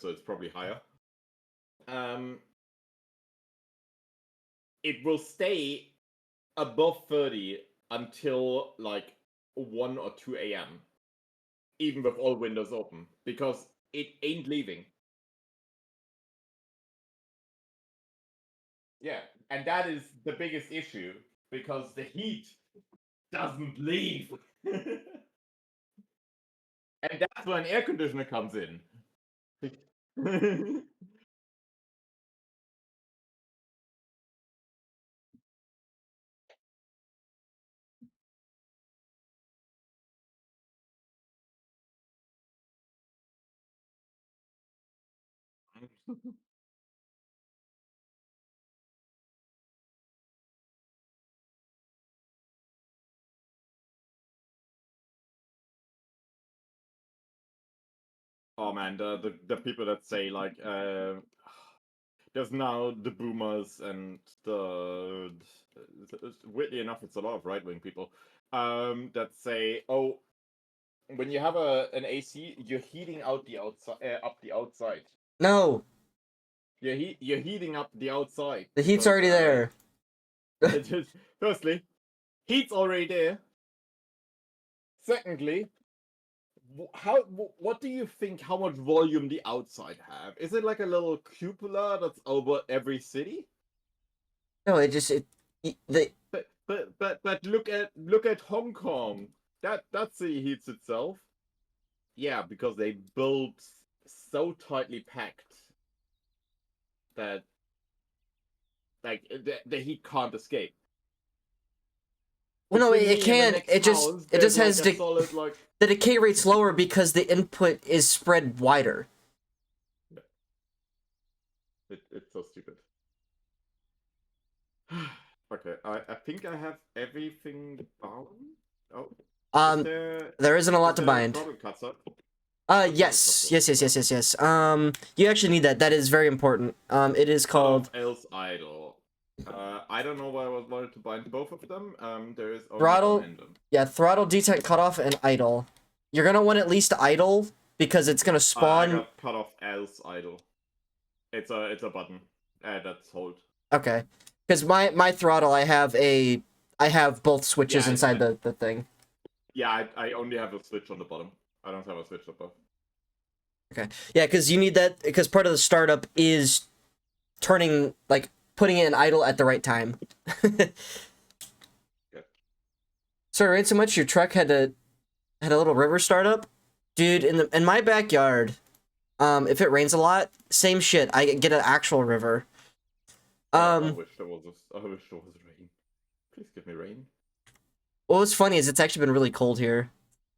so it's probably higher. It will stay above 30 until like 1 or 2 a.m. even with all windows open, because it ain't leaving. Yeah, and that is the biggest issue, because the heat doesn't leave. And that's when air conditioner comes in. Oh man, the people that say like there's now the boomers and weirdly enough it's a lot of right-wing people that say, oh, when you have an AC, you're heating out the outside up the outside. No. You're heating up the outside. The heat's already there. Firstly, heat's already there. Secondly, what do you think, how much volume the outside have? Is it like a little cupola that's over every city? No, But look at Hong Kong. That city heats itself. Yeah, because they built so tightly packed that like the heat can't escape. Well, no, Between it me and the can. next It just house, it there's just like has a solid like the decay rate's lower because the input is spread wider. it's so stupid. Okay, I think I have everything bound. Oh, there isn't a lot to there a bind. throttle cutter? Yes. You actually need that. That is very important. It is called else idle. I don't know why I was wanted to bind both of them. There is only throttle. one engine. Yeah, throttle, detent, cutoff, and idle. You're gonna want at least idle because it's gonna spawn. I got cut off else idle. It's a button. That's hold. Okay, because my throttle, I have both switches inside the thing. Yeah, I only have a switch on the bottom. I don't have a switch above. Okay, yeah, because you need that, because part of the startup is turning, like, putting it in idle at the right time. So it rained so much your truck had a little river startup? Dude, in my backyard, if it rains a lot, same shit. I get an actual river. I wish there was rain. Please give me rain. Well, what's funny is it's actually been really cold here.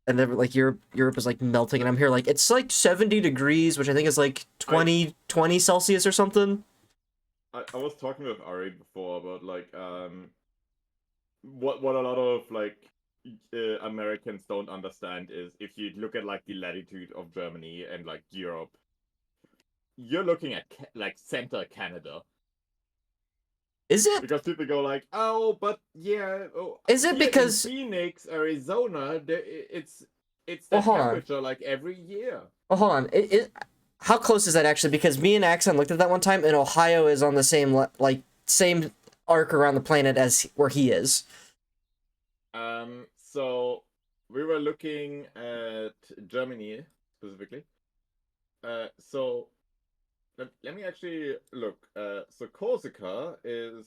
And then, like, Europe is, like, melting, and I'm here, like, it's, like, 70 degrees, which I think is, like, 20 Celsius or something. I was talking with Ari before about, like, what a lot of, like, Americans don't understand is if you look at, like, the latitude of Germany and, like, Europe, you're looking at, like, center Canada. Is it? Because people go like, oh, but yeah. Oh, is it because in Phoenix, Arizona, it's the temperature like every year. Oh, hold on. How close is that actually? Because me and Axon looked at that one time, and Ohio is on the same same arc around the planet as where he is. So we were looking at Germany specifically. So let me actually look. So Corsica is.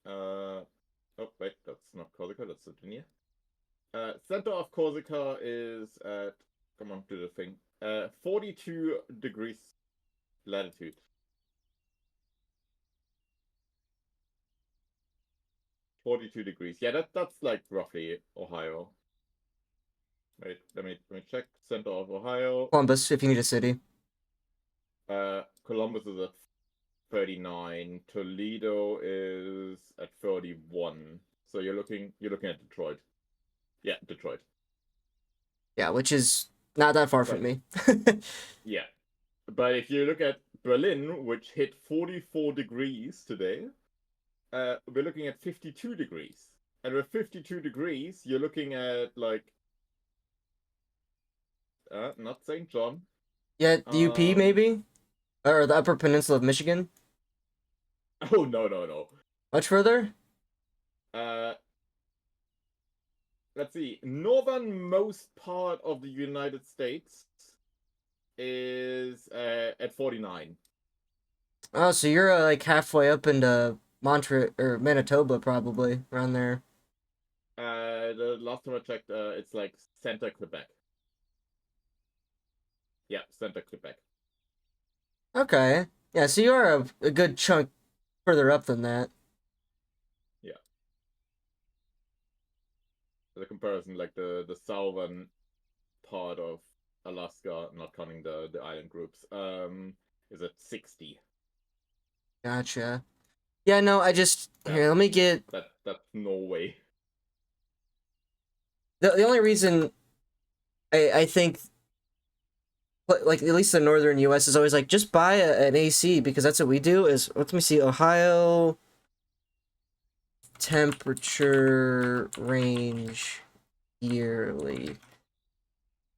Oh wait, that's not Corsica. That's Sardinia. Center of Corsica is at. Come on, do the thing. 42 degrees latitude. .42 degrees. Yeah, that's like roughly Ohio. Wait, let me check. Center of Ohio. Columbus, if you need a city. Columbus is at 39. Toledo is at 31. So you're looking at Detroit. Yeah, Detroit. Yeah, which is not that far from me. Yeah. But if you look at Berlin, which hit 44 degrees today, we're looking at 52 degrees. And with 52 degrees, you're looking at like not St. John, Yeah, the UP maybe, or the Upper Peninsula of Michigan. Oh no. Much further. Uh, let's see. Northernmost part of the United States is at 49. Oh, so you're like halfway up into Montreal or Manitoba, probably around there. The last time I checked, it's like Center Quebec. Yeah, Center Quebec. Okay. Yeah, so you are a good chunk further up than that. Yeah. The comparison, like the southern part of Alaska, not counting the island groups, is at 60. Gotcha. Yeah, no, I just here. Let me get That's Norway. the only reason I think like at least the northern U.S. is always like just buy an AC because that's what we do. Is let me see Ohio temperature range yearly.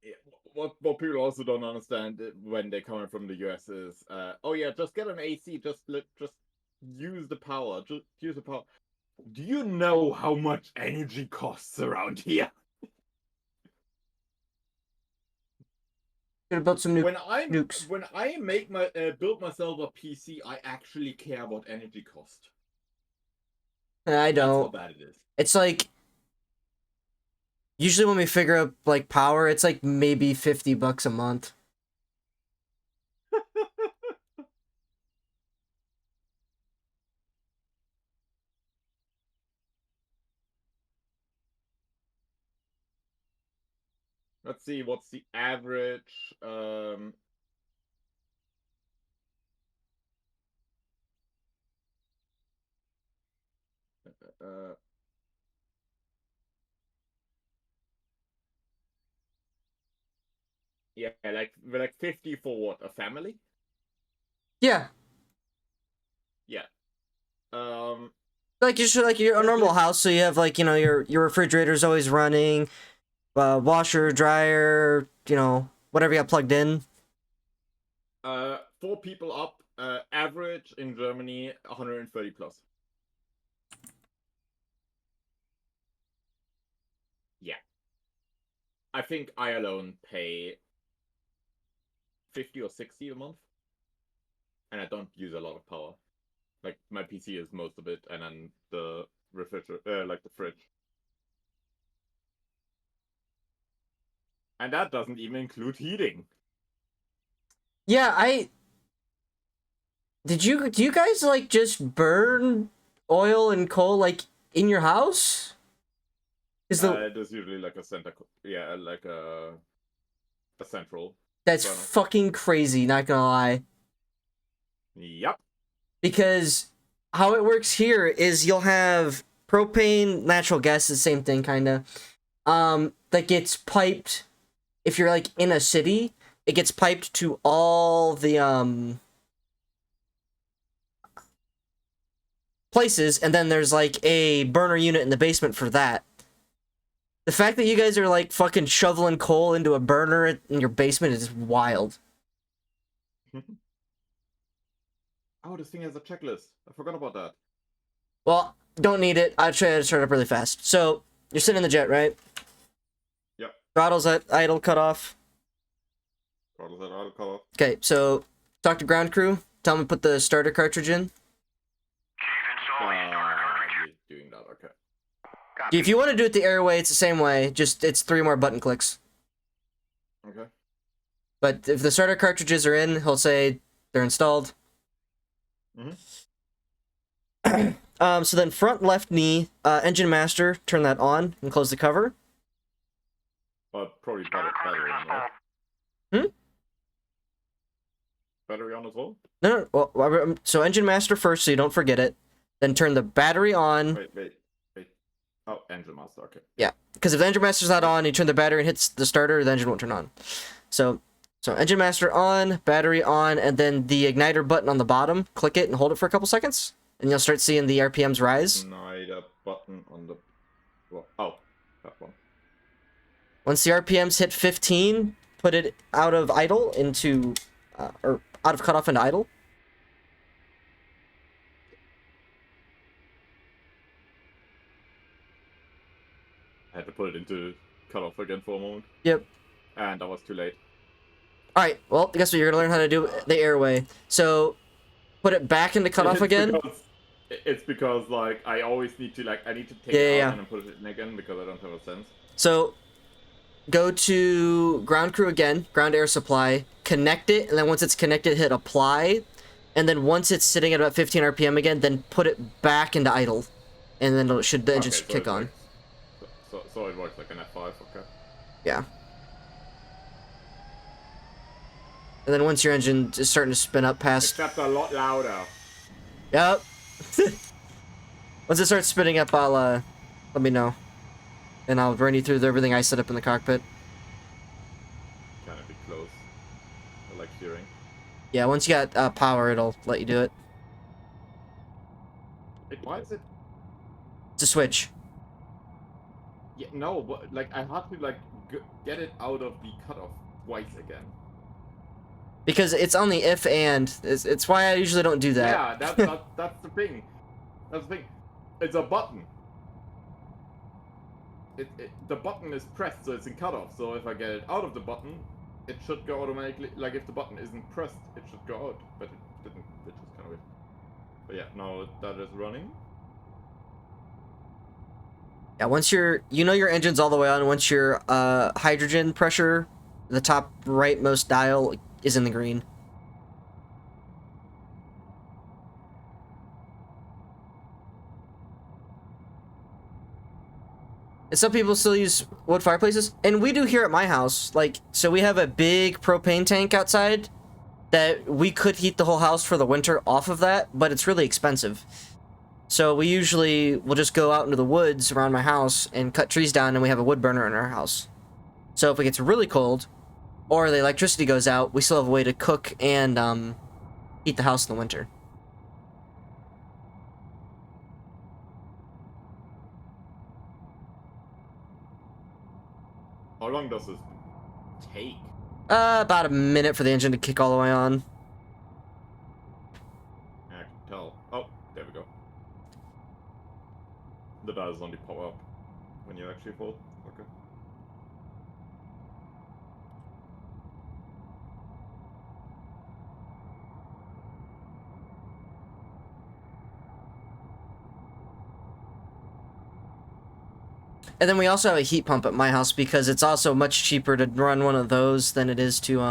Yeah, what people also don't understand when they're coming from the US is, oh yeah, just get an AC, just use the power, just use the power. Do you know how much energy costs around here? Should have built some Nukes. When I make my build myself a PC, I actually care about energy cost. I don't. That's how bad it is. It's like usually when we figure out like power, it's like maybe $50 a month. Let's see, what's the average? Yeah, like 50 for what? A family? Yeah. Yeah. Like you should like your normal house, so you have like your refrigerator's always running, washer, dryer, whatever you got plugged in. 4 people up, average in Germany 130 plus. Yeah. I think I alone pay 50 or 60 a month. And I don't use a lot of power. Like my PC is most of it, and then the refrigerator, like the fridge. And that doesn't even include heating. Yeah, do you guys like just burn oil and coal like in your house? There's usually like a center, yeah, like a central. That's burner. fucking crazy, not gonna lie. Yep. Because how it works here is you'll have propane, natural gas, the same thing kinda. That gets piped if you're like in a city, it gets piped to all the places, and then there's like a burner unit in the basement for that. The fact that you guys are like fucking shoveling coal into a burner in your basement is wild. Oh, this thing has a checklist. I forgot about that. Well, don't need it. I'll try to start up really fast. So, you're sitting in the jet, right? Yep. Throttle's at idle cutoff. Throttle's at idle cutoff. Okay, so talk to ground crew. Tell them to put the starter cartridge in. You're doing that, okay. If you want to do it the airway, it's the same way. Just, it's 3 more button clicks. Okay. But if the starter cartridges are in, he'll say they're installed. So then front left knee, engine master, turn that on and close the cover. Probably battery on, right? Battery on as well? No. Well, so engine master first, so you don't forget it. Then turn the battery on. Wait. Oh, engine master, okay. Yeah, because if the engine master's not on, you turn the battery and hits the starter, the engine won't turn on. So engine master on, battery on, and then the igniter button on the bottom, click it and hold it for a couple seconds, and you'll start seeing the RPMs rise. Igniter button on the... Oh, that one. Once the RPMs hit 15, put it out of idle into, or out of cutoff into idle. I had to put it into cutoff again for a moment. Yep. And I was too late. All right. Well, guess what? You're gonna learn how to do the airway. So, put it back into cutoff again. It's because like I always need to I need to take Yeah, it yeah, out and then put it in again because I don't have a sense. So, go to ground crew again, ground air supply, connect it, and then once it's connected, hit apply, and then once it's sitting at about 15 RPM again, then put it back into idle, and then the engine should kick on. So it works like an F5, okay. Yeah. And then once your engine is starting to spin up past... Except a lot louder. Yep. Once it starts spinning up, I'll, let me know. And I'll run you through everything I set up in the cockpit. Kind of be close. I like steering. Yeah, once you got power, it'll let you do it. Why is it? It's a switch. Yeah, no, but like I had to like get it out of the cutoff twice again. Because it's on the if and. It's why I usually don't do that. Yeah, that's the thing. That's the thing. It's a button. The button is pressed, so it's in cutoff. So if I get it out of the button, it should go automatically. Like if the button isn't pressed, it should go out. But it didn't, which was kind of weird. But yeah, now that is running. Yeah, once your engine's all the way on, once your hydrogen pressure, the top rightmost dial is in the green. And some people still use wood fireplaces, and we do here at my house. Like, so we have a big propane tank outside that we could heat the whole house for the winter off of that, but it's really expensive. So we usually will just go out into the woods around my house and cut trees down, and we have a wood burner in our house. So if it gets really cold, or the electricity goes out, we still have a way to cook and heat the house in the winter. How long does this take? About a minute for the engine to kick all the way on. I can tell. Oh, there we go. The dials only pop up when you actually fall. Okay. And then we also have a heat pump at my house because it's also much cheaper to run one of those than it is to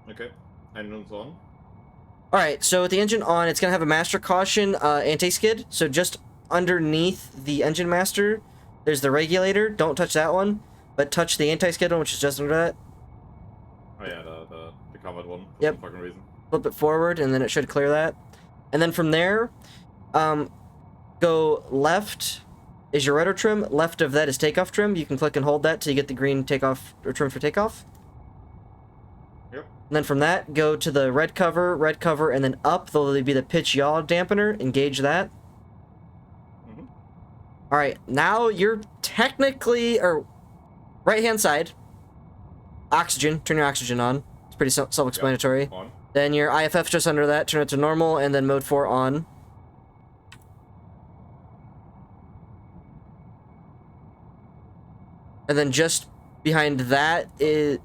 Okay, engine's on. Alright, so with the engine on, it's gonna have a master caution anti-skid. So just underneath the engine master, there's the regulator. Don't touch that one, but touch the anti-skid one, which is just under that. Oh yeah, the covered one for Yep. some fucking reason. Flip it forward, and then it should clear that. And then from there, go left is your rotor trim. Left of that is takeoff trim. You can click and hold that till you get the green takeoff or trim for takeoff. Yep. And then from that, go to the red cover, and then up. There'll be the pitch yaw dampener. Engage that. Mm-hmm. All right, now you're technically, or right-hand side, oxygen. Turn your oxygen on. It's pretty self-explanatory. Yep. On. Then your IFF's just under that. Turn it to normal, and then mode 4 on. And then just behind that is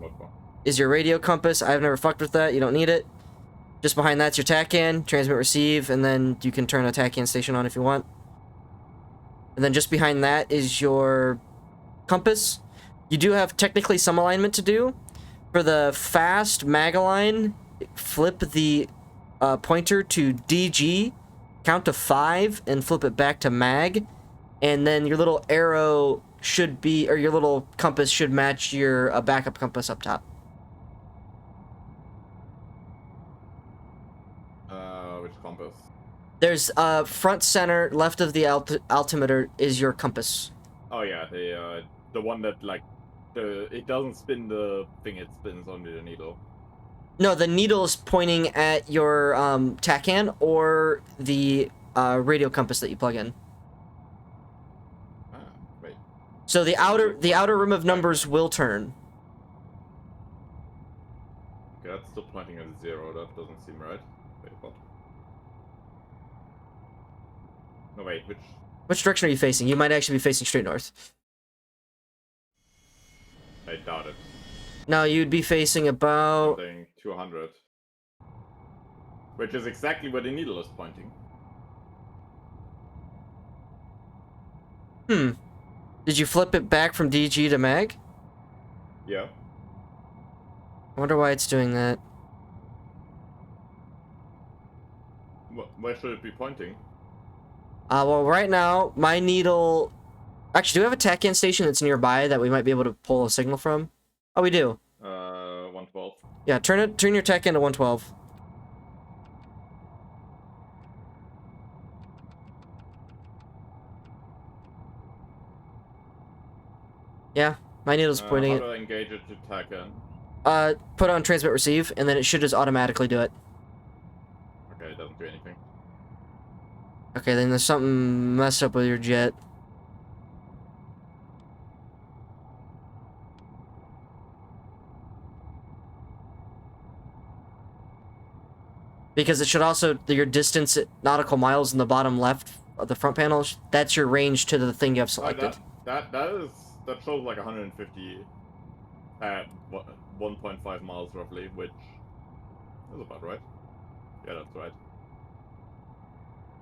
your radio compass. I've never fucked with that. You don't need it. Just behind that's your TACAN, transmit, receive, and then you can turn a TACAN station on if you want. And then just behind that is your compass. You do have technically some alignment to do. For the fast mag align, flip the pointer to DG, count to 5, and flip it back to mag. And then your little arrow should be, or your little compass should match your backup compass up top. Which compass? There's front center, left of the altimeter is your compass. Oh yeah, the one that like it doesn't spin the thing; it spins only the needle. No, the needle is pointing at your TACAN or the radio compass that you plug in. Ah, wait. So the outer rim of numbers will turn. Okay, that's still pointing at 0. That doesn't seem right. Wait, what? No, wait, Which direction are you facing? You might actually be facing straight north. I doubt it. No, you'd be facing about... Something 200. Which is exactly where the needle is pointing. Did you flip it back from DG to mag? Yeah. I wonder why it's doing that. Where should it be pointing? Well, right now, my needle... Actually, do we have a TACAN station that's nearby that we might be able to pull a signal from? Oh, we do. 112. Yeah, turn your TACAN to 112. Yeah, my needle's pointing How it. do I engage it to TACAN? Put on transmit receive, and then it should just automatically do it. Okay, it doesn't do anything. Okay, then there's something messed up with your jet. Because it should also, your distance at nautical miles in the bottom left of the front panel, that's your range to the thing you have selected. That shows like 150 at 1.5 miles roughly, which is about right. Yeah, that's right.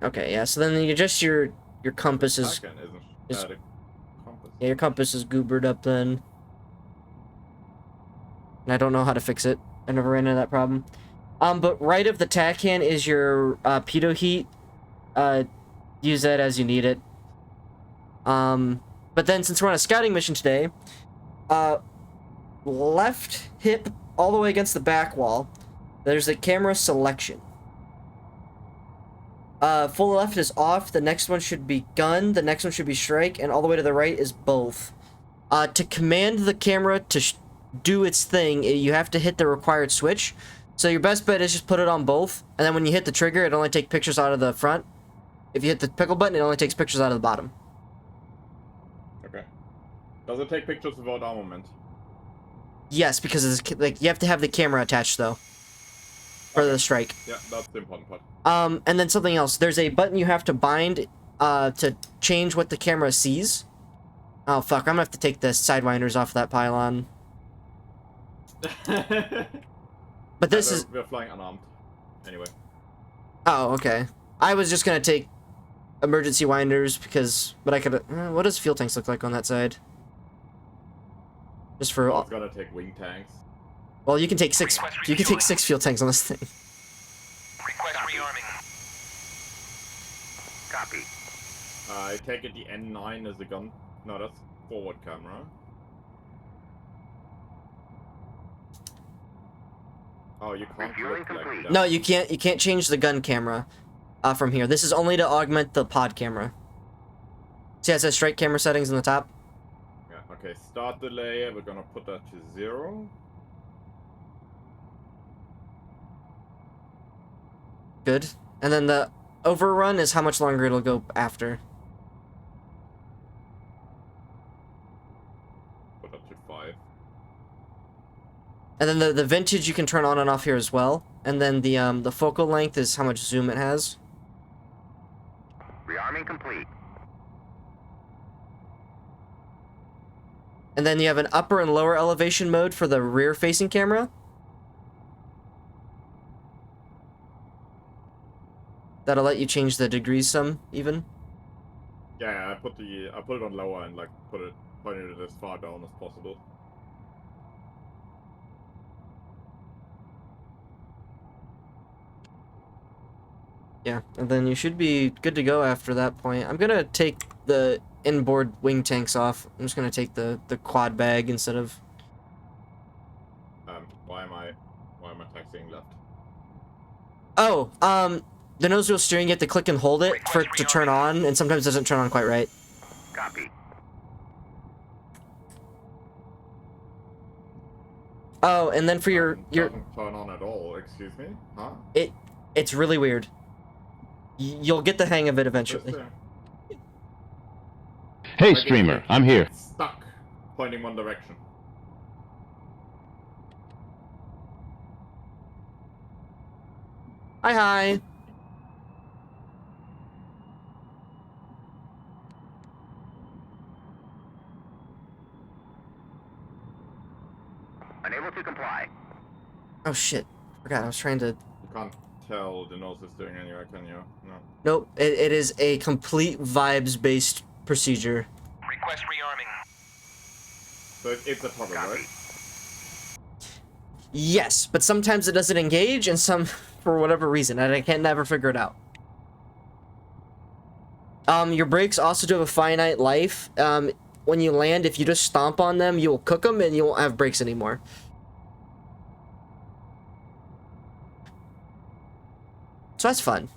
Okay, yeah, so then you just your compass is... TACAN isn't a compass. Yeah, your compass is goobered up then. And I don't know how to fix it. I never ran into that problem. But right of the TACAN is your pitot heat. Use that as you need it. But then since we're on a scouting mission today, left hip all the way against the back wall, there's a camera selection. Full left is off, the next one should be gun, the next one should be strike, and all the way to the right is both. To command the camera to do its thing, you have to hit the required switch. So your best bet is just put it on both, and then when you hit the trigger, it only takes pictures out of the front. If you hit the pickle button, it only takes pictures out of the bottom. Okay. Does it take pictures without armament? Yes, because it's, like, you have to have the camera attached, though. For the strike. Yeah, that's the important part. And then something else. There's a button you have to bind, to change what the camera sees. Oh, fuck. I'm gonna have to take the sidewinders off that pylon. But this is... We're flying unarmed. Anyway. Oh, okay. I was just gonna take emergency winders because... But I could... what does fuel tanks look like on that side? Just for... I was gonna take wing tanks. Well, you can take 6... You can take 6 fuel tanks on this thing. Request rearming. Copy. I take it the N9 is a gun. No, that's forward camera. Oh, you can't Refueling look like complete. that. No, you can't change the gun camera from here. This is only to augment the pod camera. See, it says strike camera settings in the top. Yeah, okay, start delay, we're gonna put that to 0. Good. And then the overrun is how much longer it'll go after. Put that to 5. And then the vintage you can turn on and off here as well. And then the focal length is how much zoom it has. Rearming complete. And then you have an upper and lower elevation mode for the rear facing camera. That'll let you change the degrees some, even. Yeah, I put it on lower and like pointed it as far down as possible. Yeah, and then you should be good to go after that point. I'm gonna take the inboard wing tanks off. I'm just gonna take the quad bag instead of... Why am I taxiing left? Oh, the nose wheel steering, you have to click and hold it for it to turn on, and sometimes it doesn't turn on quite right. Copy. Oh, and then for your Doesn't turn on at all, excuse me? Huh? it's really weird. You'll get the hang of it Just eventually. there. Hey, Like, streamer, I'm here. it's stuck, pointing one direction. Hi. Unable to comply. Oh shit. Forgot I was trying to. You can't tell the nose is doing anyway, can you? No. Nope. It is a complete vibes-based procedure. Request rearming. So it's a toggle, Copy. right? Yes, but sometimes it doesn't engage, and some for whatever reason, and I can't never figure it out. Your brakes also do have a finite life. When you land, if you just stomp on them, you will cook them, and you won't have brakes anymore. So that's fun.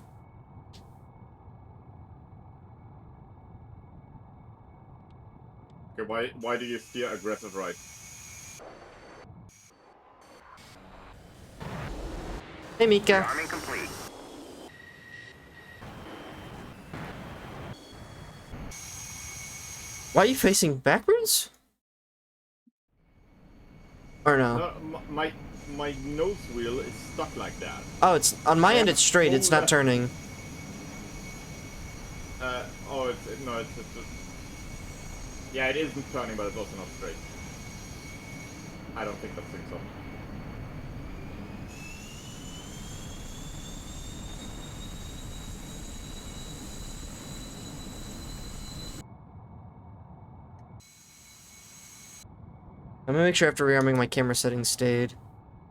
Okay, why do you steer aggressive right? Hey, Mika. Rearming complete. Why are you facing backwards? Or no? No, my nose wheel is stuck like that. Oh, it's on my end. It's straight. It's not turning. Oh, no, it's yeah, it isn't turning, but it's also not straight. I don't think that's so. I'm gonna make sure after rearming my camera settings stayed.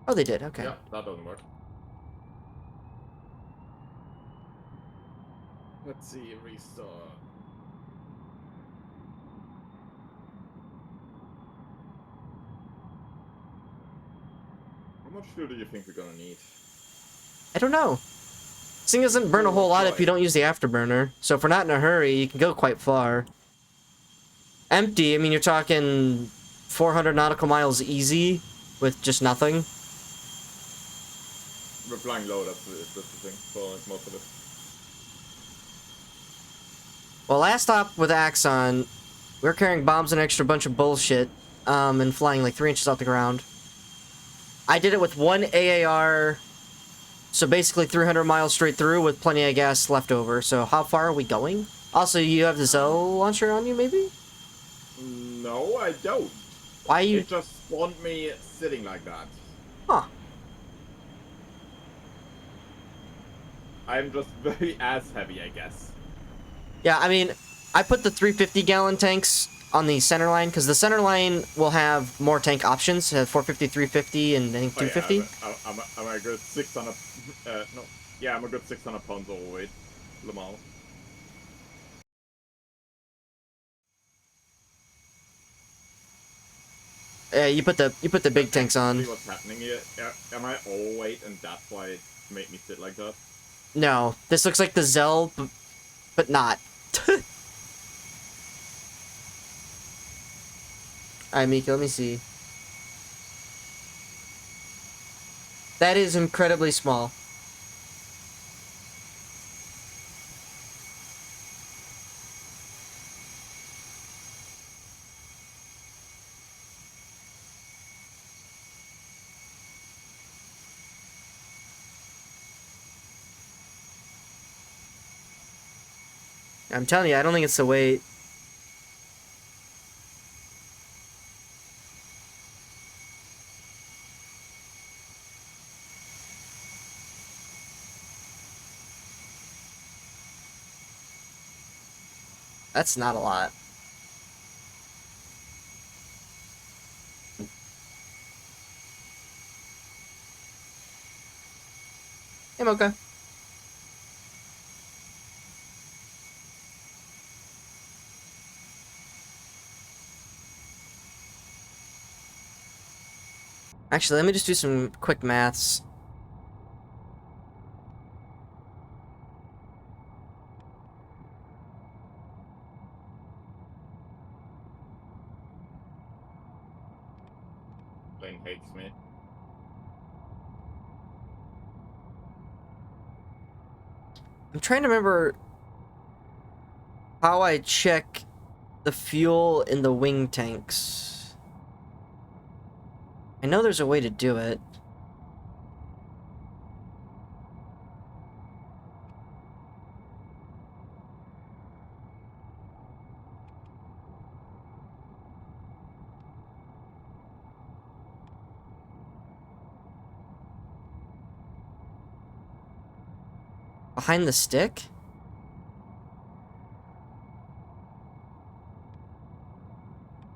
Oh, they did. Okay. Yeah, that doesn't work. Let's see, restart. How much fuel do you think we're gonna need? I don't know. This thing doesn't burn a whole lot if you don't use the afterburner. So if we're not in a hurry, you can go quite far. Empty, I mean, you're talking 400 nautical miles easy with just nothing. We're flying low, that's the thing, for most of it. Well, last stop with Axon, we were carrying bombs and an extra bunch of bullshit, and flying like 3 inches off the ground. I did it with one AAR, so basically 300 miles straight through with plenty of gas left over. So how far are we going? Also, you have the Zell launcher on you, maybe? No, I don't. Why you... It just spawned me sitting like that. Huh. I'm just very ass heavy, I guess. Yeah, I mean, I put the 350-gallon tanks on the center line, because the center line will have more tank options. 450, 350, and I think 250. Yeah, I'm a good 600... no. Yeah, I'm a good 600 pounds overweight. Lamar. Yeah, you put the big tanks on. See what's happening here? Am I overweight and that's why it made me sit like that? No, this looks like the Zell, but not. Alright, Mika, let me see. That is incredibly small. I'm telling you, I don't think it's the weight. That's not a lot. Hey, Mocha. Actually, let me just do some quick maths. Lane hates me. I'm trying to remember how I check the fuel in the wing tanks. I know there's a way to do it. Behind the stick?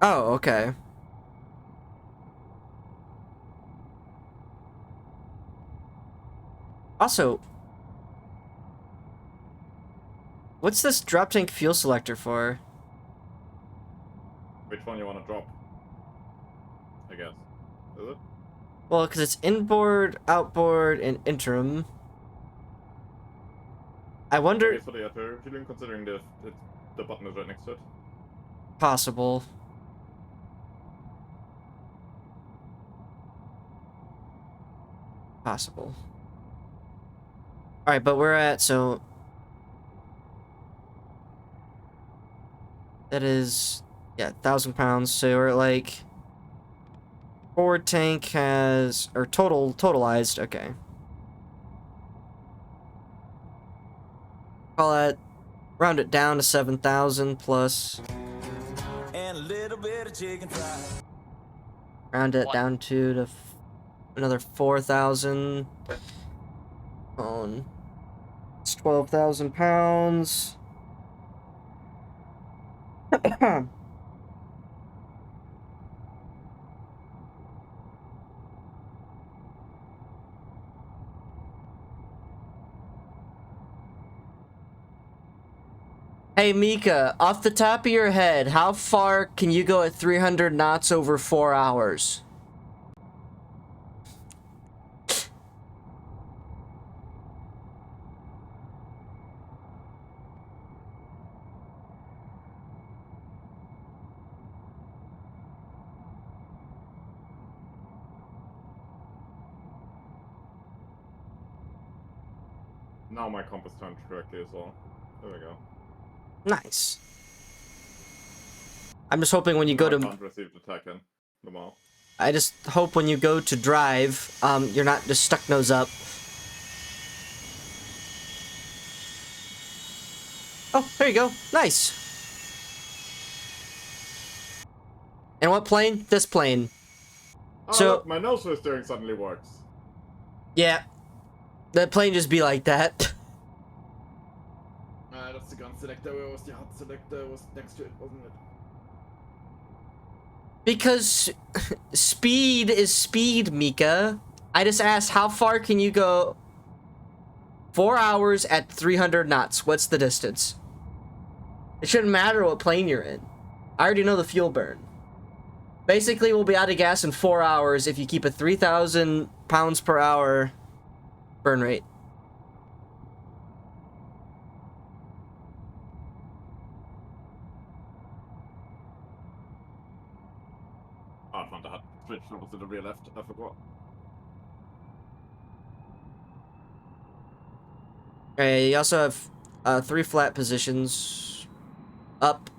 Oh, okay. Also, what's this drop tank fuel selector for? Which one you want to drop? I guess. Is it? Well, because it's inboard, outboard, and interim. I wonder... Maybe it's for the air fueling, considering the button is right next to it. Possible. Possible. Alright, but we're at, so... That is... Yeah, 1,000 pounds, so we're at, like... Forward tank has... Or totalized, okay. Call that... Round it down to 7,000 plus... And a little bit of chicken fried. Round it down to another 4,000. On. It's 12,000 pounds. Hey Mika, off the top of your head, how far can you go at 300 knots over 4 hours? Now my compass timed correctly as well. There we go. Nice. I'm just hoping when you go I to... can't receive the attack in the mall. I just hope when you go to drive, you're not just stuck nose up. Oh, there you go. Nice. And what plane? This plane. Oh, So- look, my nose steering suddenly works. Yeah. That plane just be like that. That's the gun selector, where was the HUD selector? Was next to it, wasn't it? Because speed is speed, Mika. I just asked, how far can you go? 4 hours at 300 knots. What's the distance? It shouldn't matter what plane you're in. I already know the fuel burn. Basically, we'll be out of gas in 4 hours if you keep a 3,000 pounds per hour burn rate. Oh, I found the HUD switch over to the rear left. I forgot. Okay, you also have 3 flat positions. Up,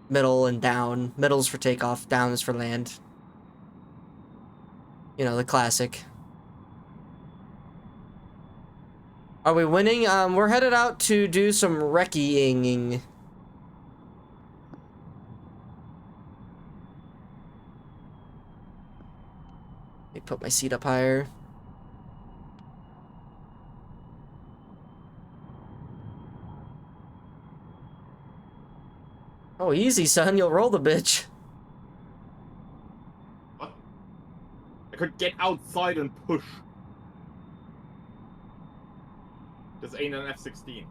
middle, and down. Middle's for takeoff, down is for land. You know, the classic. Are we winning? We're headed out to do some recceing. Let me put my seat up higher. Oh, easy, son. You'll roll the bitch. What? I could get outside and push. This ain't an F-16.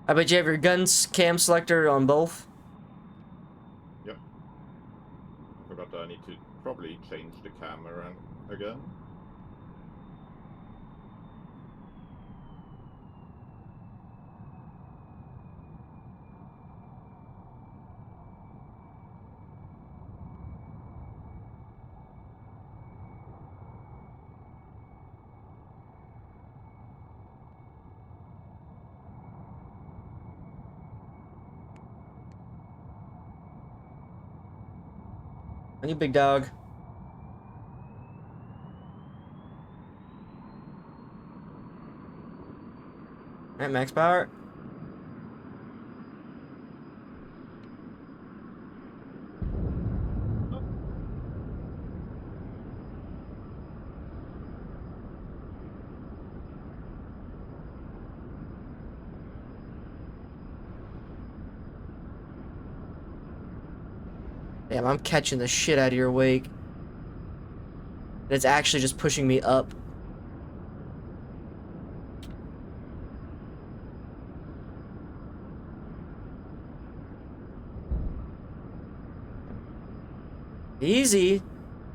I bet you have your guns cam selector on both. Yep. I forgot that I need to probably change the camera again. On you, big dog. Alright, max power. Damn, I'm catching the shit out of your wake. And it's actually just pushing me up. Easy.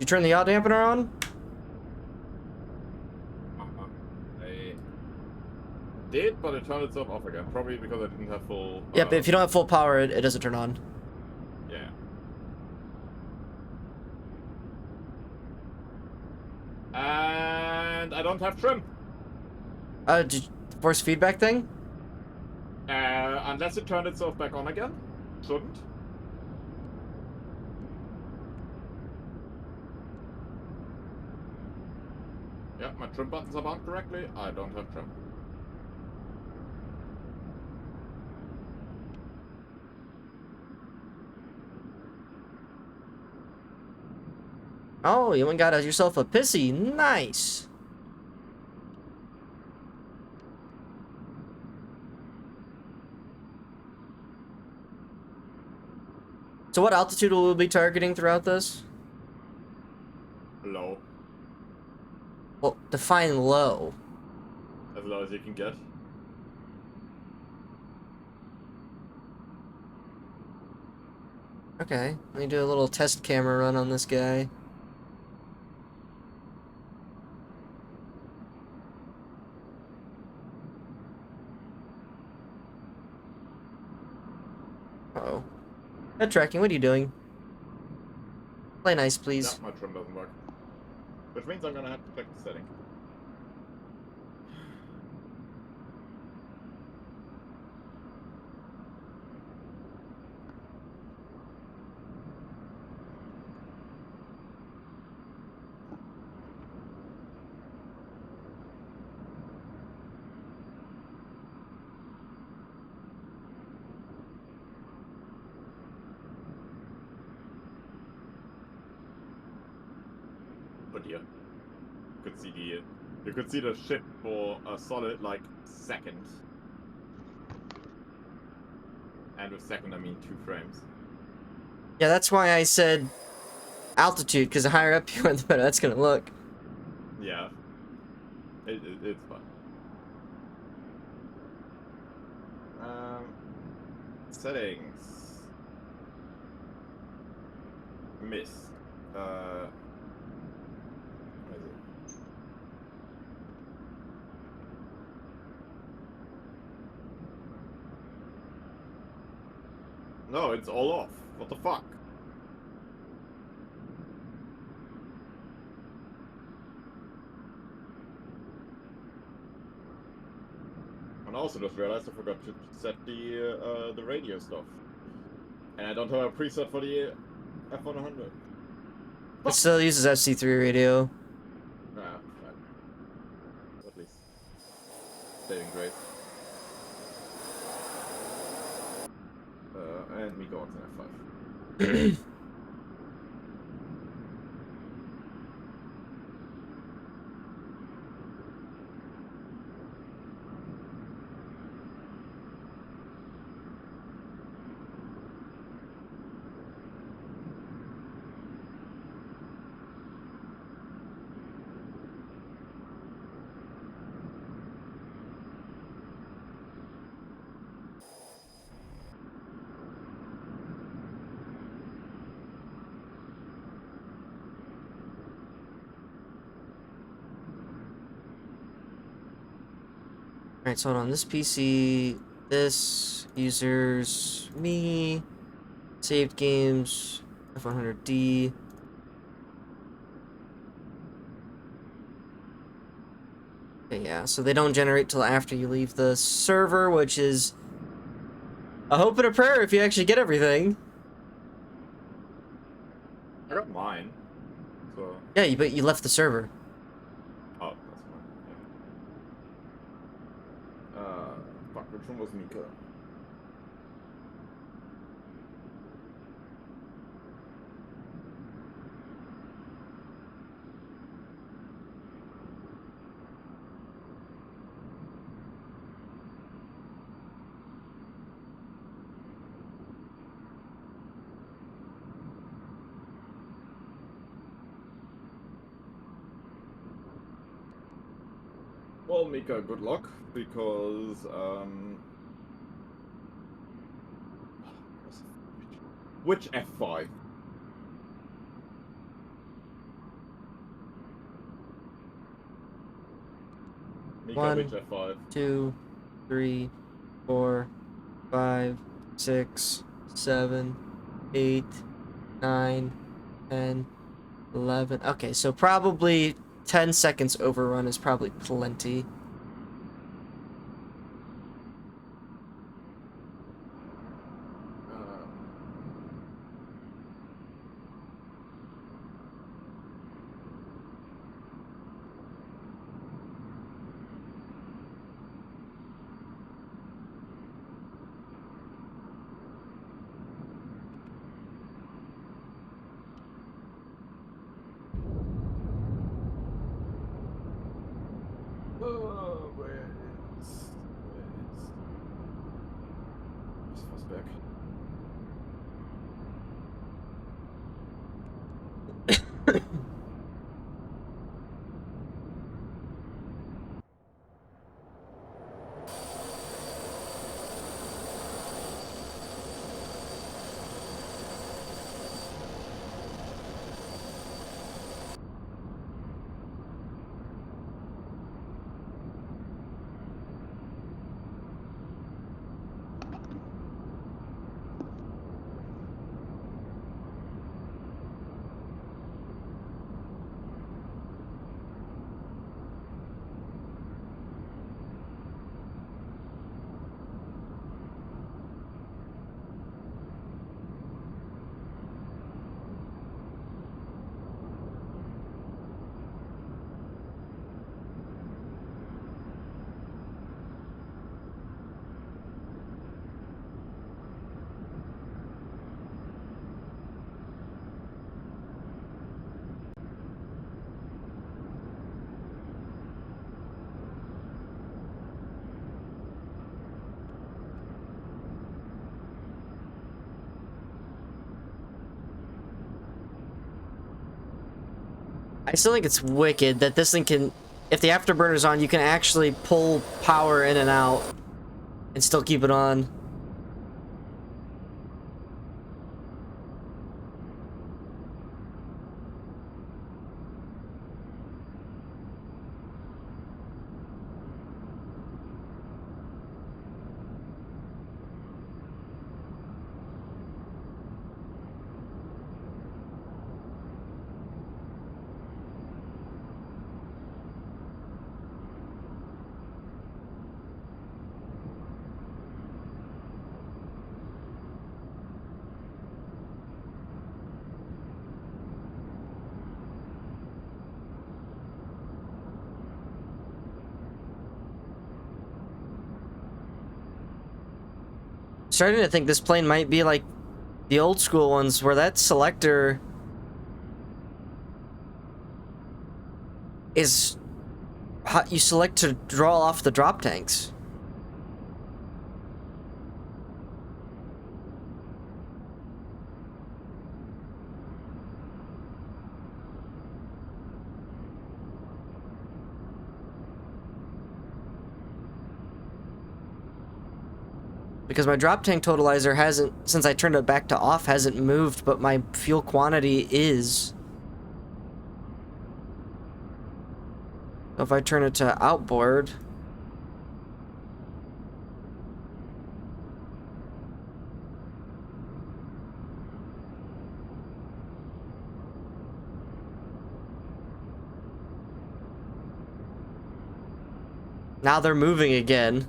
You turn the yaw dampener on? I did, but it turned itself off again. Probably because I didn't have full... Yep, if you don't have full power, it doesn't turn on. Yeah. And I don't have trim. Did force feedback thing? Unless it turned itself back on again. Shouldn't. Yeah, my trim buttons are bound correctly. I don't have trim. Oh, you went and got yourself a pissy. Nice. So what altitude will we be targeting throughout this? Low. Well, define low. As low as you can get. Okay, let me do a little test camera run on this guy. Uh-oh. Head tracking, what are you doing? Play nice, please. Yeah, my trim doesn't work. Which means I'm gonna have to check the setting. But yeah, you could see the ship for a solid like second, and with second I mean 2 frames. Yeah, that's why I said altitude, because the higher up you went, the better that's gonna look. Yeah, it's fun. Settings. Miss. Where is it? No, it's all off. What the fuck? And I also just realized I forgot to set the radio stuff. And I don't have a preset for the F100. It still uses FC3 radio. Nah, fine. At least. Saving grace. And we go on to F5. Alright, so hold on. This PC, this, users, me, saved games, F100D. Okay, yeah, so they don't generate till after you leave the server, which is a hope and a prayer if you actually get everything. I got mine. Yeah, but you left the server. Oh, that's fine. Yeah. Fuck, which one was Mika? Well, Mika, good luck, because, which F5? Mika, One. which F5? 2, 3, 4, 5, 6, 7, 8, 9, 10, 11. Okay, so probably 10 seconds overrun is probably plenty. Where's Fosbeck? I still think it's wicked that this thing can, if the afterburner's on, you can actually pull power in and out and still keep it on. Starting to think this plane might be like the old school ones where that selector is how you select to draw off the drop tanks. Because my drop tank totalizer hasn't, since I turned it back to off, hasn't moved, but my fuel quantity is. So if I turn it to outboard. Now they're moving again.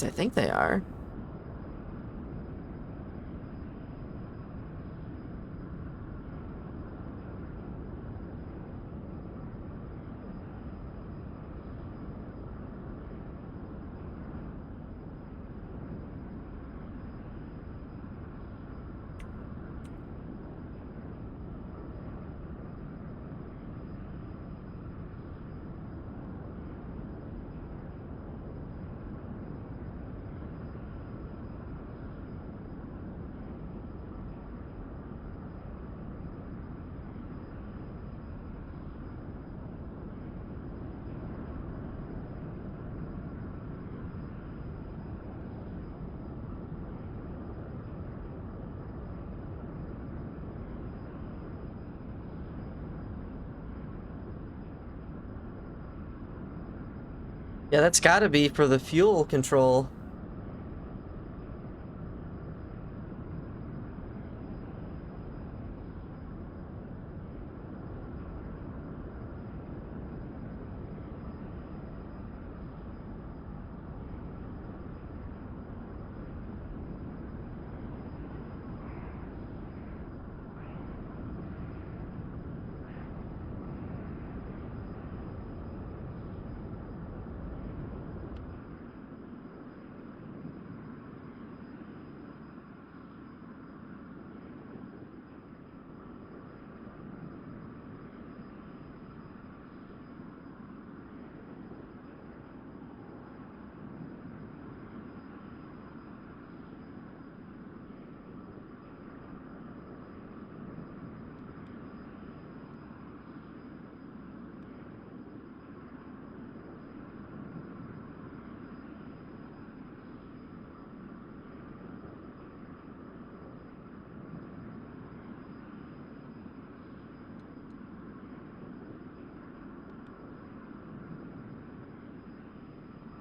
I think they are. Yeah, that's gotta be for the fuel control.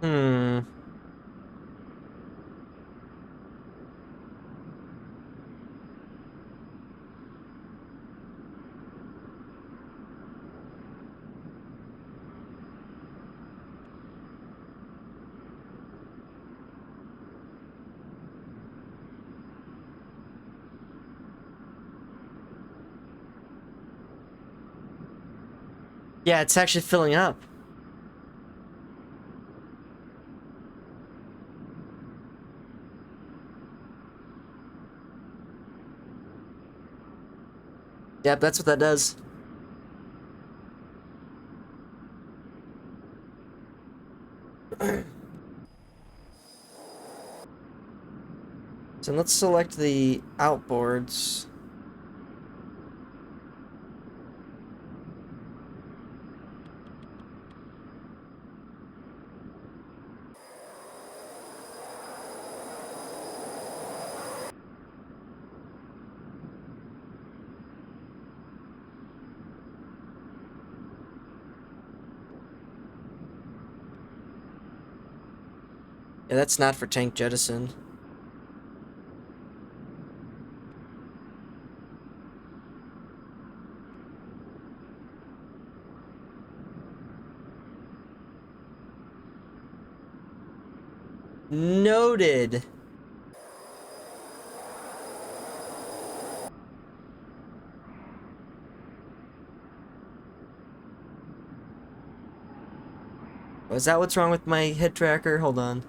Hmm. Yeah, it's actually filling up. Yep, that's what that does. So let's select the outboards. Yeah, that's not for tank jettison. Noted. Was that what's wrong with my head tracker? Hold on.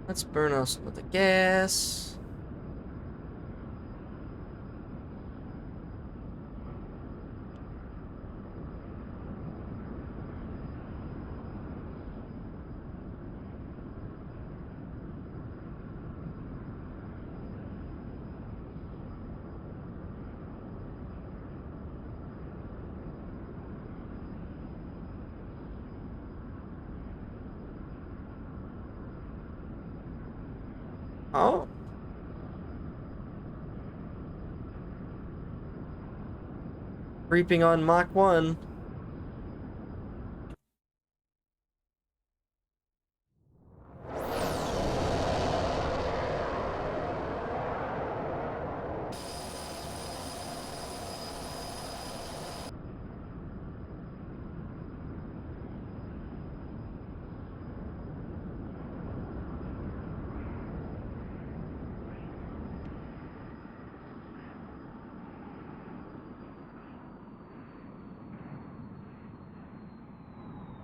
Let's burn off some of the gas. Oh. Creeping on Mach 1.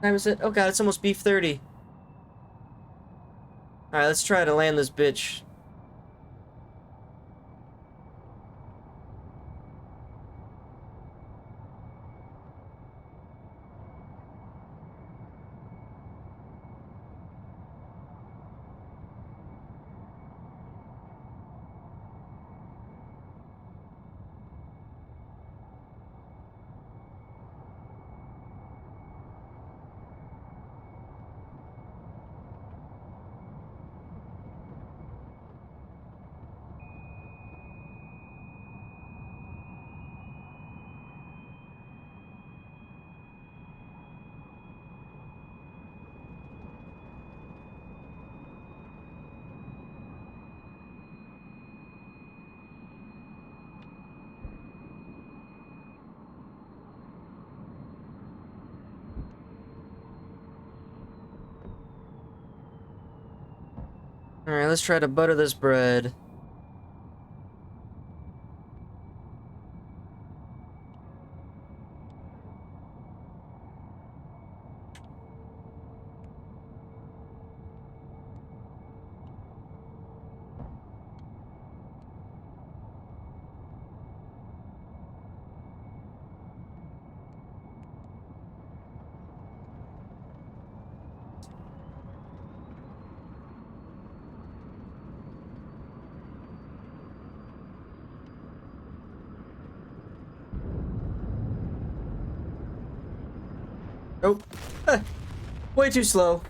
Time is it? Oh god, it's almost beef 30. Alright, let's try to land this bitch. Alright, let's try to butter this bread. Oh. Way too slow.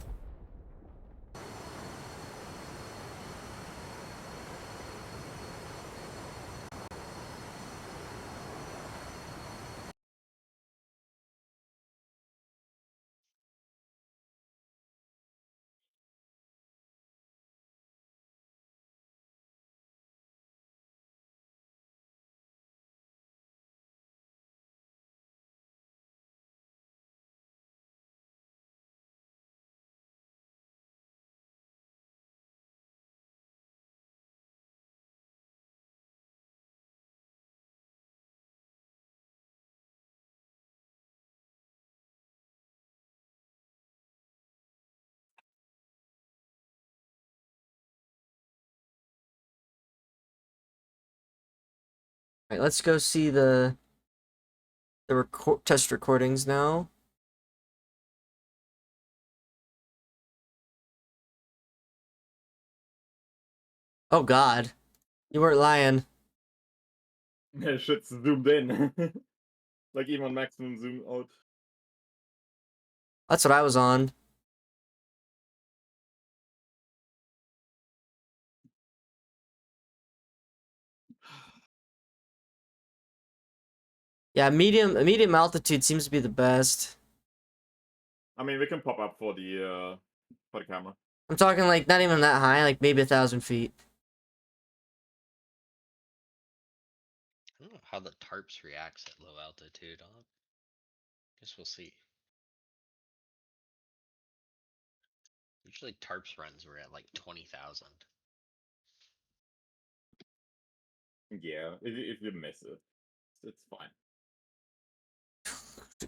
Alright, let's go see the test recordings now. Oh god. You weren't lying. Shit's zoomed in. Like even on maximum zoom out. That's what I was on. Yeah, medium altitude seems to be the best. I mean, we can pop up for the camera. I'm talking like not even that high, like maybe 1,000 feet. I don't know how the tarps reacts at low altitude. Guess we'll see. Usually tarps runs were at like 20,000. Yeah, if you miss it, it's fine.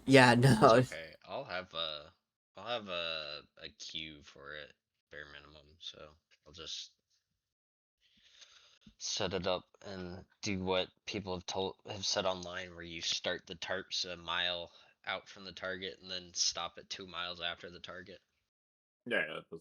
Yeah, It's no. okay. I'll have a queue for it, bare minimum. So I'll just set it up and do what people have said online, where you start the tarps a mile out from the target and then stop at 2 miles after the target. Yeah, it was.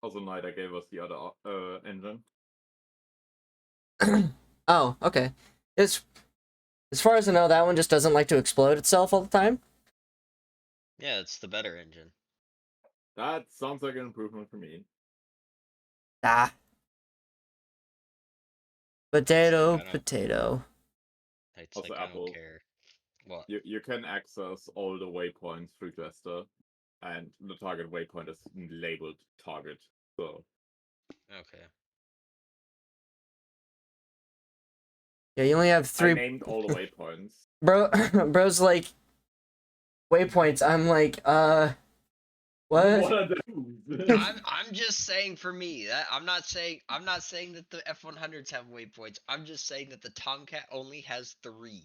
Also, Nida gave us the other engine. Oh, okay. As far as I know, that one just doesn't like to explode itself all the time. Yeah, it's the better engine. That sounds like an improvement for me. Ah. Potato, I don't- potato. It's Also, like I Apple. don't care. What? You can access all the waypoints through Jester, and the target waypoint is labeled target. So Okay. Yeah, you only have I 3. named all the waypoints. Bro's like, waypoints. I'm like, what? What are those? I'm just saying for me that I'm not saying that the F100s have waypoints. I'm just saying that the Tomcat only has 3.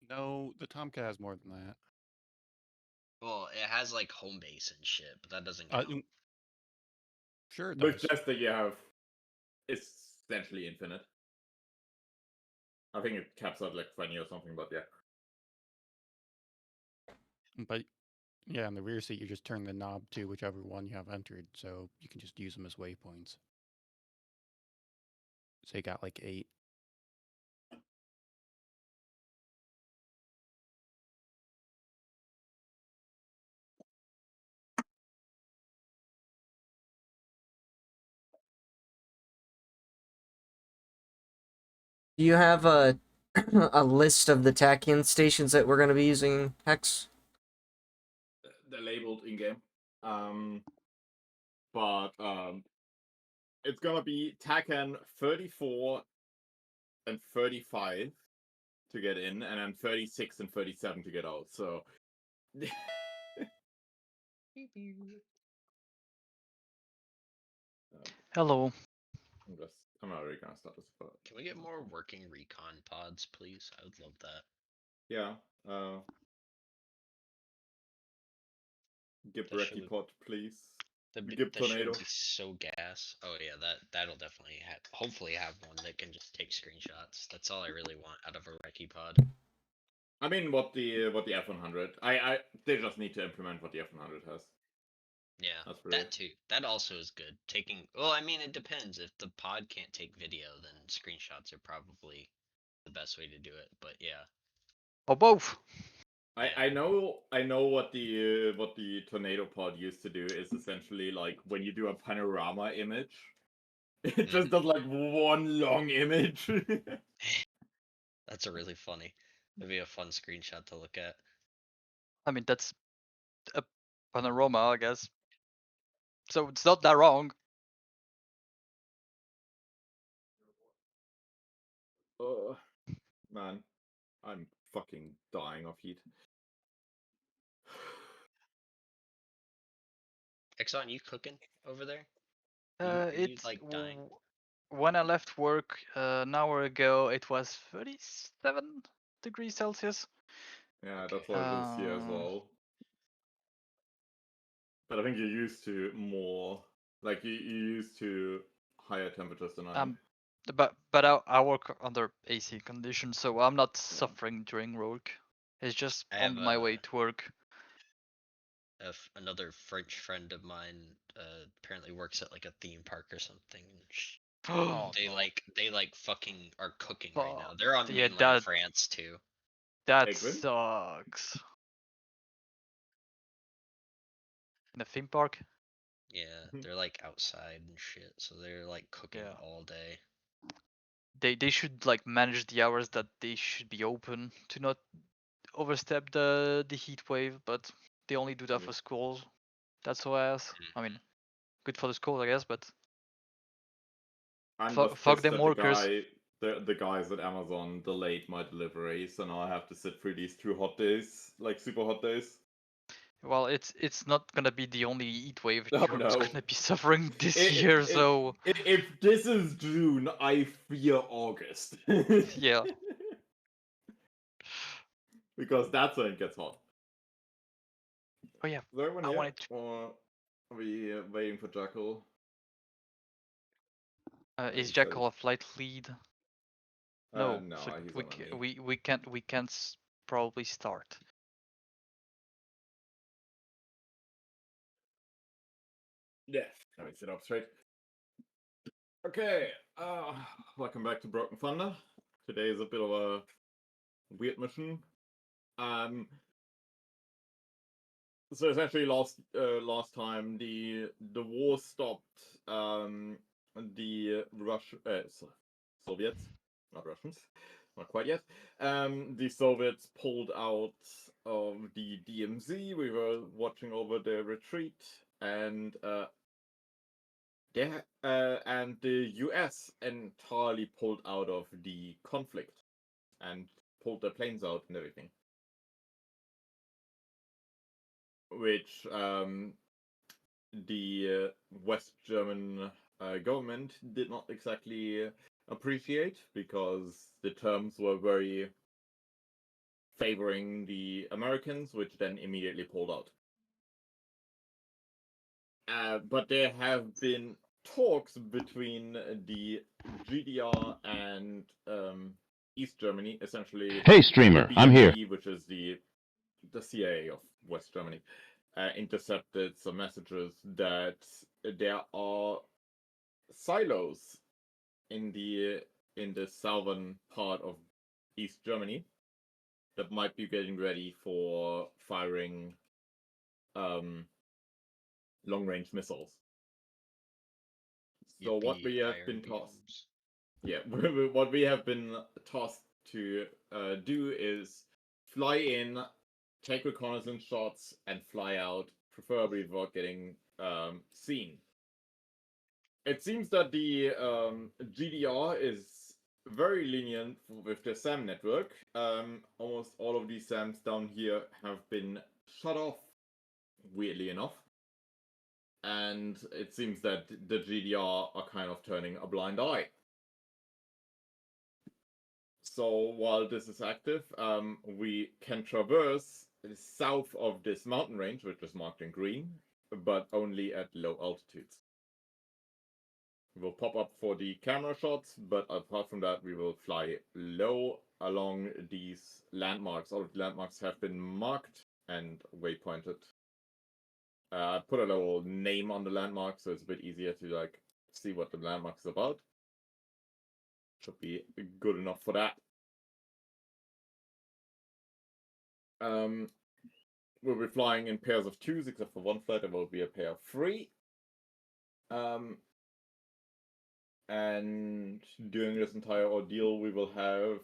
No, the Tomcat has more than that. Well, it has like home base and shit, but that doesn't Uh, count. Sure it With does. Jester, you have essentially infinite. I think it caps out like 20 or something, but yeah. But yeah, in the rear seat, you just turn the knob to whichever one you have entered, so you can just use them as waypoints. So you got like 8. Do you have a a list of the Tachyon stations that we're gonna be using, Hex? They're labeled in game. But it's gonna be Taken 34 and 35 to get in, and then 36 and 37 to get out. So Hello. I'm already gonna start this part. Can we get more working recon pods, please? I would love that. Yeah. Gib That shit Recce would- Pod, please. That Gib shit Tornado. would be so gas. Oh yeah, that'll definitely hopefully have one that can just take screenshots. That's all I really want out of a recce pod. I mean, what the F100. They just need to implement what the F100 has. Yeah, That's really that too. That also is good. Well, I mean, it depends. If the pod can't take video, then screenshots are probably the best way to do it. But yeah. Or both. I know what the Tornado Pod used to do is essentially like when you do a panorama image, it just does like one long image. That's a really funny. That'd be a fun screenshot to look at. I mean, that's a panorama, I guess. So it's not that wrong. Oh, man, I'm fucking dying of heat. Exxon, you cooking over there? Are you It's like dying? when I left work an hour ago, it was 37 degrees Celsius. Yeah, that's what it is here as well. But I think you're used to more, like you're used to higher temperatures than I am. But I work under AC conditions, so I'm not suffering during work. It's just I have on my way to work. Another French friend of mine apparently works at like a theme park or something. Oh, They no. like fucking are cooking right now. Fuck. They're on Yeah, mainland France too. That Egwin? sucks. In a theme park? Yeah, they're like outside and shit, so they're like cooking Yeah. all day. They should like manage the hours that they should be open to not overstep the heat wave, but they only do that Yeah. for schools. That's OS. I mean, good for the schools, I guess, but I'm fuck just fuck pissed them that workers. the guys at Amazon delayed my delivery, so now I have to sit through these 2 hot days, like super hot days. Well, it's not gonna be the only heat wave Oh, Europe's no. gonna be suffering this I- year, I- so If this is June, I fear August. yeah. Because that's when it gets hot. Oh yeah, Is everyone I here? wanted to. Or are we waiting for Jackal? Is he Jackal says- a flight lead? No, no, so he's we on ca- me. we can't probably start. Yeah, let me sit up straight. Okay, welcome back to Broken Thunder. Today is a bit of a weird mission. So essentially, last time the war stopped. The Soviets, not Russians, not quite yet. The Soviets pulled out of the DMZ. We were watching over their retreat, and the US entirely pulled out of the conflict and pulled their planes out and everything. Which the West German government did not exactly appreciate, because the terms were very favoring the Americans, which then immediately pulled out. But there have been talks between the GDR and East Germany, essentially. Hey, streamer, the I'm here. BND, which is the CIA of West Germany, intercepted some messages that there are silos in the southern part of East Germany that might be getting ready for firing long-range missiles. So what Yippee, we have iron been tasked, beams. yeah, what we have been tasked to do is fly in, take reconnaissance shots, and fly out, preferably without getting seen. It seems that the GDR is very lenient with their SAM network. Almost all of these SAMs down here have been shut off, weirdly enough. And it seems that the GDR are kind of turning a blind eye. So while this is active, we can traverse south of this mountain range, which is marked in green, but only at low altitudes. We will pop up for the camera shots, but apart from that, we will fly low along these landmarks. All of the landmarks have been marked and waypointed. I put a little name on the landmark, so it's a bit easier to see what the landmark is about. Should be good enough for that. We'll be flying in pairs of 2s, except for one flight there will be a pair of 3. And during this entire ordeal, we will have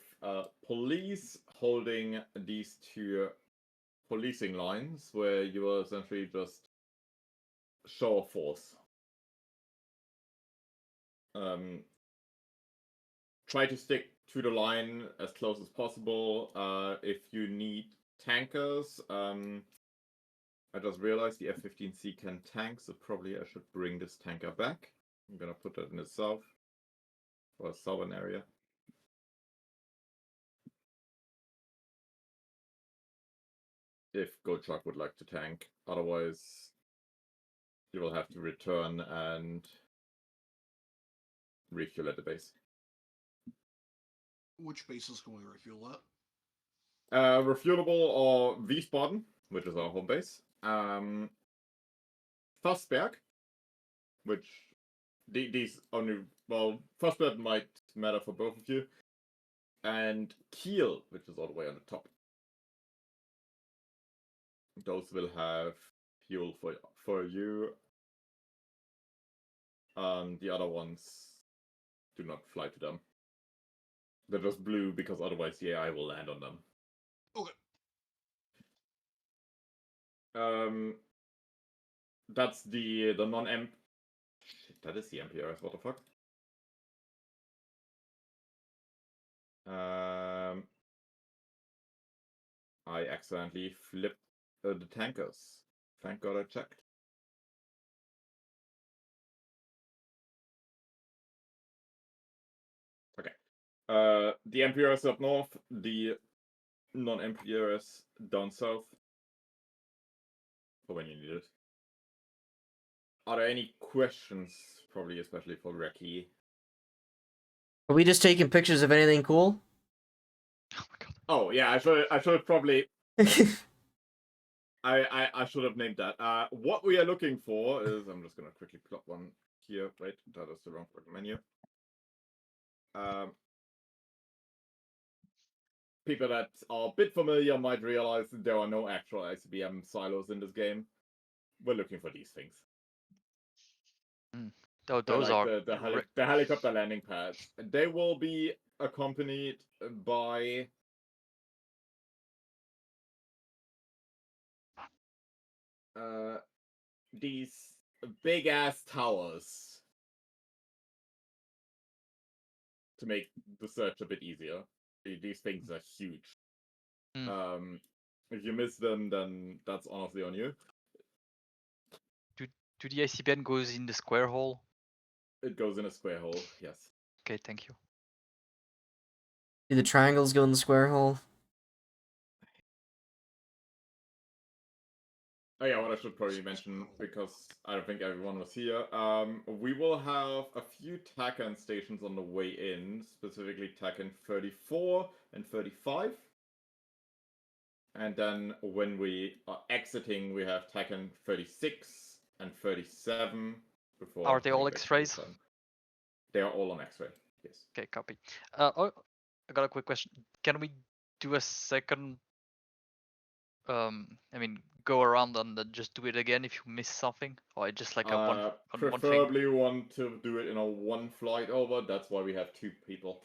police holding these 2 policing lines, where you will essentially just show a force. Try to stick to the line as close as possible. If you need tankers, I just realized the F-15C can tank, so probably I should bring this tanker back. I'm gonna put that in the south, or southern area. If Goldschlag would like to tank, otherwise you will have to return and refuel at the base. Which bases can we refuel at? Refuelable or Wiesbaden, which is our home base. Fassberg, which these only, well, Fassberg might matter for both of you, and Kiel, which is all the way on the top. Those will have fuel for you. The other ones do not fly to them. They're just blue because otherwise the AI will land on them. Okay. That's the non-MP. Shit, that is the MPRS. What the fuck? I accidentally flipped the tankers. Thank God I checked. Okay. The MPRS up north, the non-MPRS down south. For when you need it. Are there any questions? Probably especially for Reki. Are we just taking pictures of anything cool? Oh my god. Oh yeah, I should have probably I should have named that. What we are looking for is, I'm just gonna quickly plot one here. Wait, that is the wrong fucking menu. People that are a bit familiar might realize that there are no actual ICBM silos in this game. We're looking for these things. Oh, They're those like are the helicopter landing pads. They will be accompanied by these big ass towers to make the search a bit easier. These things are huge. If you miss them, then that's honestly on you. Do the ICBM goes in the square hole? It goes in a square hole, yes. Okay, thank you. Do the triangles go in the square hole? Oh yeah, what I should probably mention, because I don't think everyone was here, we will have a few TACAN stations on the way in, specifically TACAN 34 and 35. And then when we are exiting, we have TACAN 36 and 37 before. Are they all heading back to X-rays? the sun. They are all on X-ray, yes. Okay, copy. Oh, I got a quick question. Can we do a second? I mean, go around and then just do it again if you miss something, or just like a one on one thing. Preferably want to do it in a one flight over. That's why we have two people.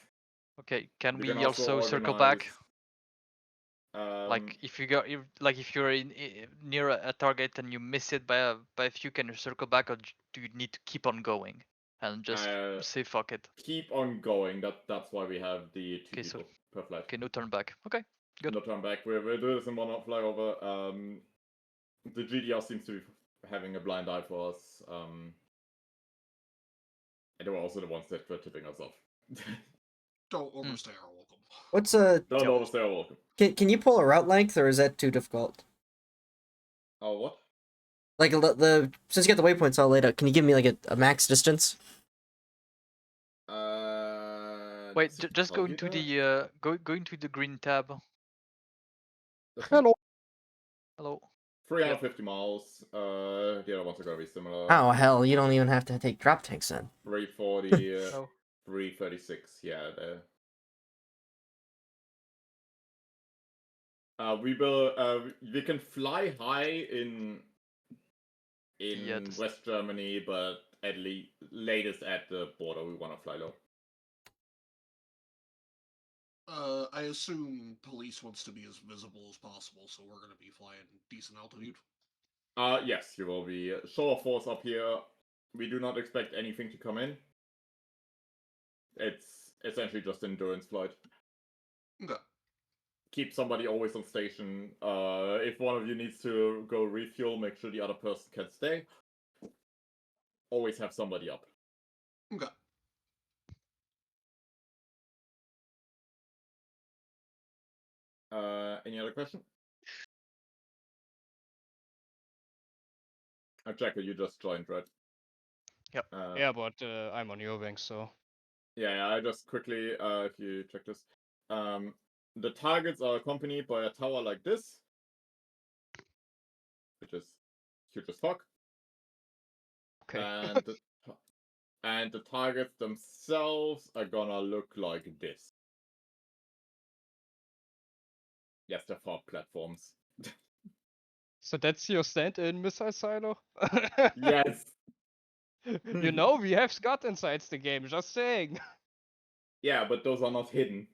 Okay, can You we can also circle back? organize, Like if you go, if you're near a target and you miss it by a few, can you circle back, or do you need to keep on going and just say fuck it? keep on going. That's why we have the two Okay, so- people per flight. Okay, no turn back. Okay, good. No turn back. We're doing this in one flyover. The GDR seems to be having a blind eye for us. And they were also the ones that were tipping us off. Don't overstay our welcome. What's Don't overstay our welcome. Can you pull a route length, or is that too difficult? Oh, what? Like since you got the waypoints all laid out, can you give me like a max distance? Wait, does it just tell go you into that? the go into the green tab. Hello. Hello. 350 miles. The other ones are gonna be similar. Oh hell, you don't even have to take drop tanks then. 340, Oh. 336. Yeah. We will. We can fly high in West Germany, but at latest at the border, we want to fly low. I assume police wants to be as visible as possible, so we're going to be flying decent altitude. Yes, you will be. Show of force up here. We do not expect anything to come in. It's essentially just endurance flight. Okay. Keep somebody always on station. If one of you needs to go refuel, make sure the other person can stay. Always have somebody up. Okay. Any other question? Jack, you just joined, right? Yep. Yeah, but I'm on your wing, so. Yeah, I just quickly, if you check this, the targets are accompanied by a tower like this, which is huge as fuck. Okay. And the targets themselves are gonna look like this. Yes, they're far platforms. So that's your stand-in missile silo? Yes. You know, we have Scott inside the game, just saying. Yeah, but those are not hidden.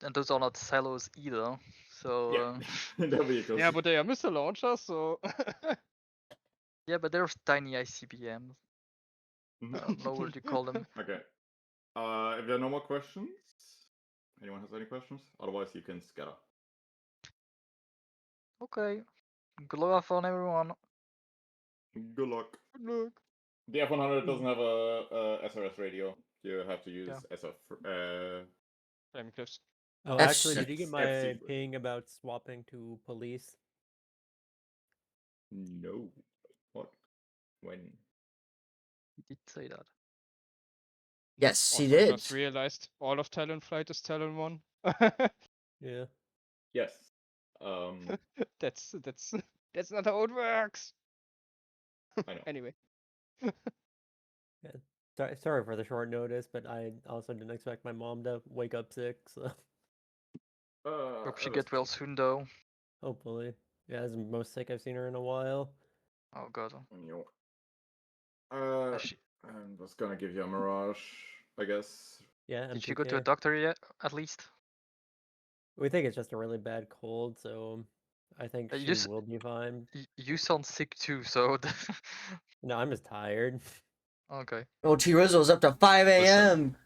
And those are not silos either. So Yeah. There we go. Yeah, but they are missile launchers, so. yeah, but there's tiny ICBMs. I don't know what you call them. Okay. If there are no more questions, anyone has any questions? Otherwise, you can scatter. Okay. Good luck on everyone. Good luck. Good luck. The F100 doesn't have a SRS radio. You have to use Yeah. SF. Flaming Cliffs. Oh, That's- actually, did you get FC my radio. ping about swapping to police? No. What? When? He did say that. Yes, he Also, I did. just realized all of Talonflight is Talon 1. Yeah. Yes. Um. That's not how it works. I know. Anyway. Sorry for the short notice, but I also didn't expect my mom to wake up sick, so Hope she it get was- well soon though. hopefully. Yeah, it's the most sick I've seen her in a while. Oh god. You- She, I was gonna give you a Mirage, I guess. Yeah, did you go to a MPK. doctor yet? At least. We think it's just a really bad cold, so I think You she s- will be fine. You sound sick too, so. No, I'm just tired. Okay. Oh, T Rizzo's up to 5 a.m.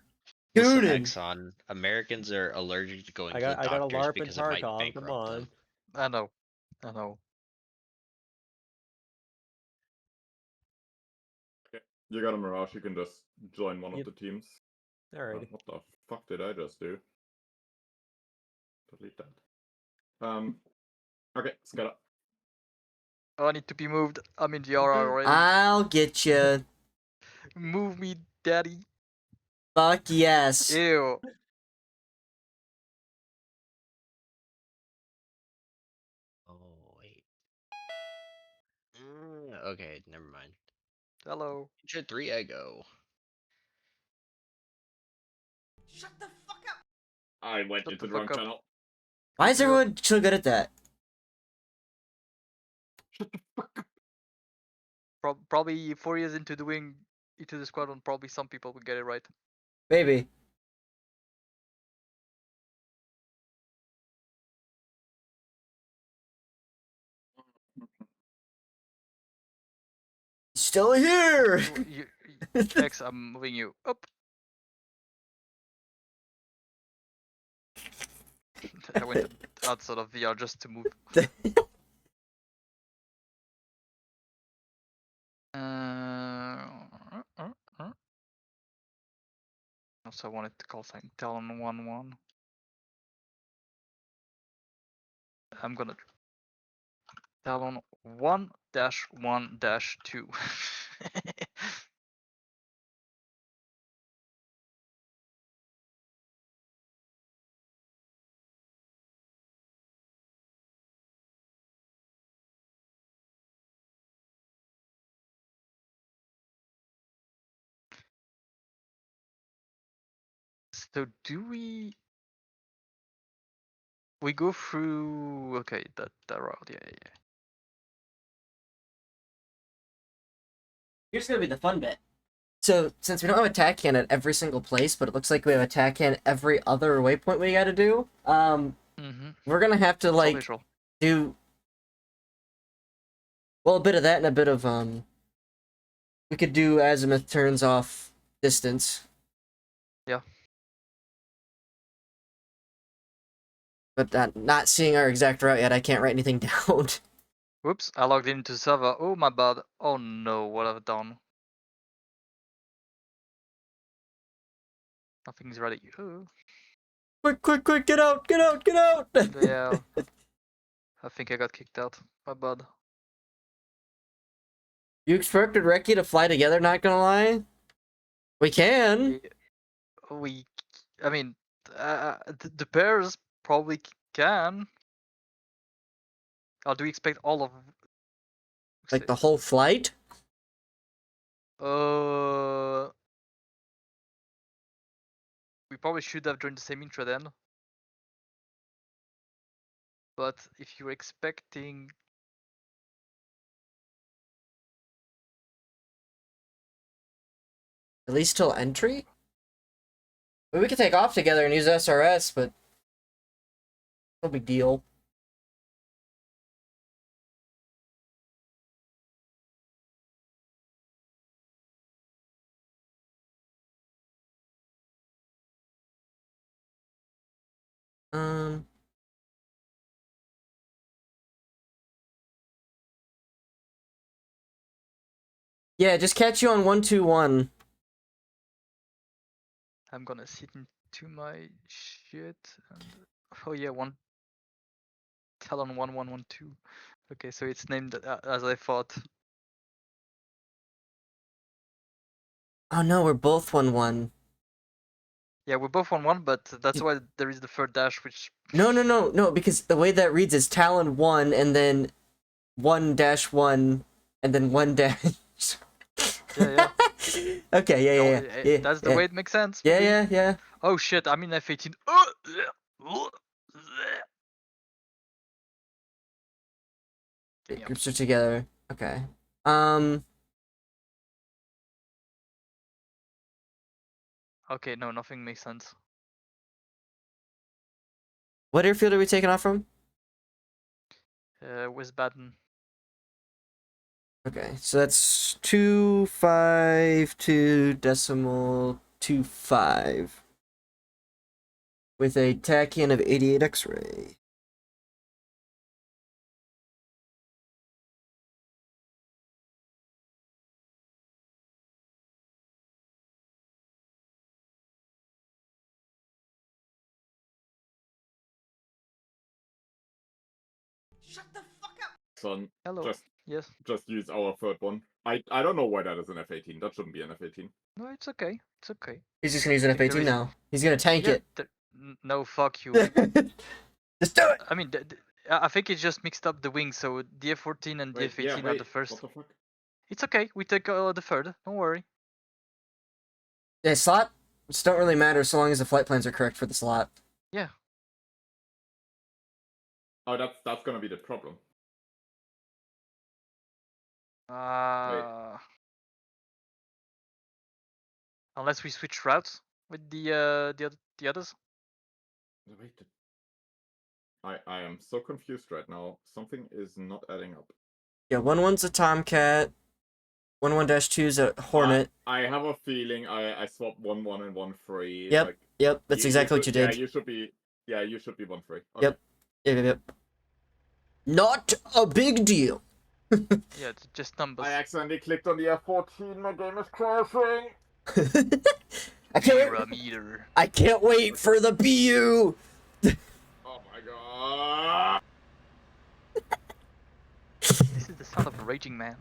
Listen, Tune in. Exxon, Americans are allergic to going I to the got a doctors LARP in because it might Tarkov. Come bankrupt on. them. I know. I know. You got a Mirage, you can just join one Yep. of the teams. Alrighty. What the fuck did I just do? Delete that. Okay, Scott. Oh, I need to be moved. I'm in the RR already. I'll get you. Move me, daddy. Fuck yes. Ew. Oh, wait. Okay, never mind. Hello. Intro 3, I go. I went Shut into the the wrong fuck up. channel. Why is everyone so good at that? Probably 4 years into doing into the squadron, probably some people will get it right. Maybe. Still here. X, I'm moving you up. I went outside of VR just to move. Also, I wanted to call sign Talon 1-1. I'm gonna Talon 1-1-2. So do we go through that route? Yeah. Here's gonna be the fun bit. So, since we don't have attack can at every single place, but it looks like we have attack can every other waypoint we gotta do, we're gonna have to, like, do... Well, a bit of that and a bit of, we could do azimuth turns off distance. Yeah. But not seeing our exact route yet, I can't write anything down. Whoops, I logged into the server. Oh my bad. Oh no, what have I done? Nothing's ready. Oh. Quick, get out! Yeah. I think I got kicked out. My bad. You expected Reki to fly together, not gonna lie? We can! I mean, the pairs probably can. Or do we expect all of... Like the whole flight? We probably should have joined the same intro then. But if you're expecting... At least till entry? I mean, we could take off together and use SRS, but... no big deal. Yeah, just catch you on 121. I'm gonna sit into my shit and oh yeah, one Talon 1112. Okay, so it's named as I thought. Oh no, we're both 1-1. Yeah, we're both on one, but that's why there is the third dash, which No, because the way that reads is Talon 1 and then 1-1 and then 1 dash. yeah. Okay, yeah. That's the yeah. way it makes sense. for Yeah, me. yeah. Oh shit, I'm in F18. Get me up. Groups are together. Okay. Okay, no, nothing makes sense. What airfield are we taking off from? Wiesbaden. Okay, so that's 252.25 with a tachyon of 88 X-ray. Son, Hello. Yes. just use our third one. I don't know why that is an F18. That shouldn't be an F18. No, it's okay. It's okay. He's just gonna use an There F-18 is- now. He's gonna tank it. No, fuck you. Just do it! I mean, I think it just mixed up the wings, so the F14 and the Wait, F18 yeah, are the first. What the fuck? It's okay. We take the third. Don't worry. Yeah, slot just don't really matter so long as the flight plans are correct for the slot. Yeah. Oh, that's gonna be the problem. Unless we switch routes with the others. Wait. I am so confused right now. Something is not adding up. Yeah, 1-1's a Tomcat. 1-1-2's a Hornet. I have a feeling I swapped 1-1 and 1-3. Yep, Like, yep, that's exactly what you did. Yeah, you should be 1-3. Okay. Yep. Not a big deal. Yeah, it's just numbers. I accidentally clicked on the F14. My game is crashing. I can't wait for the BU. Oh my god. This is the sound of a raging man.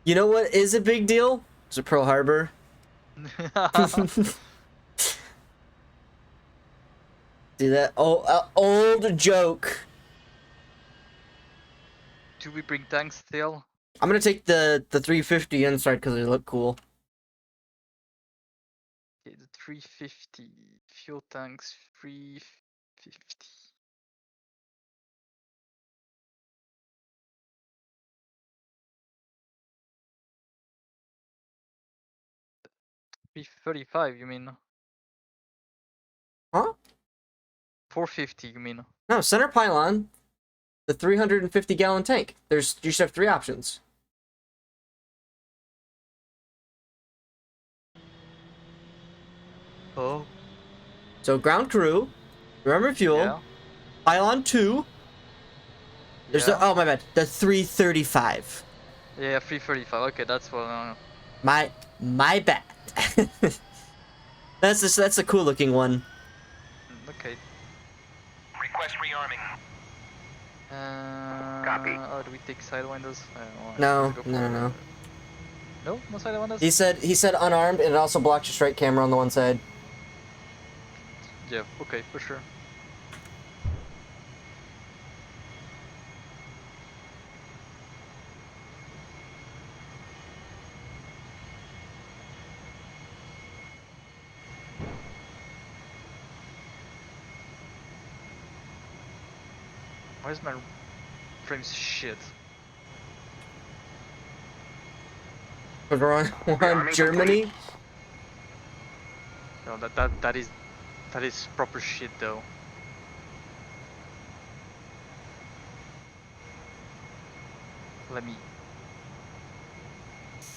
You know what is a big deal? It's a Pearl Harbor. See that? Oh, old joke. Do we bring tanks still? I'm gonna take the 350 inside because they look cool. Okay, the 350 fuel tanks. 350. $335, you mean? Huh? 450, you mean? No, center pylon. The 350-gallon tank. You should have 3 options. Oh. So ground crew, remember fuel, Yeah. pylon 2. There's Yeah. the my bad. The 335. Yeah, 335. Okay, that's what. My bad. that's a cool looking one. Okay. Request rearming. Copy. Oh, do we take sidewinders? No. No, no sidewinders. He said unarmed, and it also blocks your strike camera on the one side. Yeah. Okay, for sure. Why is my frames shit? Because we're on Germany. No, that is proper shit though. Let me.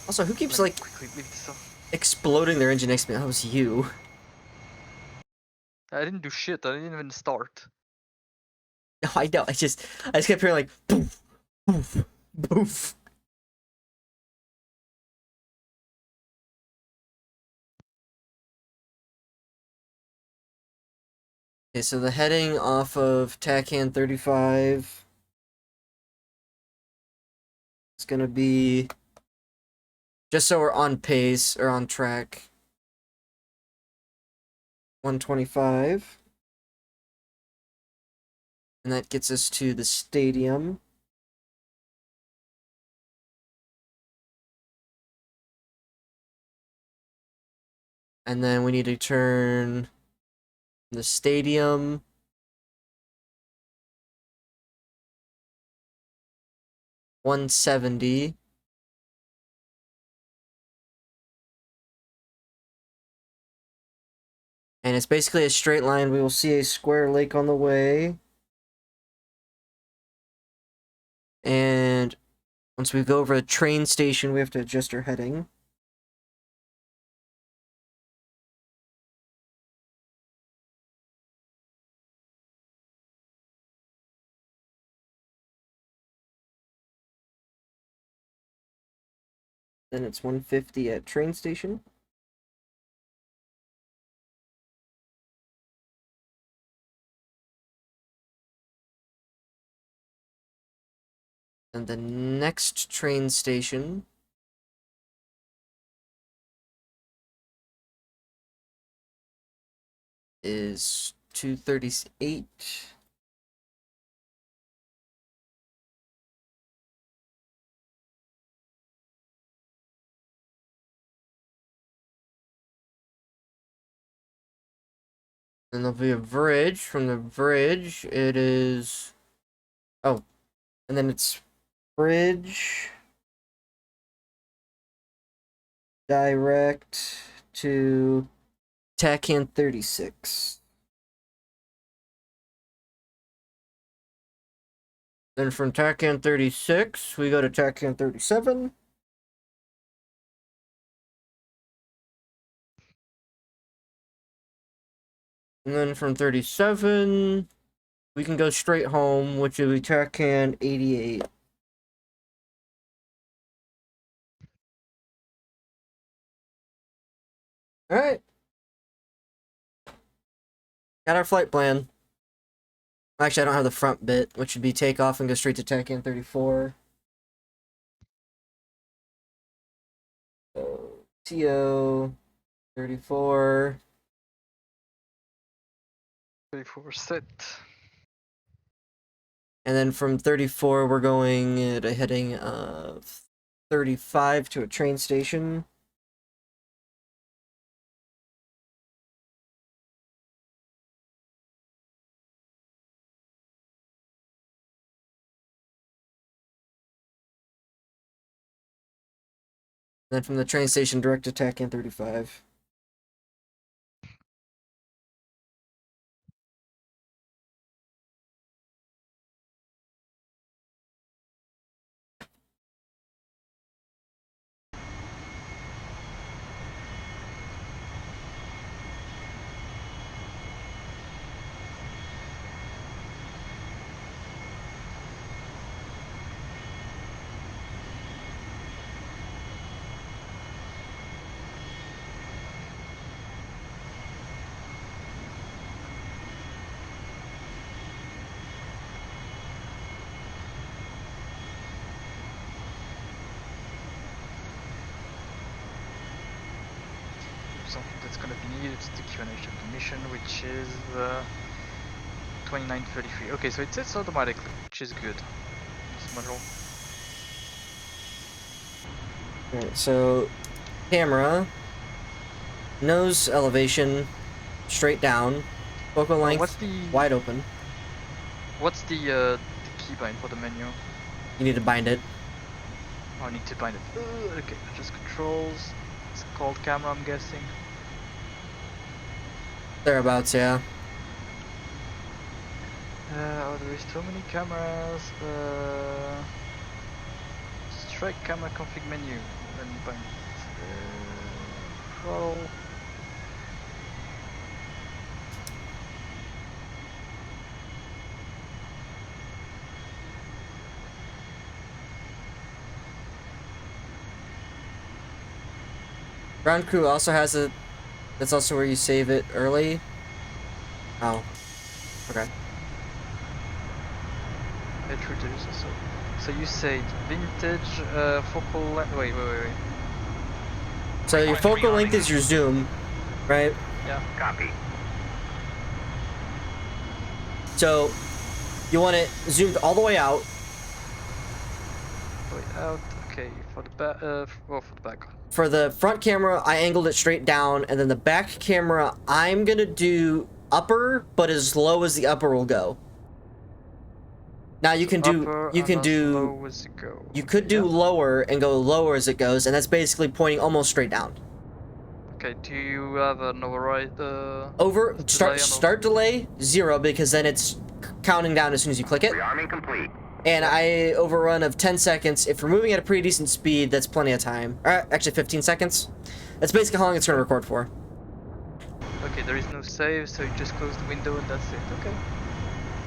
Also, who keeps let me like quickly leave this off. exploding their engine next to me? That was you. I didn't do shit. I didn't even start. No, I know. I just kept hearing like poof, poof, poof. Okay, so the heading off of Tachan 35 is gonna be, just so we're on pace or on track, 125. And that gets us to the stadium. And then we need to turn the stadium 170. And it's basically a straight line. We will see a square lake on the way. And once we go over a train station, we have to adjust our heading. Then it's 150 at train station. And the next train station is 238. And there'll be a bridge. From the bridge, it is... Oh. And then it's bridge... direct to Tachan 36. Then from Tachan 36, we go to Tachan 37. And then from 37, we can go straight home, which will be Tachan 88. Alright. Got our flight plan. Actually, I don't have the front bit, which would be take off and go straight to Tachan 34. So, TO 34. 34 set. And then from 34, we're going at a heading of 35 to a train station. Then from the train station, direct to Tachan 35. Something that's gonna be needed to the Q&A of the mission, which is 2933. Okay, so it sets automatically, which is good. This module. Alright, so camera, nose elevation, straight down, focal length, what's the wide open. What's the keybind for the menu? You need to bind it. Oh, I need to bind it. Okay, just controls. It's called camera, I'm guessing. Thereabouts, yeah. Oh, there is so many cameras. Strike camera config menu. Then bind it. Throttle. Ground crew also has a... That's also where you save it early. Oh. Okay. Introduce also. So you said vintage focal length. Wait. So your focal length is your zoom, right? Yeah. Copy. So you want it zoomed all the way out. Way out. Okay. For the back. Well, for the back. For the front camera, I angled it straight down, and then the back camera, I'm gonna do upper, but as low as the upper will go. Now you can do Upper you and can as do low as it go. you could Okay, do yeah. lower and go lower as it goes, and that's basically pointing almost straight down. Okay. Do you have an override? Over delay start delay 0 because then it's counting down as soon as you click it. Rearming complete. And I overrun of 10 seconds. If we're moving at a pretty decent speed, that's plenty of time. Actually 15 seconds. That's basically how long it's going to record for. Okay. There is no save, so you just close the window and that's it. Okay.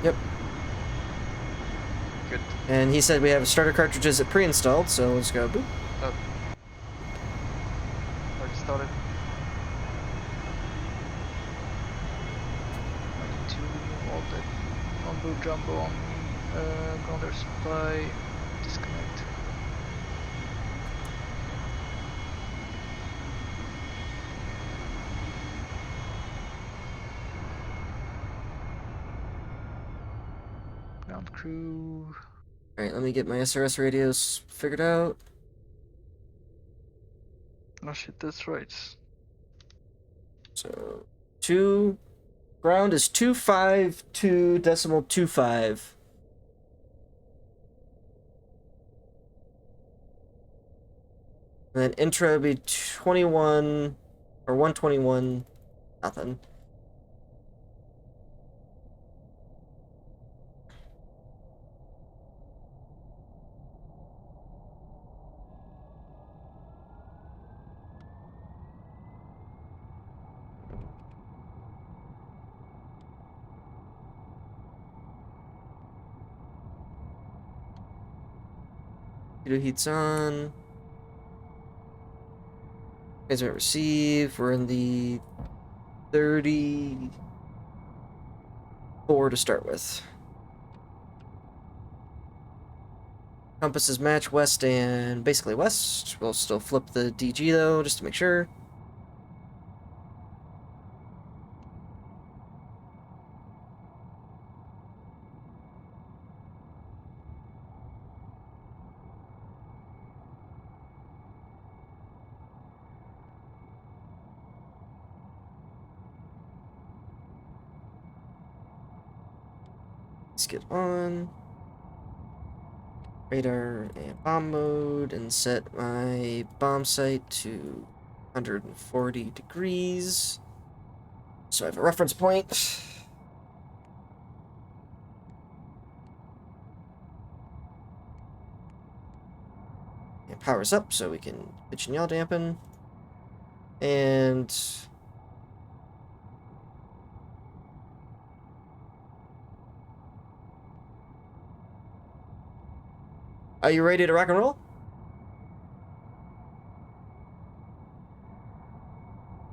Yep. Good. And he said we have starter cartridges pre-installed, so let's go. Boop. Oh. Already started. 92 all that combo jumbo on grounded supply. Disconnect. Ground crew. Alright, let me get my SRS radios figured out. Oh shit, that's right. So, ground is 252.25. And then intra would be 21 or 121 nothing. Heat's on. Transmit receive. We're in the 34 to start with. Compasses match west and basically west. We'll still flip the DG though, just to make sure. Let's get on radar and bomb mode and set my bomb sight to 140 degrees. So I have a reference point. And power's up so we can pitch and yaw dampen. And are you ready to rock and roll?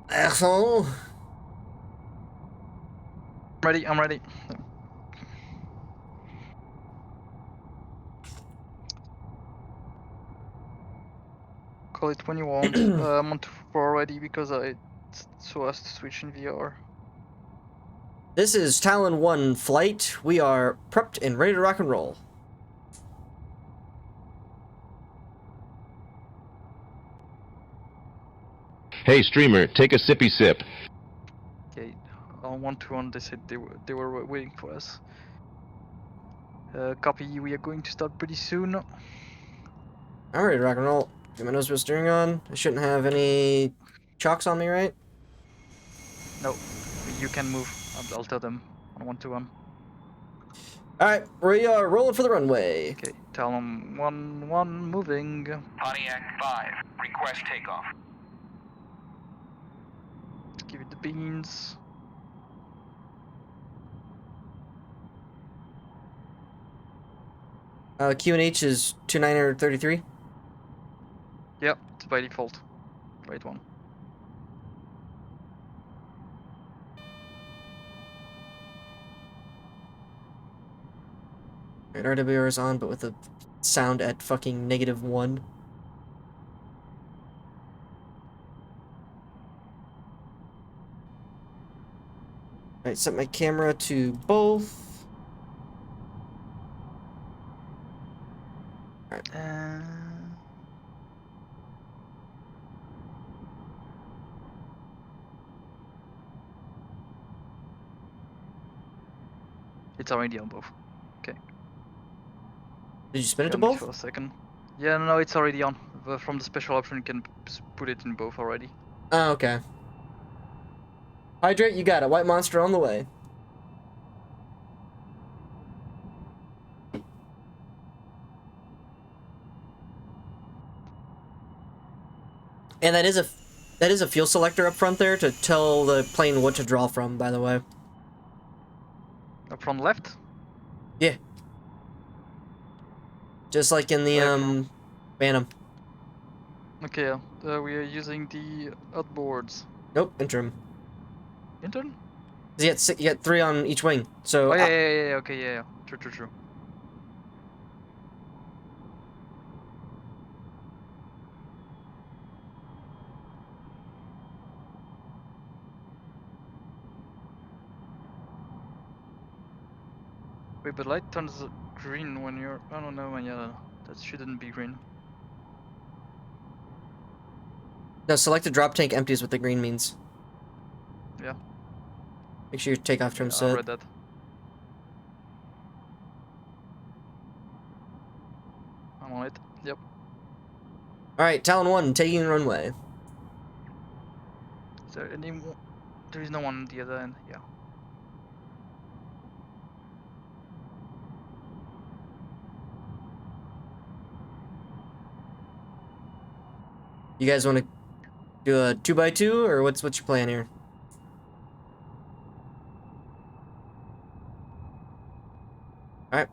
Asshole. I'm ready. Call it when you want. I'm on 4 already because I so as to switch in VR. This is Talon 1 flight. We are prepped and ready to rock and roll. Hey streamer, take a sippy sip. Okay, on 1-2-1 they said they were waiting for us. Copy, we are going to start pretty soon. I'm ready to rock and roll. Get my nose wheel steering on. I shouldn't have any chocks on me, right? No, you can move. I'll tell them on 1-2-1. Alright, we are rolling for the runway. Okay, tell them 1-1 moving. Pontiac 5. Request takeoff. Give it the beans. QNH is 2933. Yep, it's by default. Right one. Right, RWR is on, but with the sound at fucking -1. Alright, set my camera to both. Alright. It's already on both. Okay. Did you spin it to Tell me both? for a second. Yeah, no, it's already on. From the special option, you can put it in both already. Oh, okay. Hydrate, you got it. White monster on the way. And that is a fuel selector up front there to tell the plane what to draw from, by the way. Up front left? Yeah. Just like in the Phantom. Okay, yeah. We are using the outboards. Nope, interim. Intern? You get 3 on each wing. So Oh yeah, okay, yeah. True. Wait, but light turns green when you're... I don't know, yeah, that shouldn't be green. No, select the drop tank empty is what the green means. Yeah. Make sure your takeoff trim's I set. read that. I'm on it. Yep. Alright, Talon 1, taking runway. Is there any more? There is no one on the other end. Yeah. You guys want to do a 2x2 or what's your plan here? All right.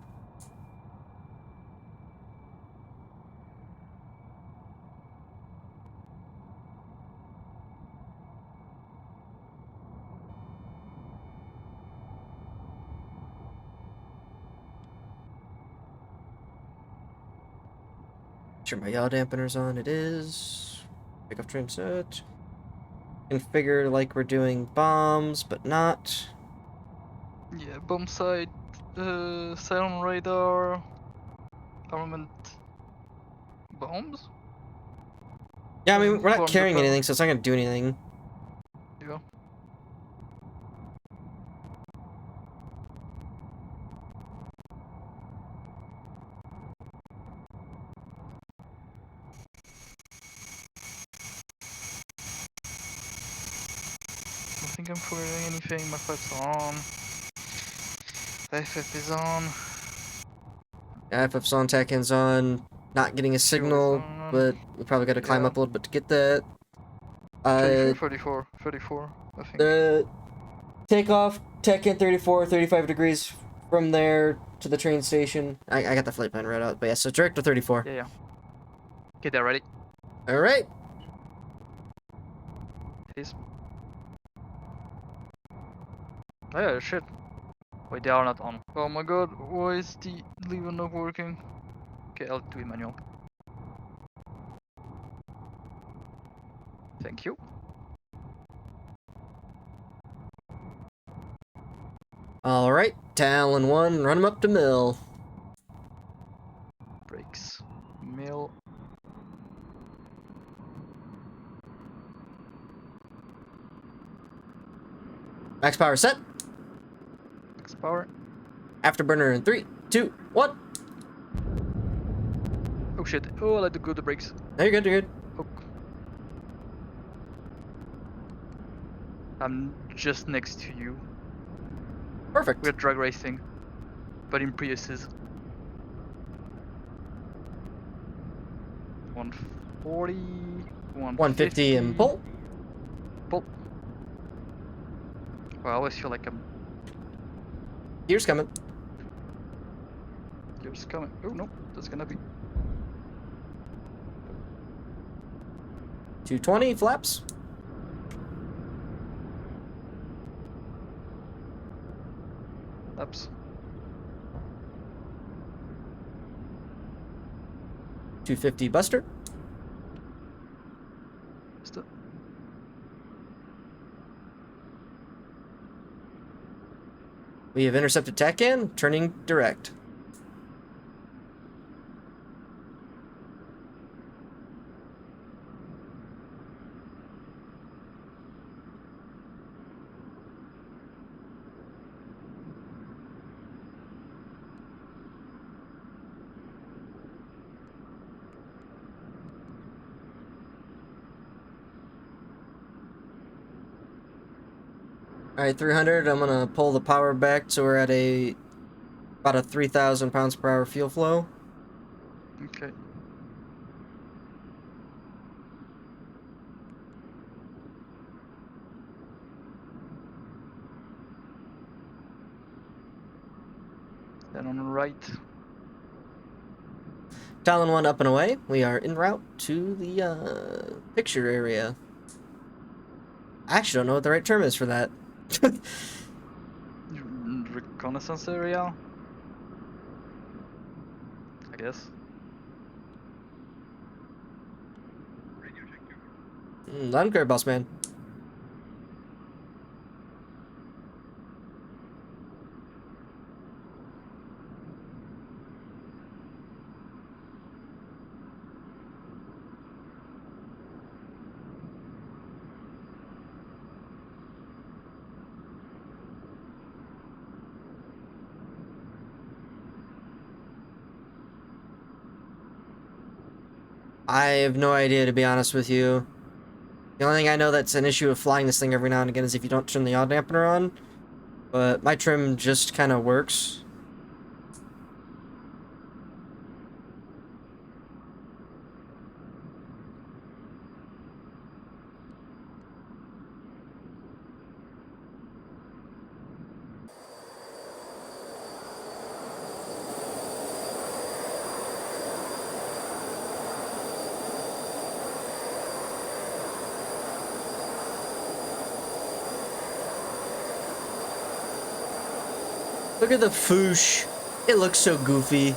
Sure, my yaw dampener's on. It is. Pick off trim set. Configure like we're doing bombs, but not. Yeah, bomb sight, silent radar, armament, bombs? Yeah, I mean, we're not Bomb carrying deploy- anything, so it's not gonna do anything. Yeah. I think I'm firing anything. My flaps are on. FF is on. Yeah, FF's on, TACAN's on. Not getting a signal, on. but we probably gotta climb Yeah. up a little bit to get that. 34, I think. The takeoff, TACAN 34, 35 degrees from there to the train station. I got the flight plan right out, but yeah, so direct to 34. Yeah. Get that ready. All right. It is. Oh yeah, shit. Wait, they are not on. Oh my god, why is the lever not working? Okay, I'll do it manual. Thank you. All right, Talon 1, run him up to mill. Brakes. Mill. Max power set. Max power. Afterburner in 3, 2, 1. Oh shit. Oh, I let go the brakes. No, you're good, you're good. Oh. I'm just next to you. Perfect. We're drag racing, but in Priuses. 140, 150 and pull. Pull. Well, I always feel like I'm Gears coming. just coming. Oh no, that's gonna be 220 flaps. laps. 250 Buster. We have intercepted TACAN, turning direct. Alright, 300, I'm gonna pull the power back so we're at about a 3,000 pounds per hour fuel flow. Okay. Then on the right. Talon 1 up and away. We are en route to the picture area. I actually don't know what the right term is for that. Reconnaissance area? I guess. Loud and clear, boss man. I have no idea, to be honest with you. The only thing I know that's an issue of flying this thing every now and again is if you don't turn the yaw dampener on. But my trim just kind of works. Look at the foosh. It looks so goofy.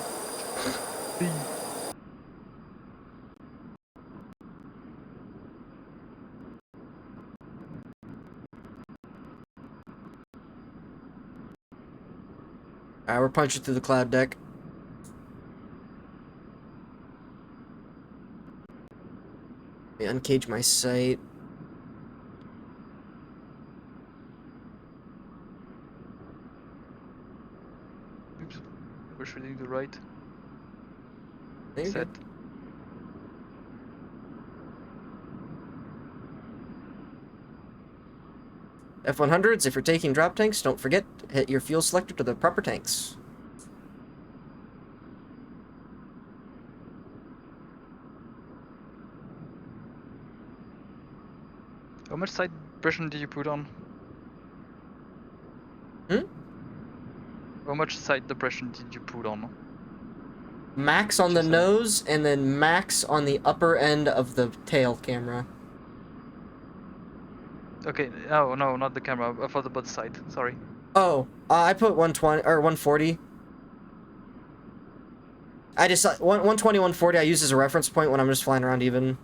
Alright, we're punching through the cloud deck. Let me uncage my sight. Oops. We're shooting the right. There you Set. go. F-100s, if you're taking drop tanks, don't forget, hit your fuel selector to the proper tanks. How much side depression did you put on? Hmm? How much side depression did you put on? Max on the Just nose, and then max on the upper end of the tail camera. Okay, oh no, not the camera. I thought about the side. Sorry. Oh, I put 120 or 140. I just 120, 140. I use as a reference point when I'm just flying around even.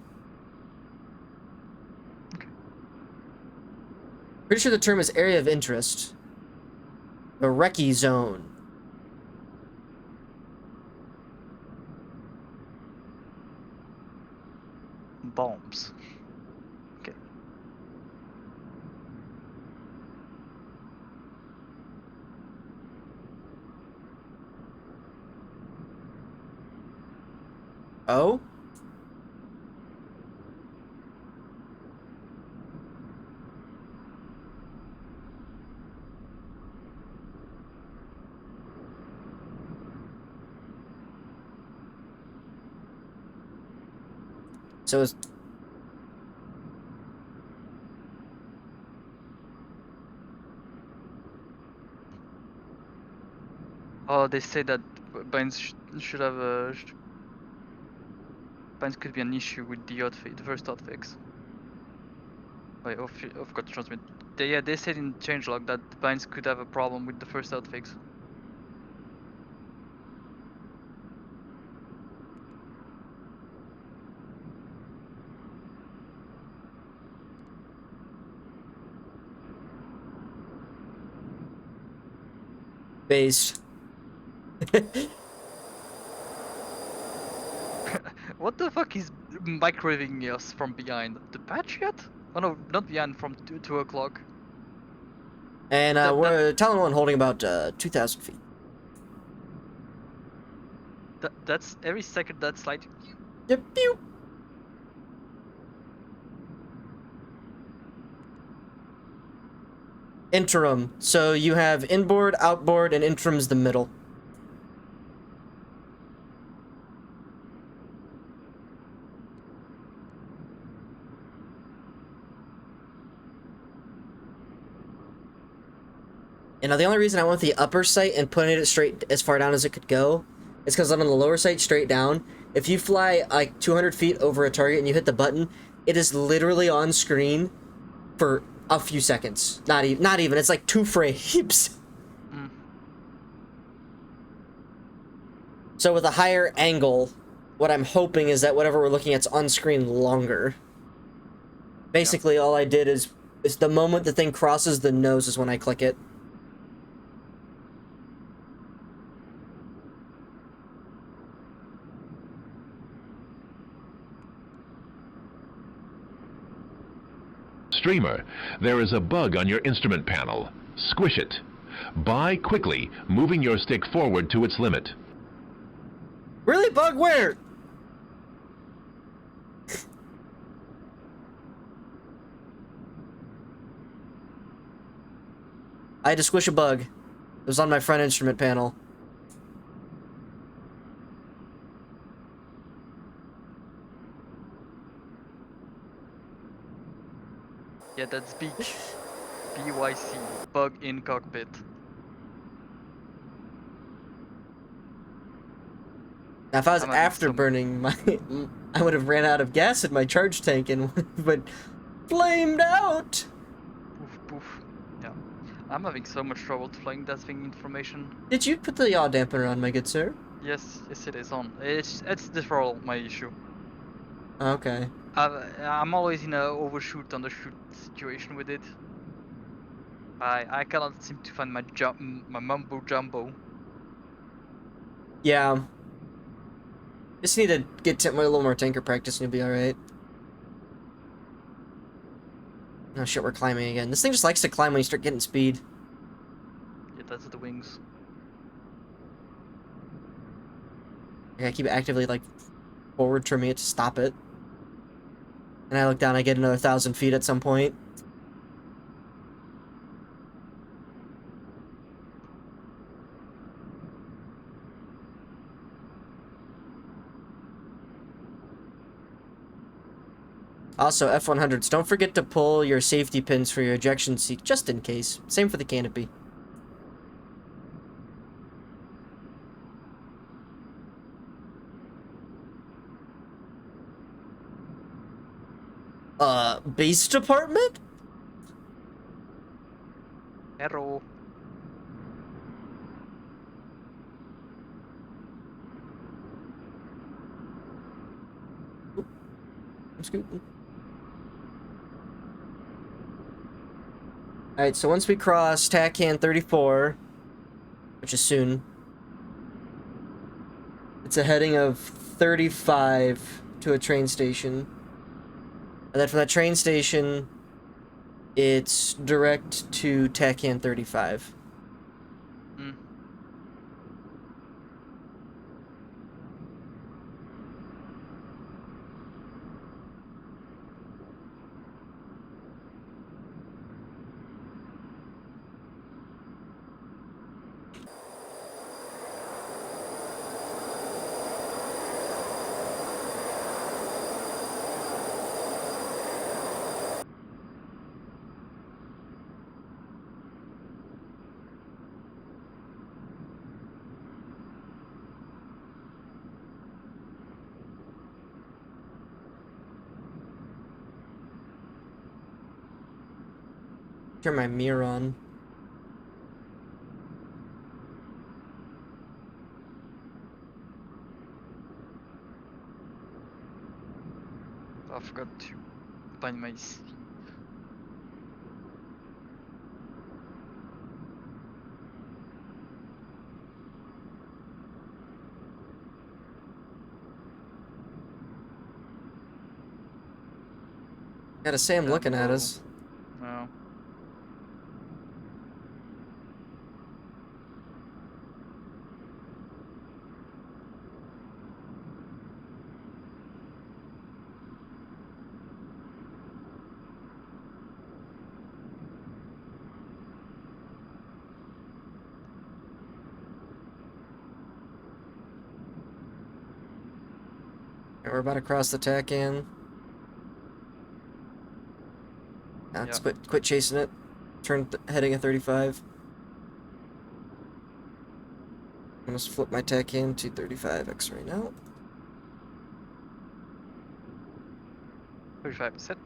Okay. Pretty sure the term is area of interest. The recce zone. Bombs. Okay. Oh? So is Oh, they say that binds should have a. Binds could be an issue with the the first hotfix. Wait, I've got to transmit. Yeah, they said in changelog that the binds could have a problem with the first hotfix. Based. What the fuck is microwaving us from behind? The patch yet? Oh no, not behind, from 2 o'clock. And we're Talon 1 holding about 2,000 feet. That's every second that's like... Yep, pew. Interim. So you have inboard, outboard, and interim's the middle. And now the only reason I went with the upper sight and putting it straight as far down as it could go is because on the lower sight straight down, if you fly like 200 feet over a target and you hit the button, it is literally on screen for a few seconds. Not even. It's like 2 frames. Mm. So with a higher angle, what I'm hoping is that whatever we're looking at's on screen longer. Basically, all I did is the moment the thing crosses the nose is when I click it. Streamer, there is a bug on your instrument panel. Squish it. Buy quickly, moving your stick forward to its limit. Really? Bug where? I had to squish a bug. It was on my front instrument panel. Yeah, that's big. BYC, bug in cockpit. Now, if I was I'm having after some- burning my... I would have ran out of gas in my charge tank and but flamed out! Poof, poof. Yeah. I'm having so much trouble flying that thing information. Did you put the yaw dampener on, my good sir? Yes, it is on. It's the throttle, my issue. Okay. I'm always in a overshoot undershoot situation with it. I cannot seem to find my mumbo jumbo. Yeah. Just need to get a little more tanker practice and you'll be alright. Oh shit, we're climbing again. This thing just likes to climb when you start getting speed. Yeah, that's the wings. I gotta keep actively, like, forward trimming it to stop it. And I look down, I get another 1,000 feet at some point. Also, F-100s, don't forget to pull your safety pins for your ejection seat, just in case. Same for the canopy. Base department? Arrow. I'm scooting. Alright, so once we cross TACAN 34, which is soon, it's a heading of 35 to a train station. And then from that train station, it's direct to TACAN 35. Hmm. Turn my mirror on. I forgot to find my seat. Gotta say, I'm looking at us. No. We're about to cross the Tacan. Let's Yeah. quit chasing it. Heading at 35. I'm gonna flip my Tacan to 35x right now. 35 set.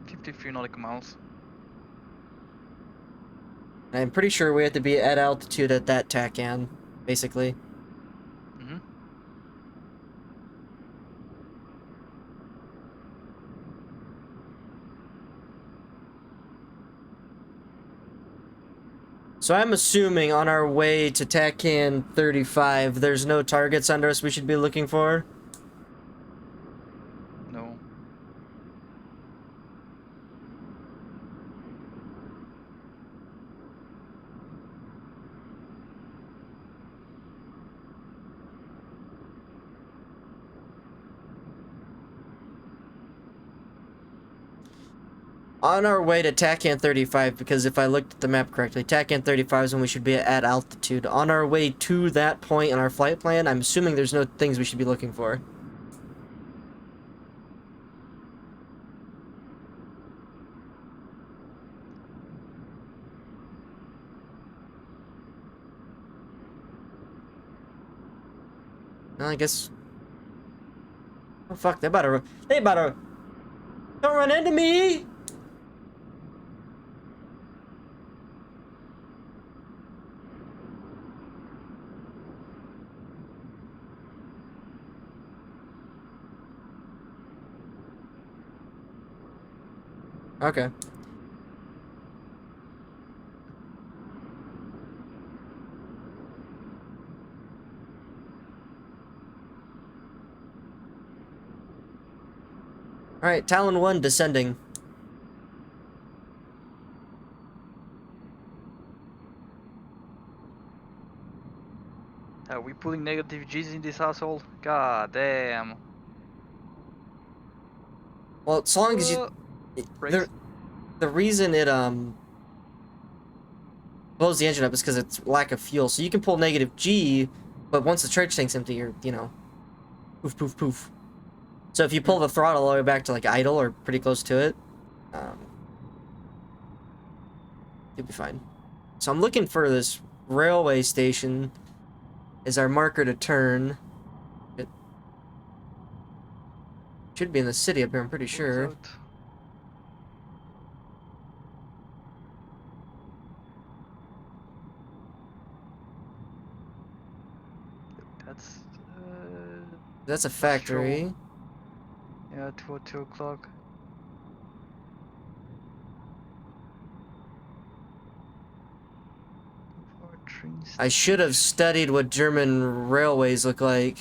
53 nautical miles. I'm pretty sure we have to be at altitude at that Tacan, basically. Mm-hmm. So I'm assuming on our way to Tacan 35, there's no targets under us we should be looking for? No. On our way to Tacan 35, because if I looked at the map correctly, Tacan 35 is when we should be at altitude. On our way to that point in our flight plan, I'm assuming there's no things we should be looking for. Well, I guess... Oh, fuck, they about to... Don't run into me! Okay. Alright, Talon 1 descending. Are we pulling negative G's in this asshole? God damn. Well, as long as you... Brakes? The reason it, blows the engine up is because it's lack of fuel. So you can pull negative G, but once the charge tank's empty, you're, you know, poof, poof, poof. So if you pull the throttle all the way back to, like, idle or pretty close to it, you'll be fine. So I'm looking for this railway station as our marker to turn. It should be in the city up here, I'm pretty sure. That's a factory. Yeah, 2 o'clock. I should have studied what German railways look like.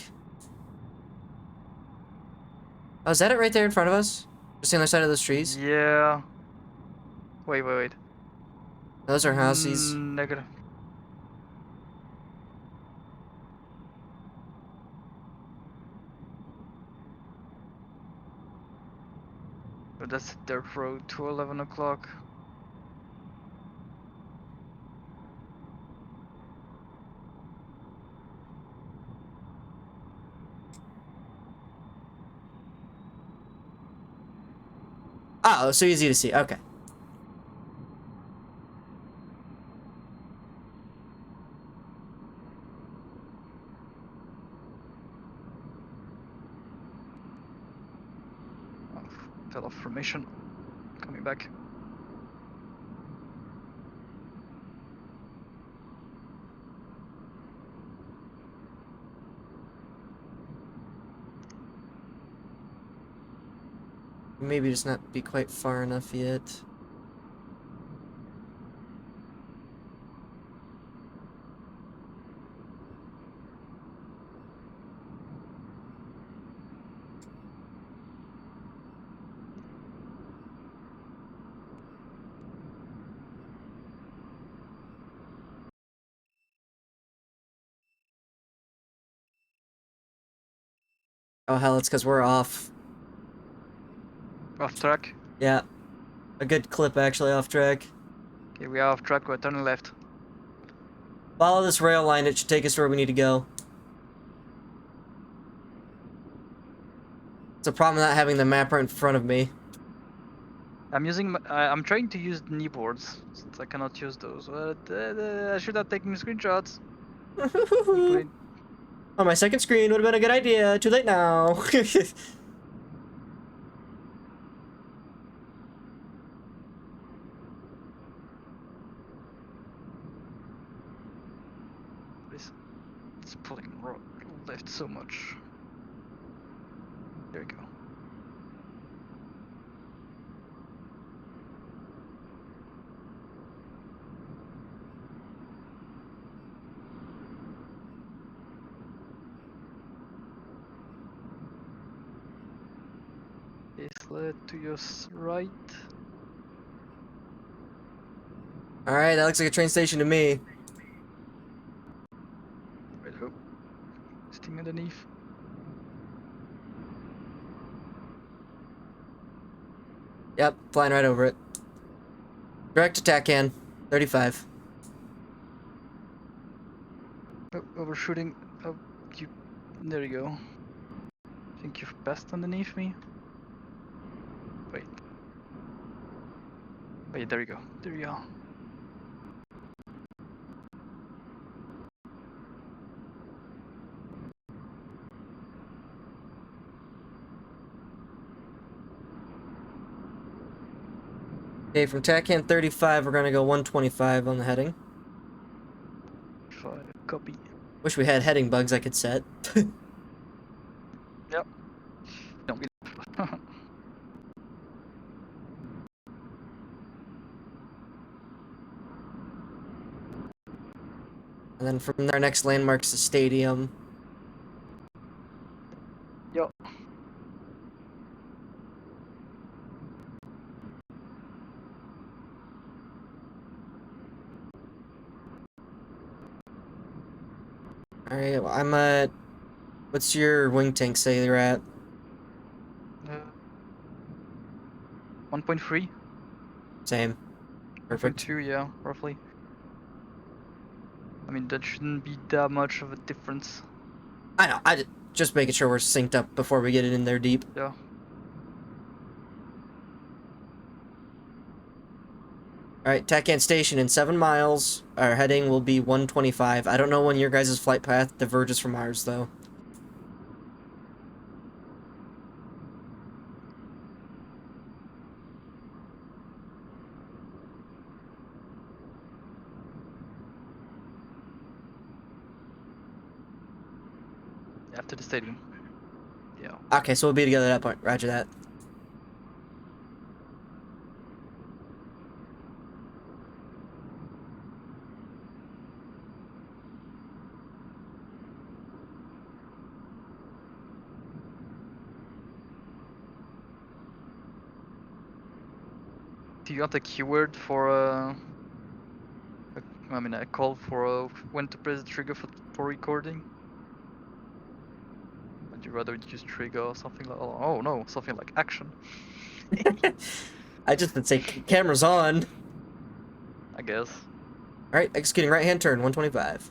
Oh, is that it right there in front of us? Just on the other side of those trees? Yeah. Wait. Those are houses. Negative. But that's dirt road to 11 o'clock. Oh, so easy to see. Okay. Oh, fell off formation. Coming back. Maybe just not be quite far enough yet. Oh hell, it's because we're off. Off track. Yeah. A good clip actually off track. Okay, we are off track. We're turning left. Follow this rail line, it should take us where we need to go. It's a problem not having the map right in front of me. I'm trying to use knee boards since I cannot use those. But I should have taken screenshots. On my second screen would have been a good idea. Too late now. It's pulling left so much. There we go. This led to your right. Alright, that looks like a train station to me. Wait, oh. Sting underneath. Yep, flying right over it. Direct attack can. 35. Oh, overshooting. Oh, you. There you go. I think you've passed underneath me. Wait. Wait, there you go. There you are. Okay, from TACAN 35, we're gonna go 125 on the heading. Copy. Wish we had heading bugs I could set. Yep. Don't be. And then from there, next landmark's the stadium. Yep. Alright, well, I'm at... What's your wing tank say you're at? 1.3. Same. Perfect. 1.2, yeah, roughly. I mean, that shouldn't be that much of a difference. I know, just making sure we're synced up before we get it in there deep. Yeah. Alright, TACAN station in 7 miles. Our heading will be 125. I don't know when your guys' flight path diverges from ours, though. After the stadium. Yeah. Okay, so we'll be together at that point. Roger that. Do you want a keyword for I mean, a call for when to press the trigger for recording? Would you rather just trigger or something like? Oh no, something like action. I just would say cameras on. I guess. Alright, executing right hand turn, 125.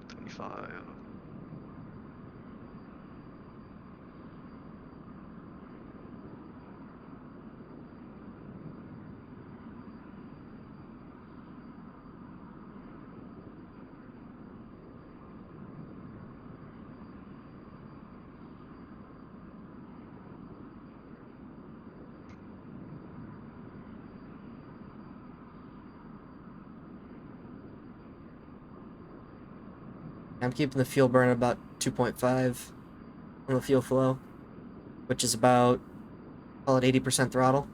25. I'm keeping the fuel burn at about 2.5 on the fuel flow, which is about, call it 80% throttle.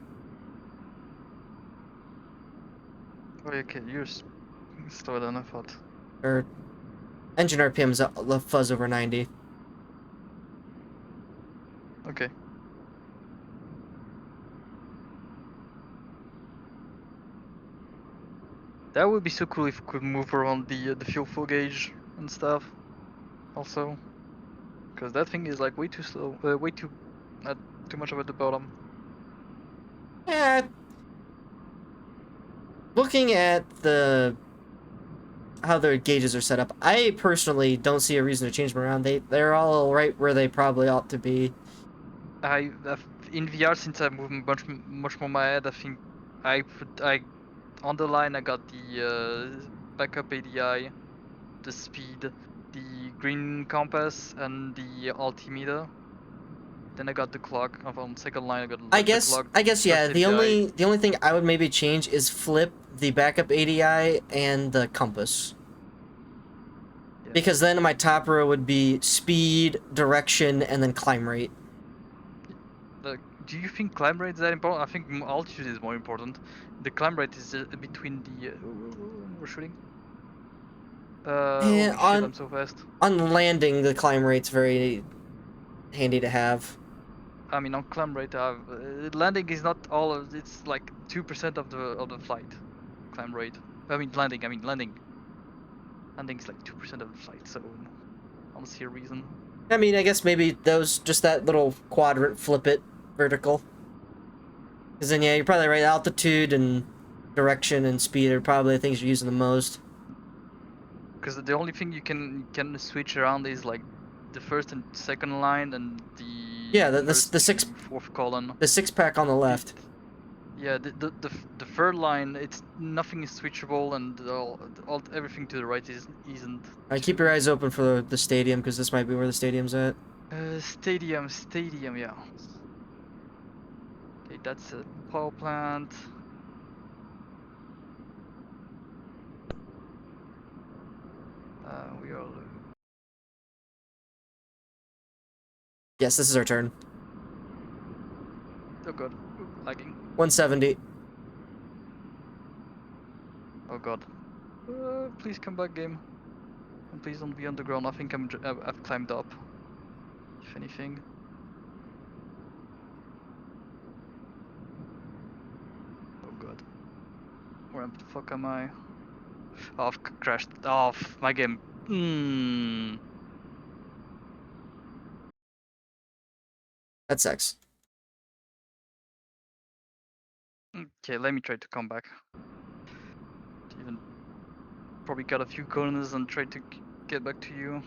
Oh, okay, you're slower than I thought. Or engine RPM's a fuzz over 90. Okay. That would be so cool if we could move around the fuel flow gauge and stuff. Also. Because that thing is like way too slow, way too much of at the bottom. Yeah. Looking at how their gauges are set up, I personally don't see a reason to change them around. They're all right where they probably ought to be. In VR, since I move much more my head, I think on the line I got the backup ADI, the speed, the green compass, and the altimeter. Then I got the clock. On second line I got the clock. I guess yeah. plus The ADI. only thing I would maybe change is flip the backup ADI and the compass. Yeah. Because then my top row would be speed, direction, and then climb rate. Do you think climb rate is that important? I think altitude is more important. The climb rate is between the. We're shooting. Yeah, holy shit, I'm so fast. On landing, the climb rate's very handy to have. I mean, on climb rate, landing is not all of. It's like 2% of the flight. Climb rate. I mean landing. Landing is like 2% of the flight, so I don't see a reason. I mean, I guess maybe just that little quadrant, flip it vertical. Because then, yeah, you're probably right. Altitude and direction and speed are probably the things you're using the most. Because the only thing you can switch around is like the first and second line and the fourth column. The 6-pack on the left. Yeah, the third line, nothing is switchable, and everything to the right isn't. Alright, keep your eyes open for the stadium, because this might be where the stadium's at. Stadium, yeah. Okay, that's a power plant. We are. Yes, this is our turn. Oh god, lagging. 170. Oh god. Please come back, game. And please don't be underground. I think I've climbed up. If anything. Oh god. Where the fuck am I? Oh, I've crashed. Oh, my game. That sucks. Okay, let me try to come back. Even probably got a few corners and try to get back to you.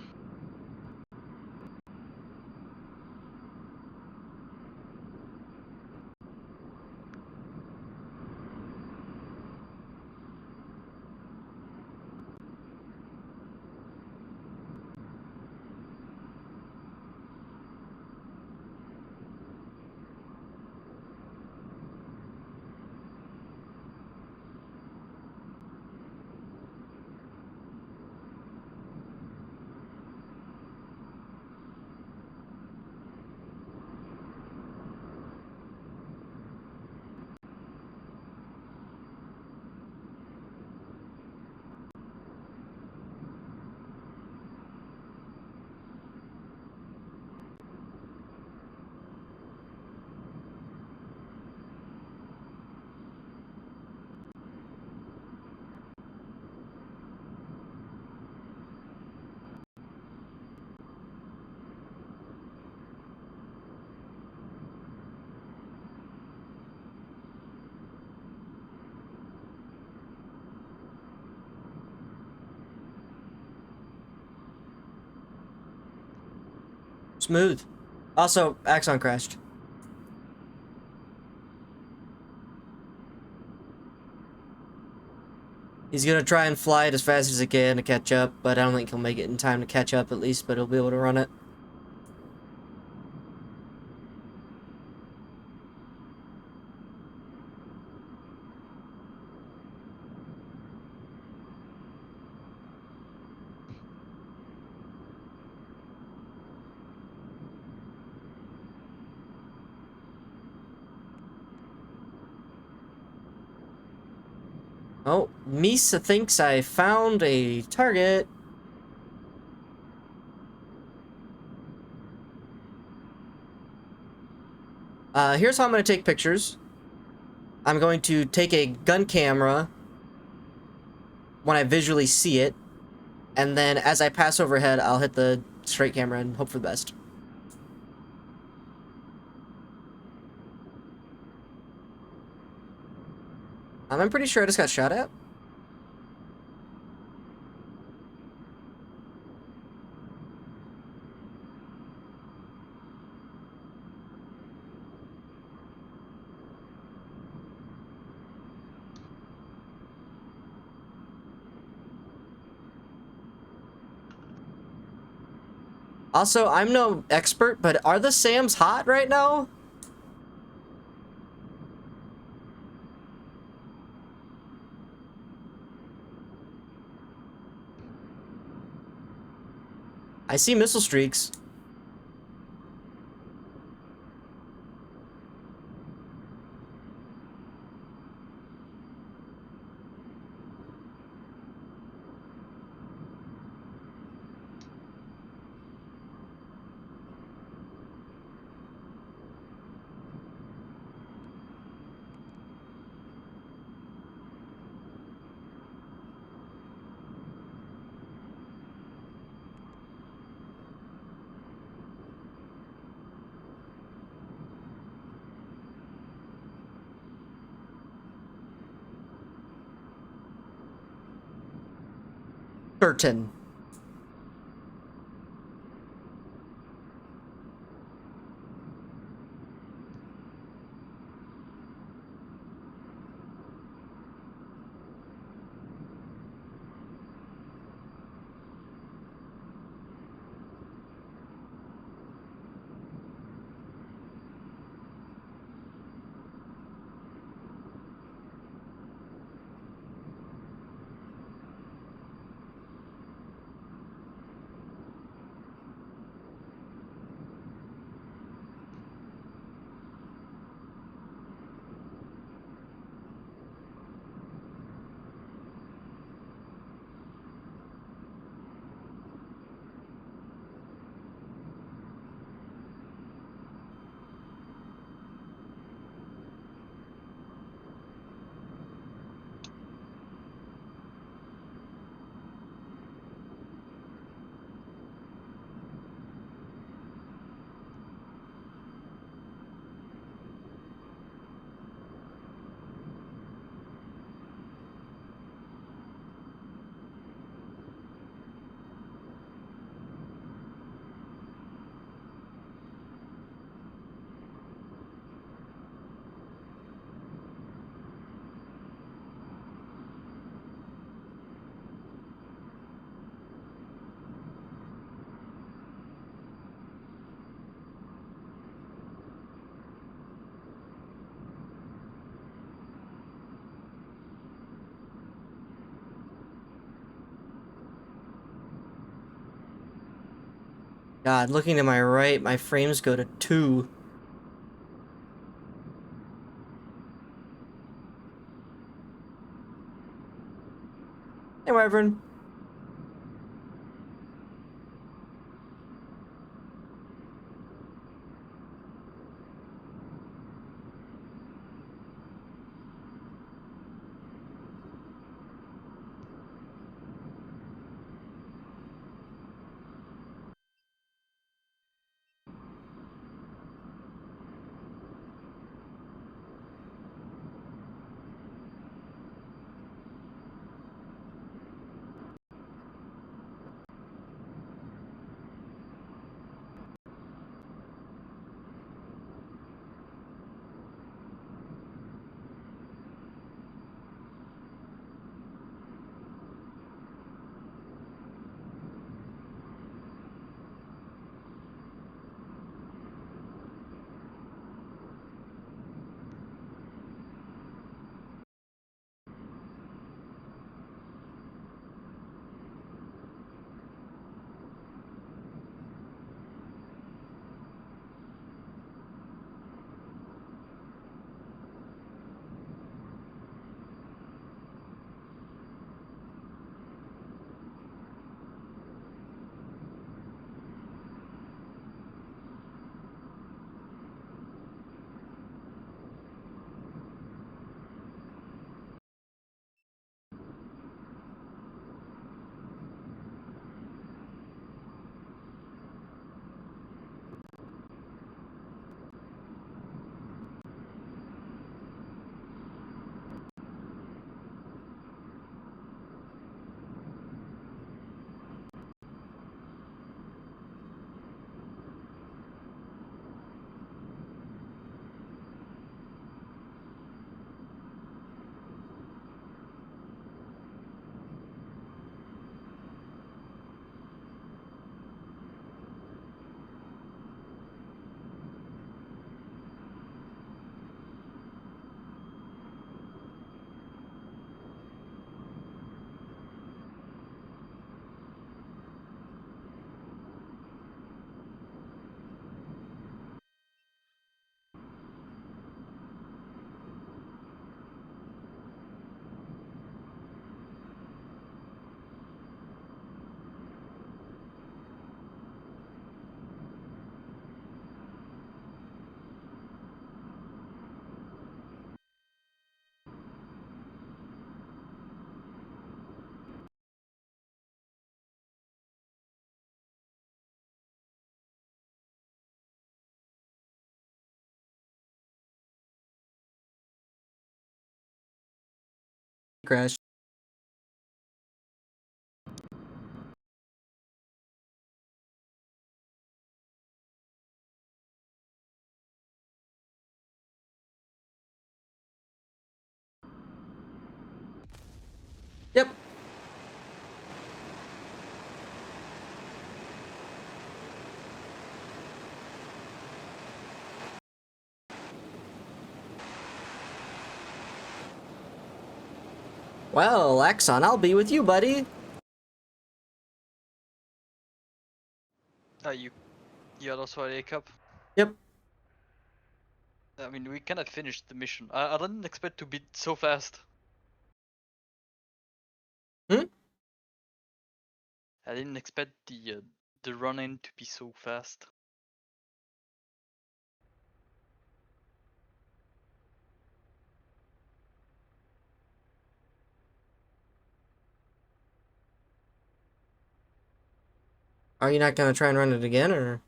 Smooth. Also, Axon crashed. He's gonna try and fly it as fast as he can to catch up, but I don't think he'll make it in time to catch up at least, but he'll be able to run it. Oh, Misa thinks I found a target. Here's how I'm going to take pictures. I'm going to take a gun camera when I visually see it, and then as I pass overhead, I'll hit the straight camera and hope for the best. I'm pretty sure I just got shot at. Also, I'm no expert, but are the Sams hot right now? I see missile streaks. Certain. God, looking to my right, my frames go to 2. Hey, Wyvern. crash. Yep. Well, Axon, I'll be with you, buddy. You had also a cup. Yep. I mean, we kind of finished the mission. I didn't expect to be so fast. Hmm? I didn't expect the run-in to be so fast. Are you not gonna try and run it again, or?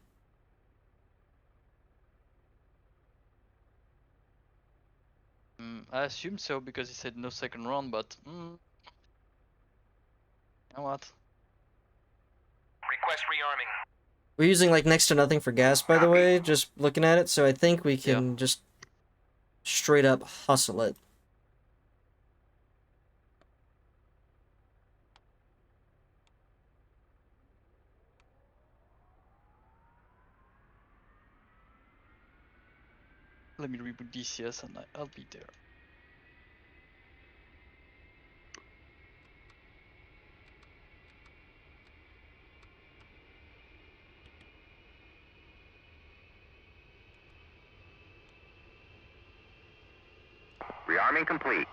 I assume so because he said no second run, but you know what? Request rearming. We're using like next to nothing for gas, by the way, just looking at it, so I think we can just straight up hustle it. Let me reboot DCS and I'll be there. Rearming complete.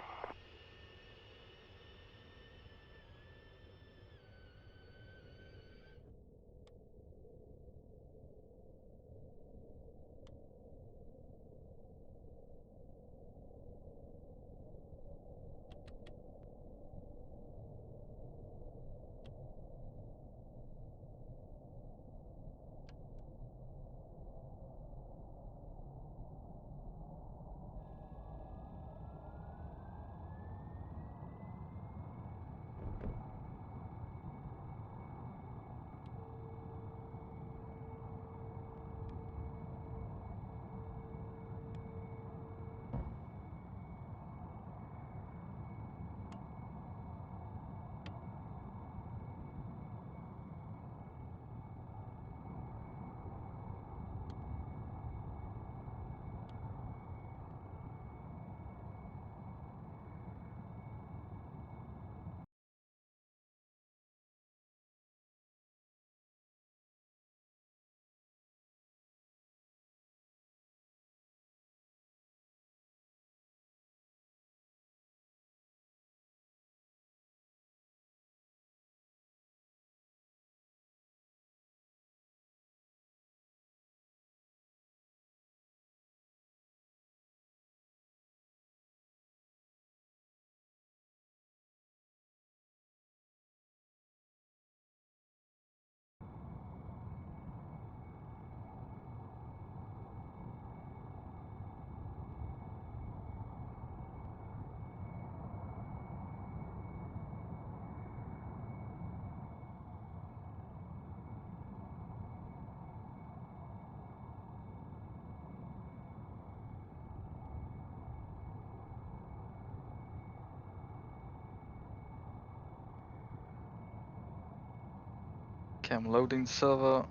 Okay, I'm loading the server.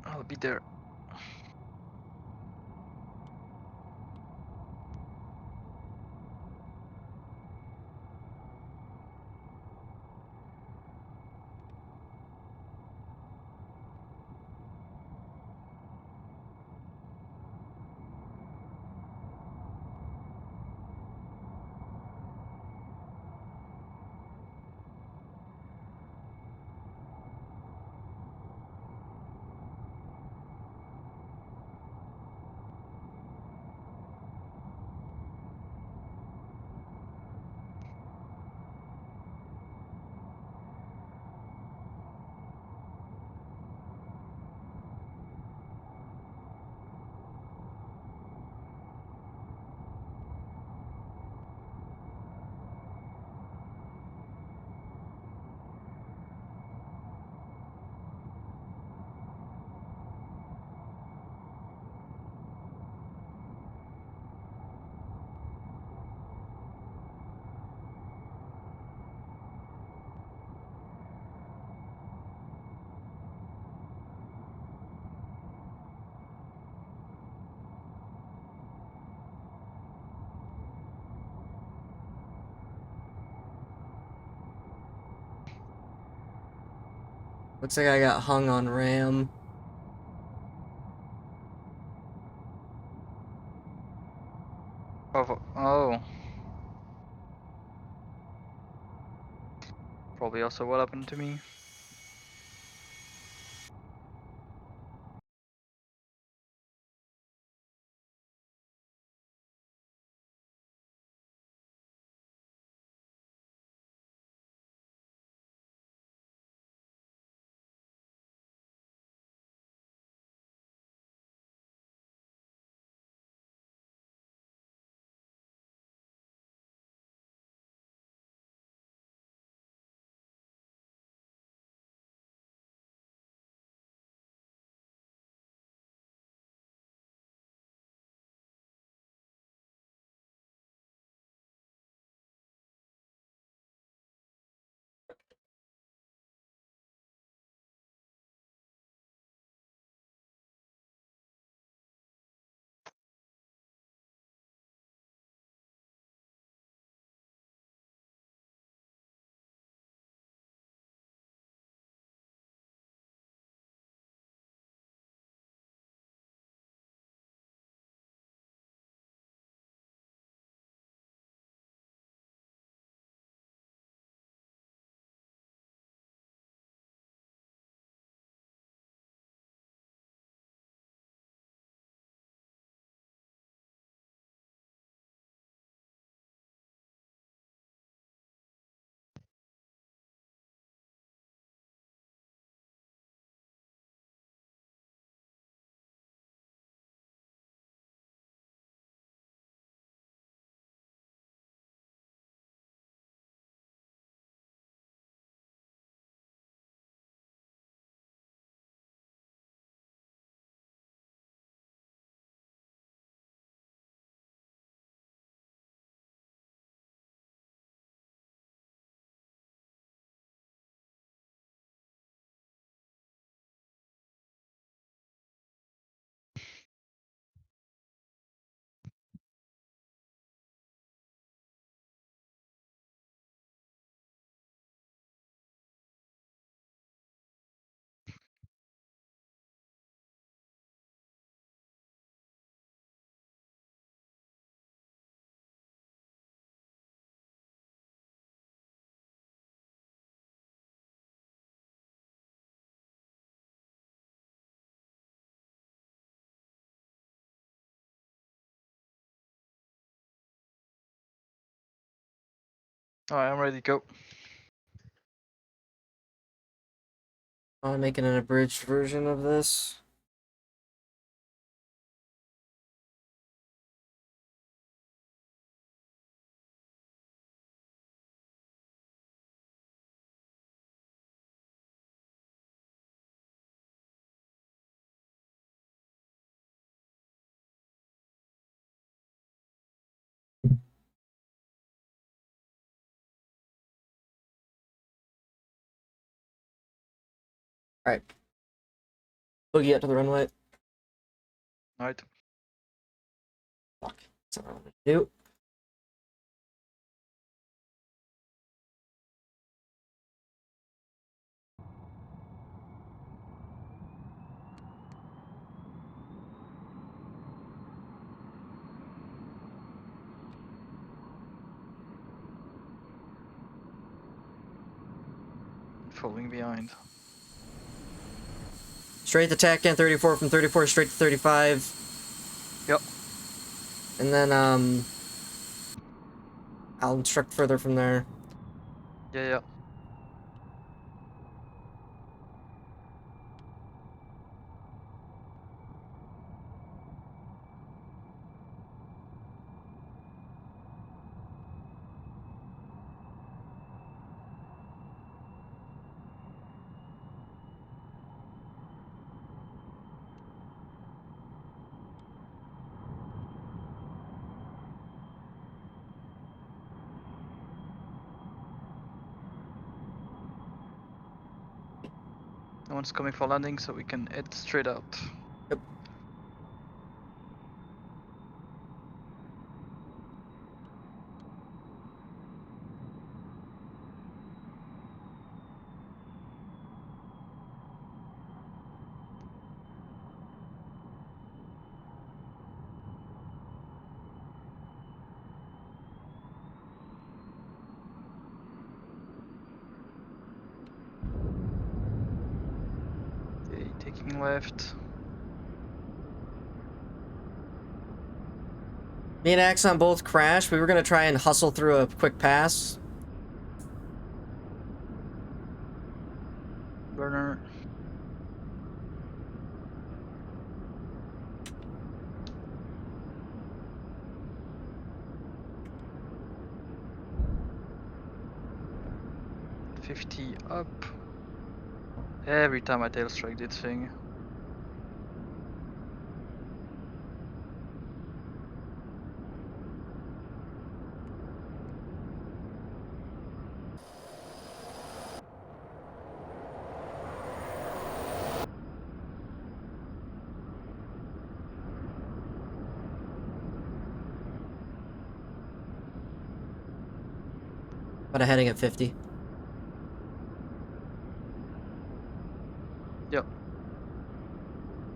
I'll be there. Looks like I got hung on RAM. Oh. Probably also what happened to me. Alright, I'm ready to go. I'm making an abridged version of this. Alright. Boogie out to the runway. Alright. Fuck. That's not what I'm gonna do. Falling behind. Straight to TACAN 34 from 34 straight to 35. Yep. And then I'll instruct further from there. Yeah. No one's coming for landing, so we can head straight out. Yep. Taking left. Me and Axon both crashed. We were gonna try and hustle through a quick pass. Burner. $50 up. Every time I tail strike this thing. But I'm heading at 50. Yep.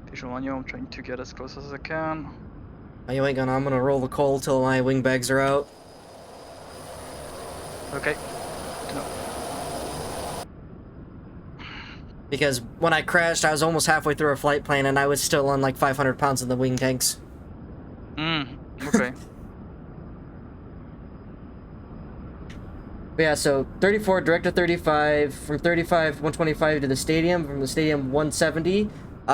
Visual on you, I'm trying to get as close as I can. Oh, you ain't gonna. I'm gonna roll the coal till my wing bags are out. Okay. No. Because when I crashed, I was almost halfway through a flight plan and I was still on like 500 pounds in the wing tanks. Okay. But yeah, so 34 direct to 35, from 35 125 to the stadium, from the stadium 170.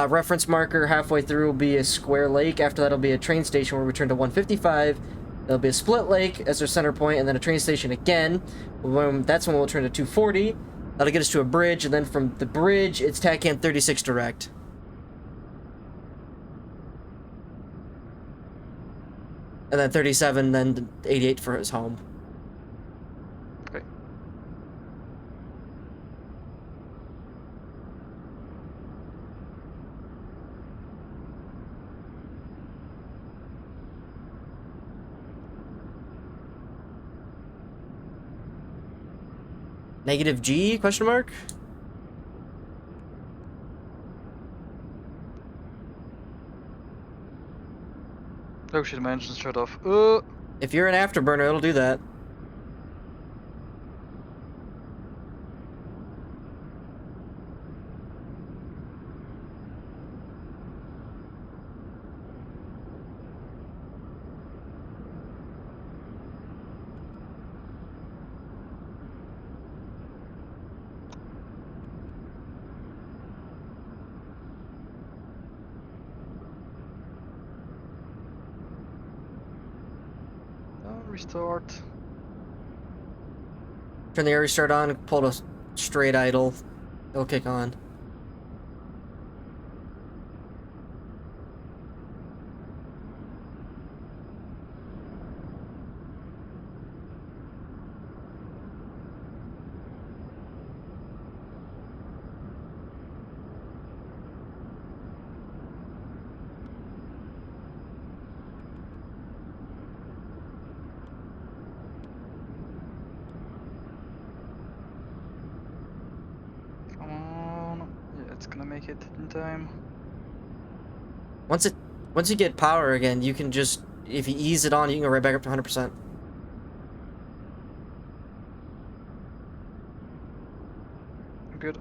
Reference marker halfway through will be a square lake. After that will be a train station where we turn to 155. There'll be a split lake as our center point, and then a train station again. That's when we'll turn to 240. That'll get us to a bridge, and then from the bridge, it's TACAN 36 direct. And then 37, then 88 for his home. Okay. Negative G, question mark? Oh shit, my engine's shut off. If you're an afterburner, it'll do that. Restart. Turn the air restart on, pull a straight idle. It'll kick on. Come on. Yeah, it's gonna make it in time. Once you get power again, you can just, if you ease it on, you can go right back up to 100%. Good.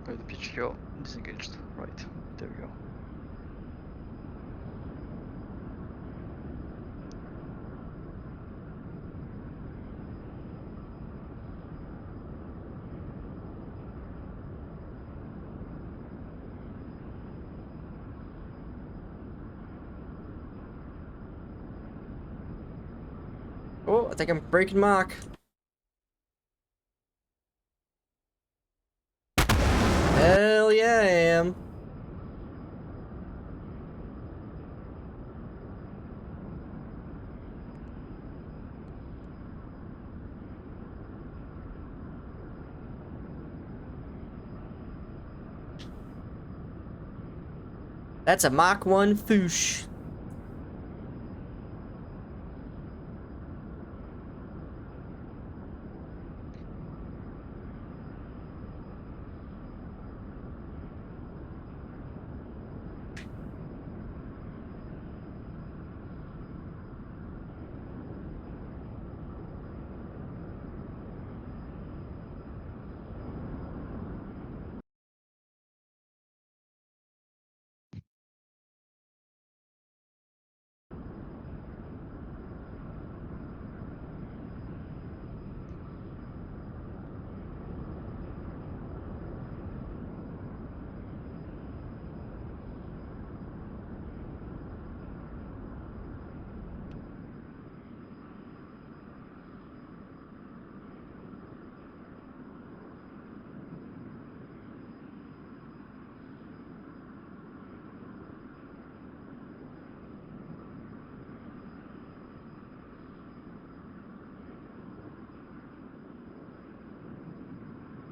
Oh, the PGO disengaged. Right. There we go. Oh, I think I'm breaking Mach. Hell yeah, I am. That's a Mach 1 Foosh.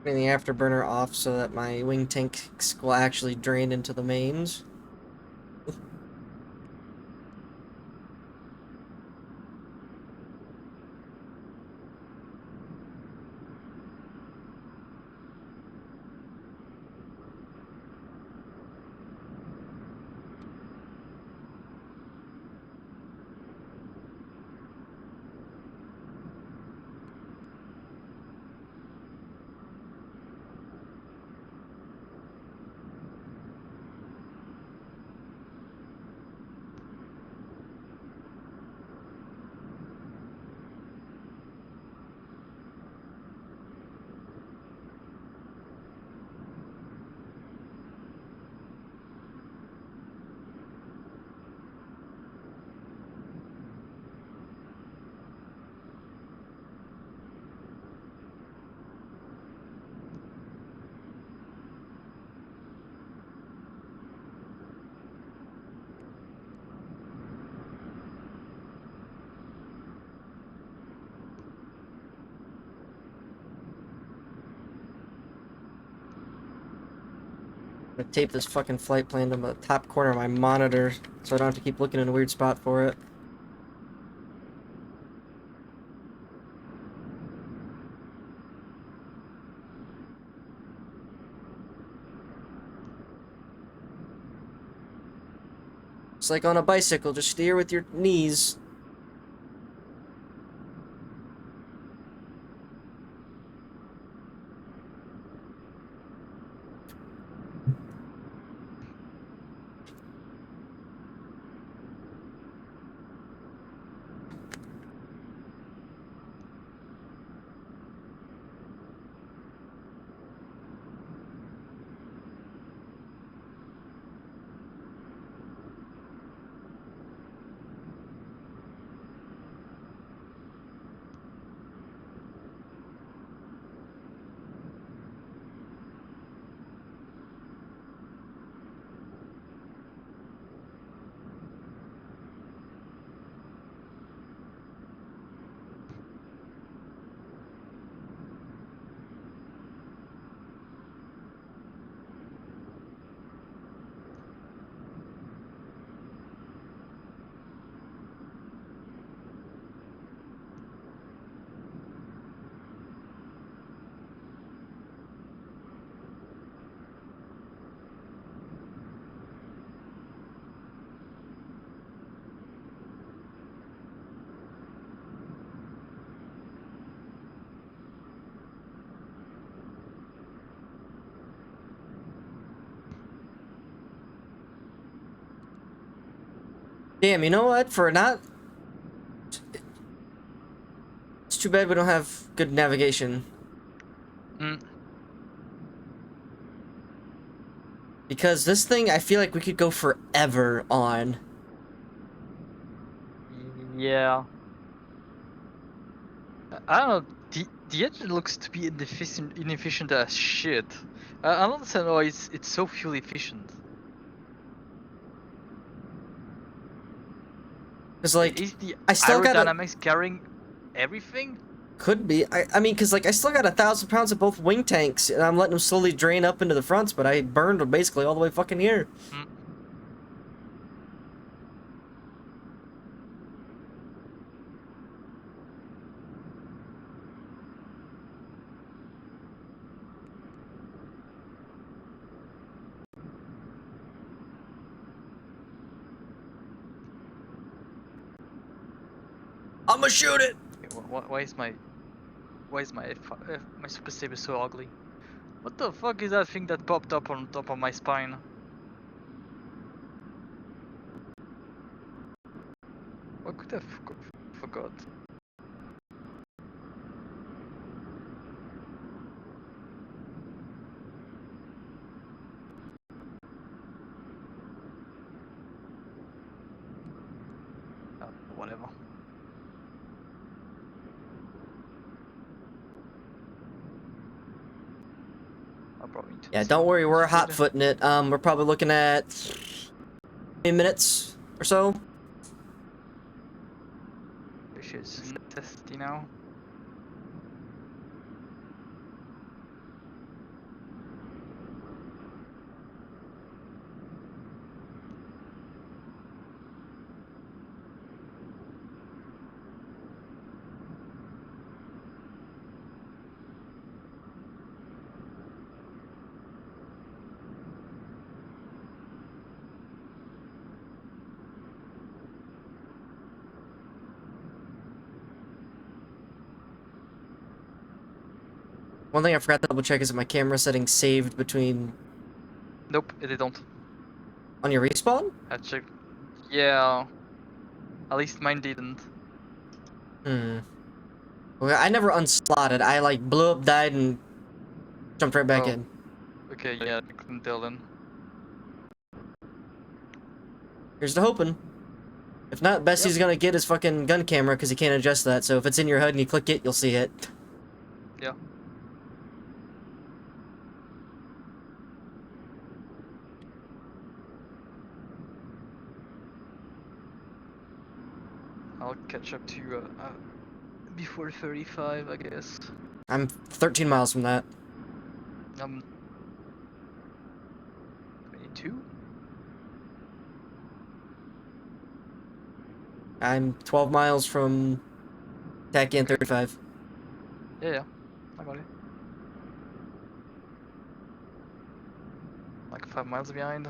Turning the afterburner off so that my wing tanks will actually drain into the mains. I'm gonna tape this fucking flight plan to the top corner of my monitor so I don't have to keep looking in a weird spot for it. It's like on a bicycle, just steer with your knees. Damn, you know what? For not... It's too bad we don't have good navigation. Because this thing, I feel like we could go forever on. Yeah. I don't know. The engine looks to be inefficient as shit. I don't understand why it's so fuel efficient. Cause like Is the I still got aerodynamics carrying everything? Could be. I mean, cause like I still got 1,000 pounds of both wing tanks, and I'm letting them slowly drain up into the fronts, but I burned them basically all the way fucking here. I'ma shoot it. Okay, why is my my super saber so ugly? What the fuck is that thing that popped up on top of my spine? What could I forgot? Whatever. I'll probably need to Yeah, see don't worry, we're speed. hot footing it. We're probably looking at 20 minutes or so. Which is necessity now. One thing I forgot to double check is that my camera settings saved between Nope, they don't. on your respawn. I checked. Yeah. At least mine didn't. Well, I never unslotted. I like blew up, died, and jumped right back Oh. in. Okay, yeah, I couldn't tell then. Here's to hoping. If not, best he's gonna get his fucking gun camera because he can't adjust that. So if it's in your HUD and you click it, you'll see it. Yeah. I'll catch up to you before 35, I guess. I'm 13 miles from that. 22? I'm 12 miles from Taki and 35. Yeah, I got it. Like 5 miles behind.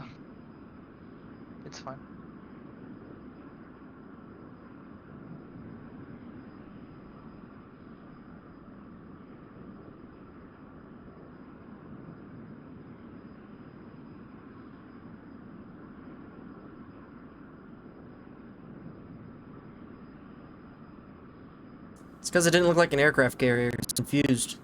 It's fine. It's because it didn't look like an aircraft carrier. It's confused.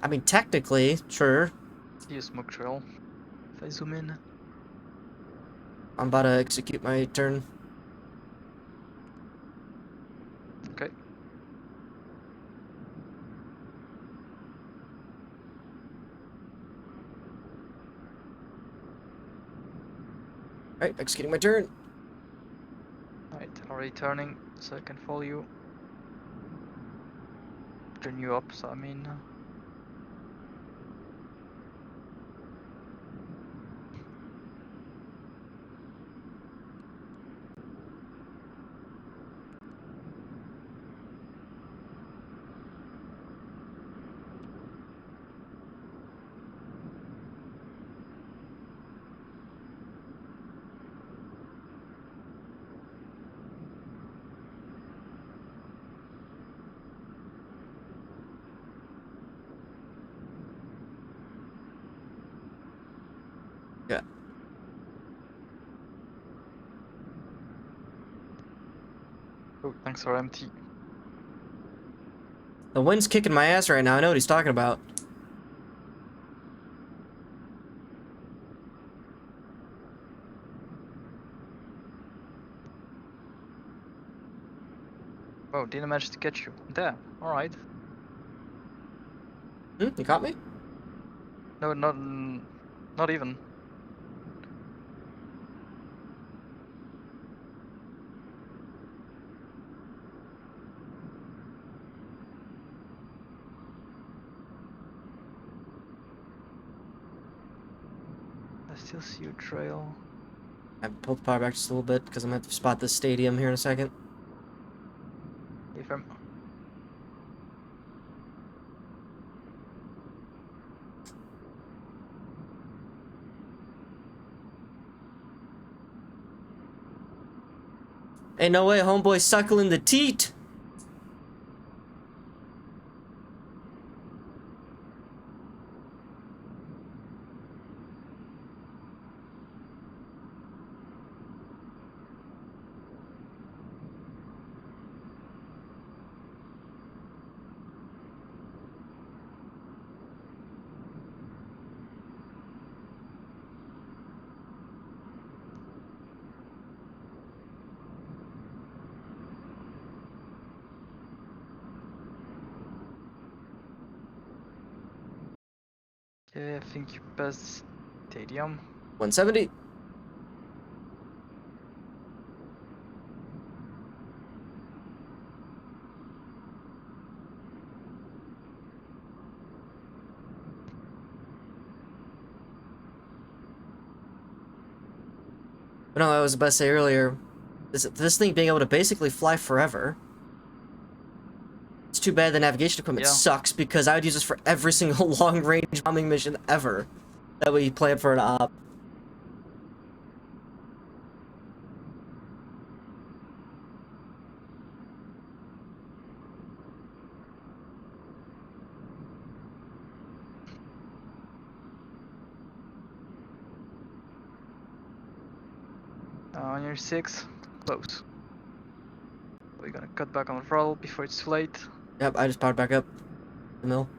I mean, technically, sure. See a smoke trail. If I zoom in. I'm about to execute my turn. Okay. Alright, executing my turn. Alright, already turning, so I can follow you. Turn you up, so I mean. Yeah. Oh, thanks for empty. The wind's kicking my ass right now. I know what he's talking about. Oh, didn't manage to catch you. Damn, alright. You caught me? No, not even. I still see your trail. I pulled the power back just a little bit because I'm going to have to spot this stadium here in a second. If I'm Ain't no way, homeboy suckling the teat. Yeah, I think you passed the stadium. 170. But no, I was about to say earlier, this thing being able to basically fly forever. It's too bad the navigation equipment Yeah. sucks, because I would use this for every single long-range bombing mission ever that we planned for an op. On your 6, close. We're gonna cut back on the throttle before it's too late. Yep, I just powered back up the mill.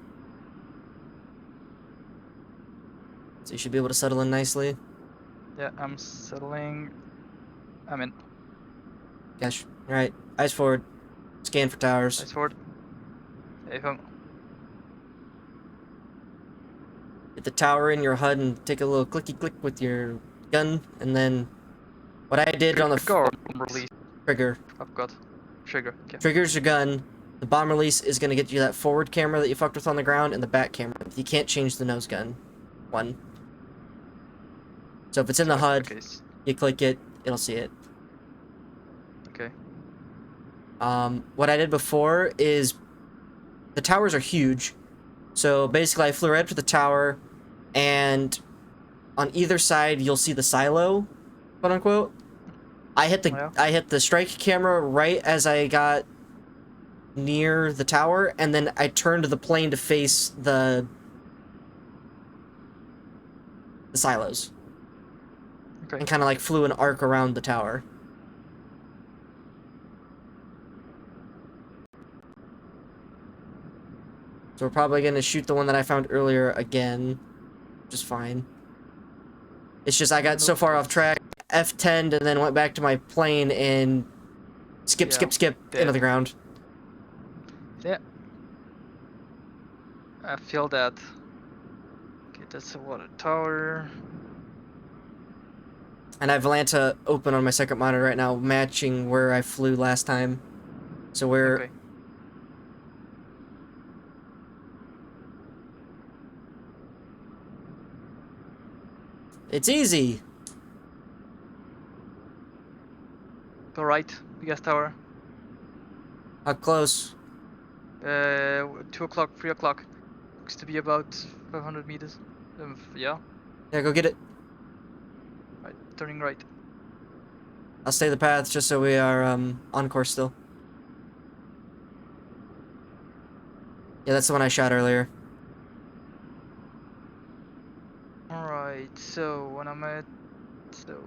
So you should be able to settle in nicely. Yeah, I'm settling. I'm in. Gosh, alright. Eyes forward. Scan for towers. Eyes forward. Hey, home. Hit the tower in your HUD and take a little clicky click with your gun, and then what I did on the Trigger or release. trigger. I've got trigger. Okay. Triggers your gun. The bomb release is gonna get you that forward camera that you fucked with on the ground and the back camera. You can't change the nose gun. One. So if it's in the HUD, Okay. you click it, it'll see it. Okay. What I did before is the towers are huge. So basically I flew right up to the tower, and on either side you'll see the silo, quote unquote. I hit the strike camera right as I got near the tower, and then I turned the plane to face the silos. Okay. And kind of like flew an arc around the tower. So we're probably gonna shoot the one that I found earlier again, which is fine. It's just I got so far off track, F10'd, and then went back to my plane and skip into the ground. Yeah. I feel that. Okay, that's a water tower. And I have Volanta open on my second monitor right now, matching where I flew last time. So we're... Okay. It's easy! Go right, gas tower. How close? 2 o'clock, 3 o'clock. Looks to be about 500 meters. Yeah. Yeah, go get it. Right, turning right. I'll stay the path just so we are on course still. Yeah, that's the one I shot earlier. Alright, so when I'm at... So...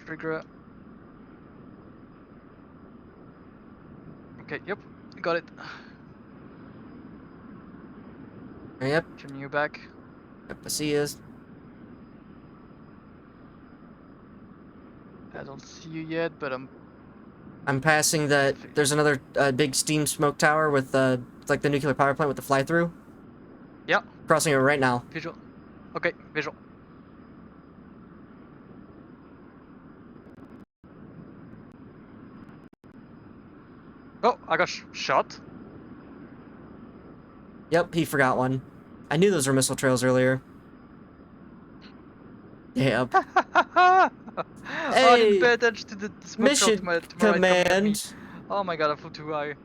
Trigger. Okay, yep, got it. Yep. Turning you back. Yep, I see you. I don't see you yet, but I'm passing that. There's another big steam smoke tower with it's like the nuclear power plant with the fly-through. Yeah. Crossing it right now. Visual. Okay, visual. Oh, I got shot. Yep, he forgot one. I knew those were missile trails earlier. Yep. I Hey, didn't pay attention to the smoke mission to my right coming at me. command. Oh my god, I flew too high.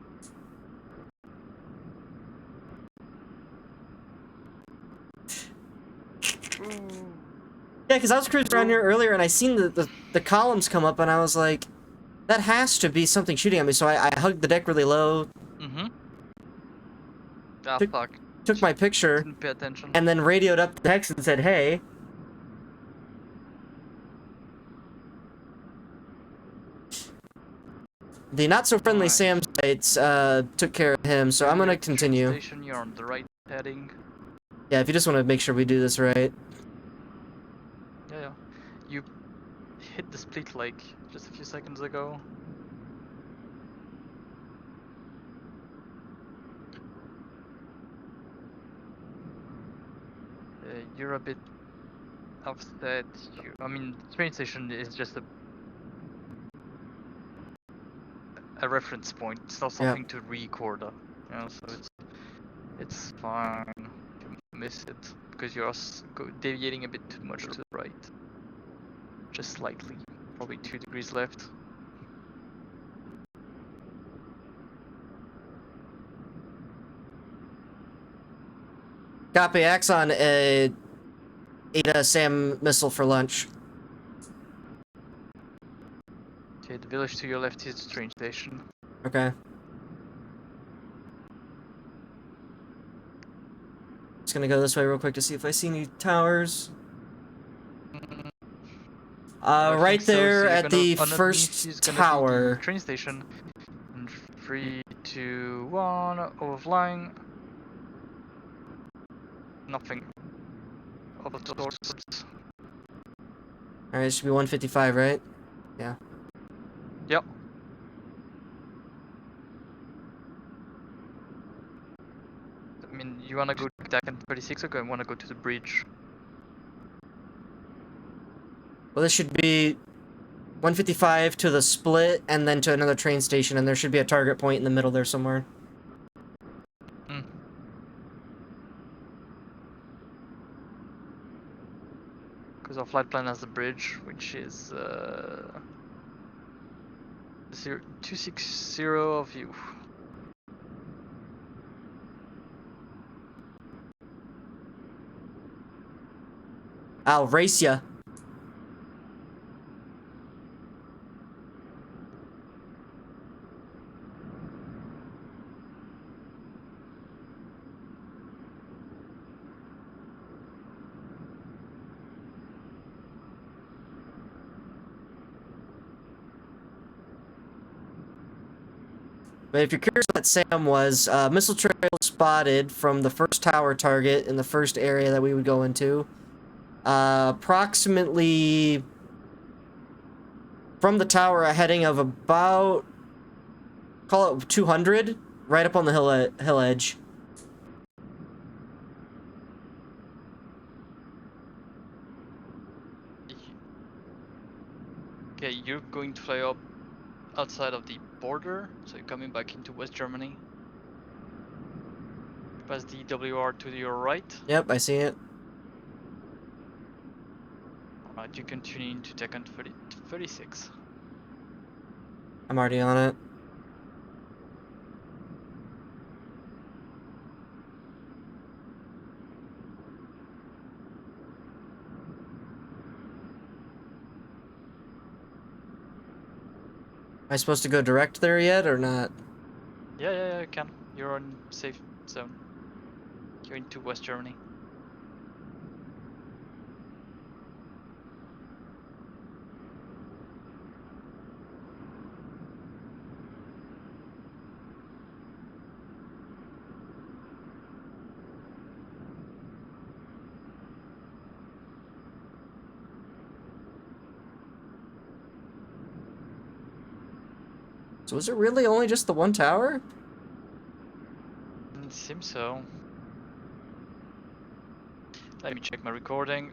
Ooh. Yeah, because I was cruising around here earlier and I seen the columns come up and I was like, that has to be something shooting at me. So I hugged the deck really low. Mm-hmm. Ah, Took- fuck. Took my picture Didn't pay attention. and then radioed up the Hex and said, hey. The not-so-friendly Alright. Sam sites took care of him, so I'm gonna continue. Station, you're on the right heading. Yeah, if you just want to make sure we do this right. Yeah. You hit the split like just a few seconds ago. You're a bit offset. I mean, train station is just a reference point. It's not Yeah. something to record. You know, so it's fine. You miss it because you're deviating a bit too much to the right. Just slightly, probably 2 degrees left. Copy, Axon, ate a SAM missile for lunch. Okay, the village to your left is the train station. Okay. Just gonna go this way real quick to see if I see any towers. I Right think so, there so you're at gonna- the underneath first is gonna be tower. the train station. In 3, 2, 1, overflying. Nothing. Over the doors. Alright, it should be 155, right? Yeah. Yep. I mean, you wanna go to Dakan 36 or wanna go to the bridge? Well, this should be 155 to the split and then to another train station, and there should be a target point in the middle there somewhere. Because our flight plan has the bridge, which is 260 of you. I'll race ya. But if you're curious what SAM was, missile trail spotted from the first tower target in the first area that we would go into. Approximately from the tower a heading of about, call it 200, right up on the hill edge. Okay, you're going to fly up outside of the border, so you're coming back into West Germany. Past the WR to your right. Yep, I see it. Alright, you can tune in to Tekken 36. I'm already on it. Am I supposed to go direct there yet or not? Yeah, you can. You're on safe zone. You're into West Germany. So is it really only just the one tower? It seems so. Let me check my recording.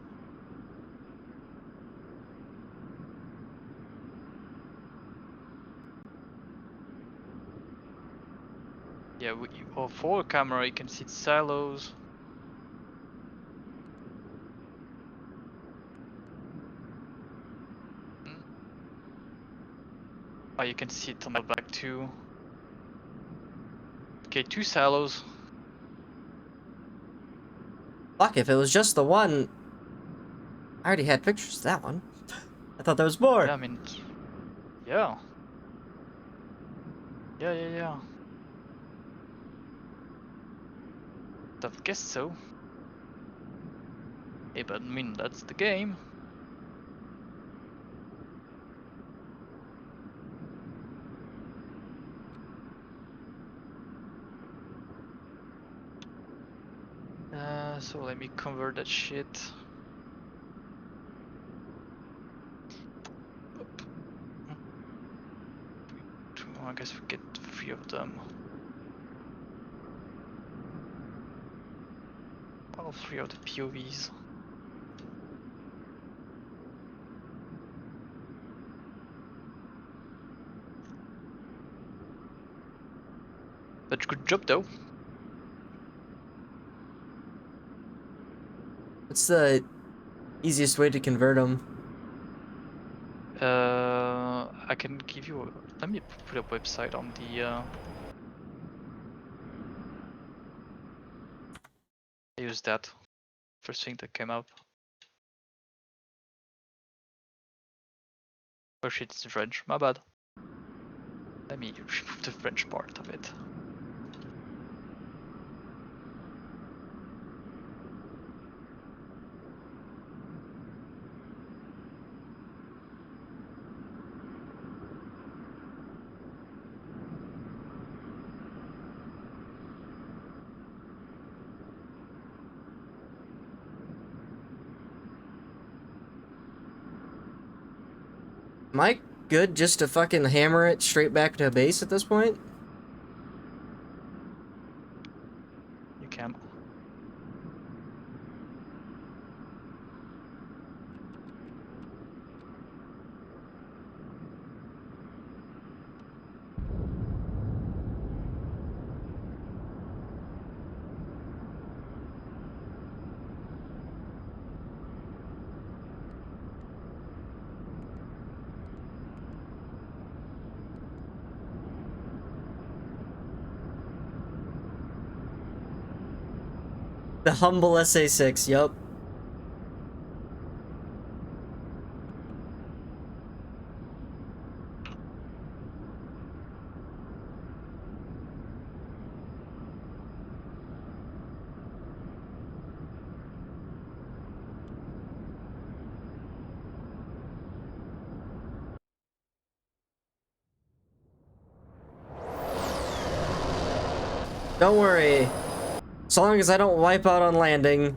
Yeah, or forward camera, you can see the silos. Oh, you can see it on the back too. Okay, 2 silos. Fuck, if it was just the one... I already had pictures of that one. I thought there was more. Yeah, I mean, yeah. Yeah. I guess so. Hey, but I mean, that's the game. So let me convert that shit. I guess we get 3 of them. All 3 of the POVs. But good job though. What's the easiest way to convert them? I can give you. Let me put a website on the. I use that. First thing that came up. Oh shit, it's in French. My bad. Let me remove the French part of it. Am I good just to fucking hammer it straight back to base at this point? You can. The humble SA6, yup. Don't worry. So long as I don't wipe out on landing,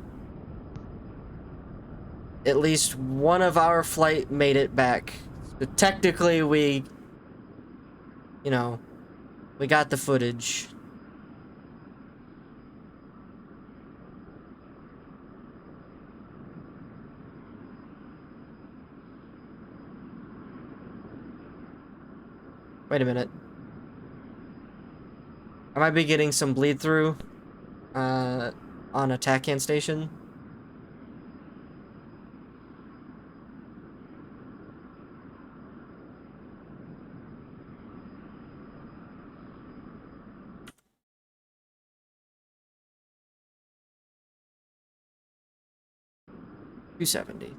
at least one of our flight made it back. So technically, we got the footage. Wait a minute. I might be getting some bleed through on a TACAN station. $270.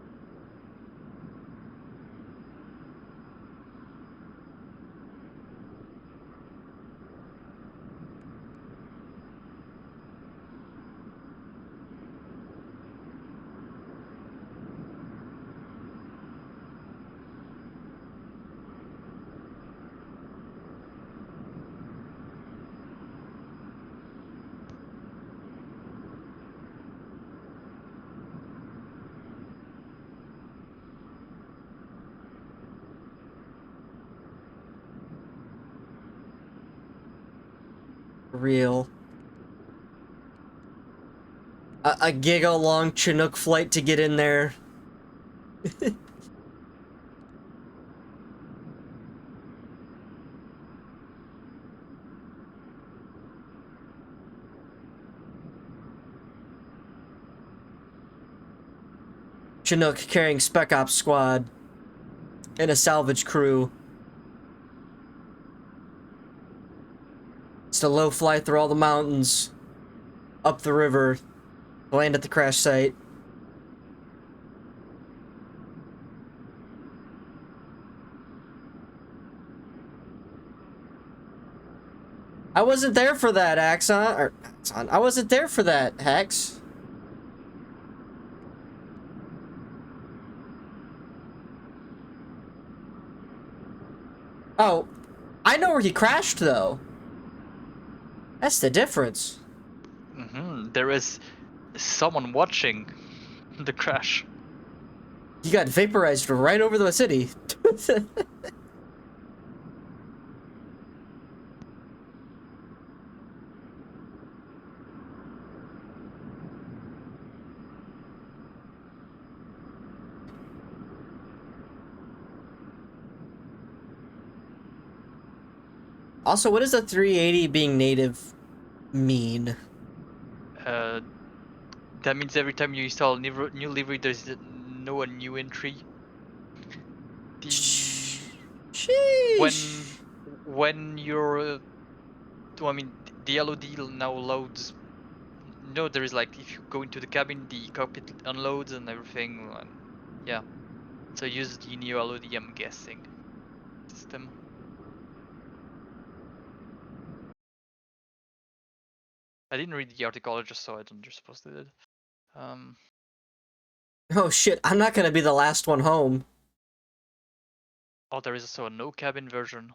Real. A giga-long Chinook flight to get in there. Chinook carrying Spec Ops squad and a salvage crew. It's a low fly through all the mountains, up the river, land at the crash site. I wasn't there for that, Axon. I wasn't there for that, Hex. Oh, I know where he crashed, though. That's the difference. There is someone watching the crash. He got vaporized right over the city. Also, what does a 380 being native mean? That means every time you install a new livery, there's no new entry. When you're, I mean, the LOD now loads. No, there is like if you go into the cabin, the cockpit unloads and everything. And yeah, so use the new LOD, I'm guessing, system. I didn't read the article, I just saw it and you're supposed to did. Oh shit, I'm not gonna be the last one home. Oh, there is also a no cabin version.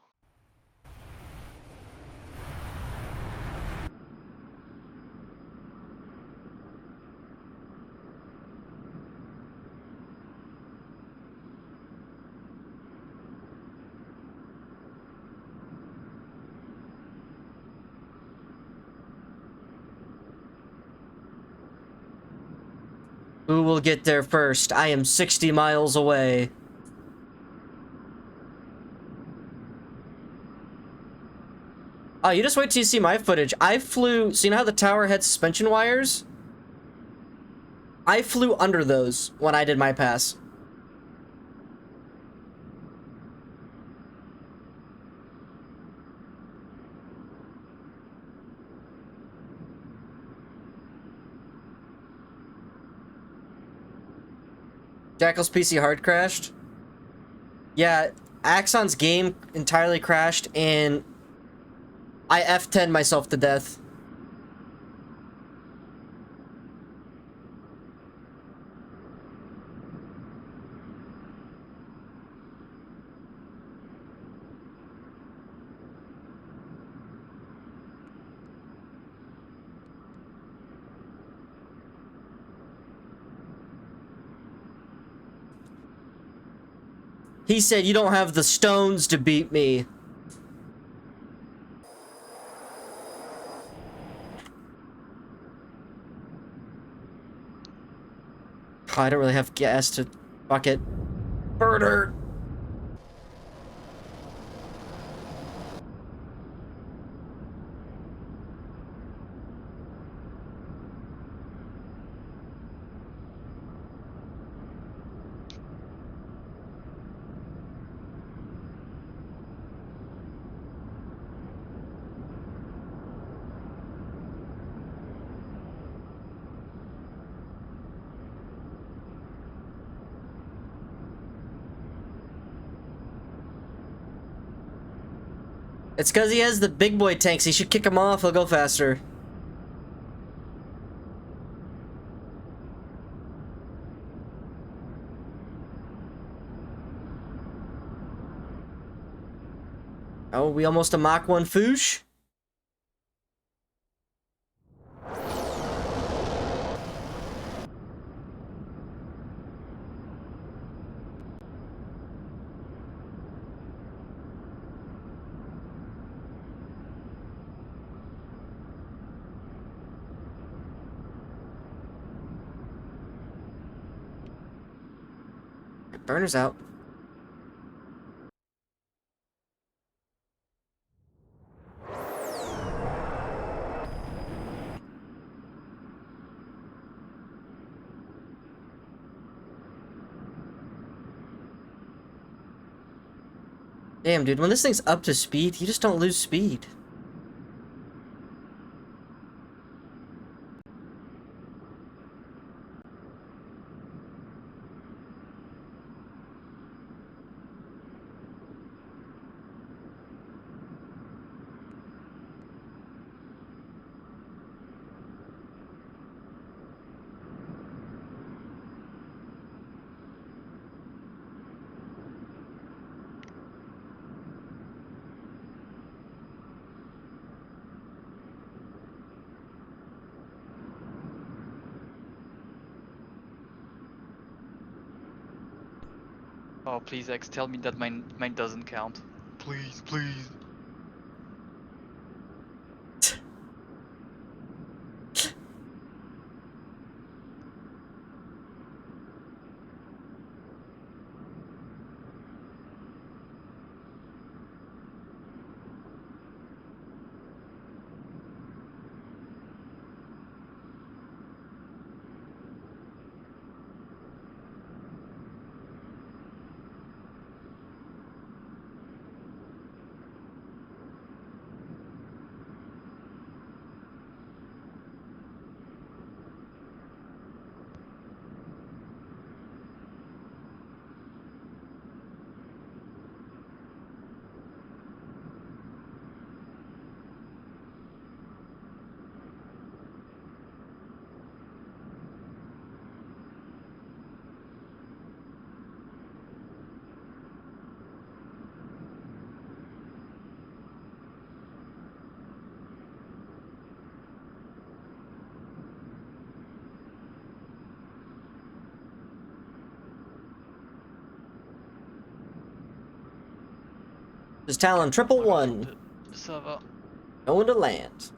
Who will get there first? I am 60 miles away. Oh, you just wait till you see my footage. I flew, so you know how the tower had suspension wires? I flew under those when I did my pass. Jackal's PC hard crashed? Yeah, Axon's game entirely crashed, and I F10 myself to death. He said, "You don't have the stones to beat me." Oh, I don't really have gas to... Fuck it. Murder! It's because he has the big boy tanks. He should kick him off. He'll go faster. Oh, we almost a Mach 1 Foosh? Burner's out. Damn, dude, when this thing's up to speed, you just don't lose speed. Oh, please, X, tell me that mine doesn't count. Please, please. Just Talon 111. Server. Going to land.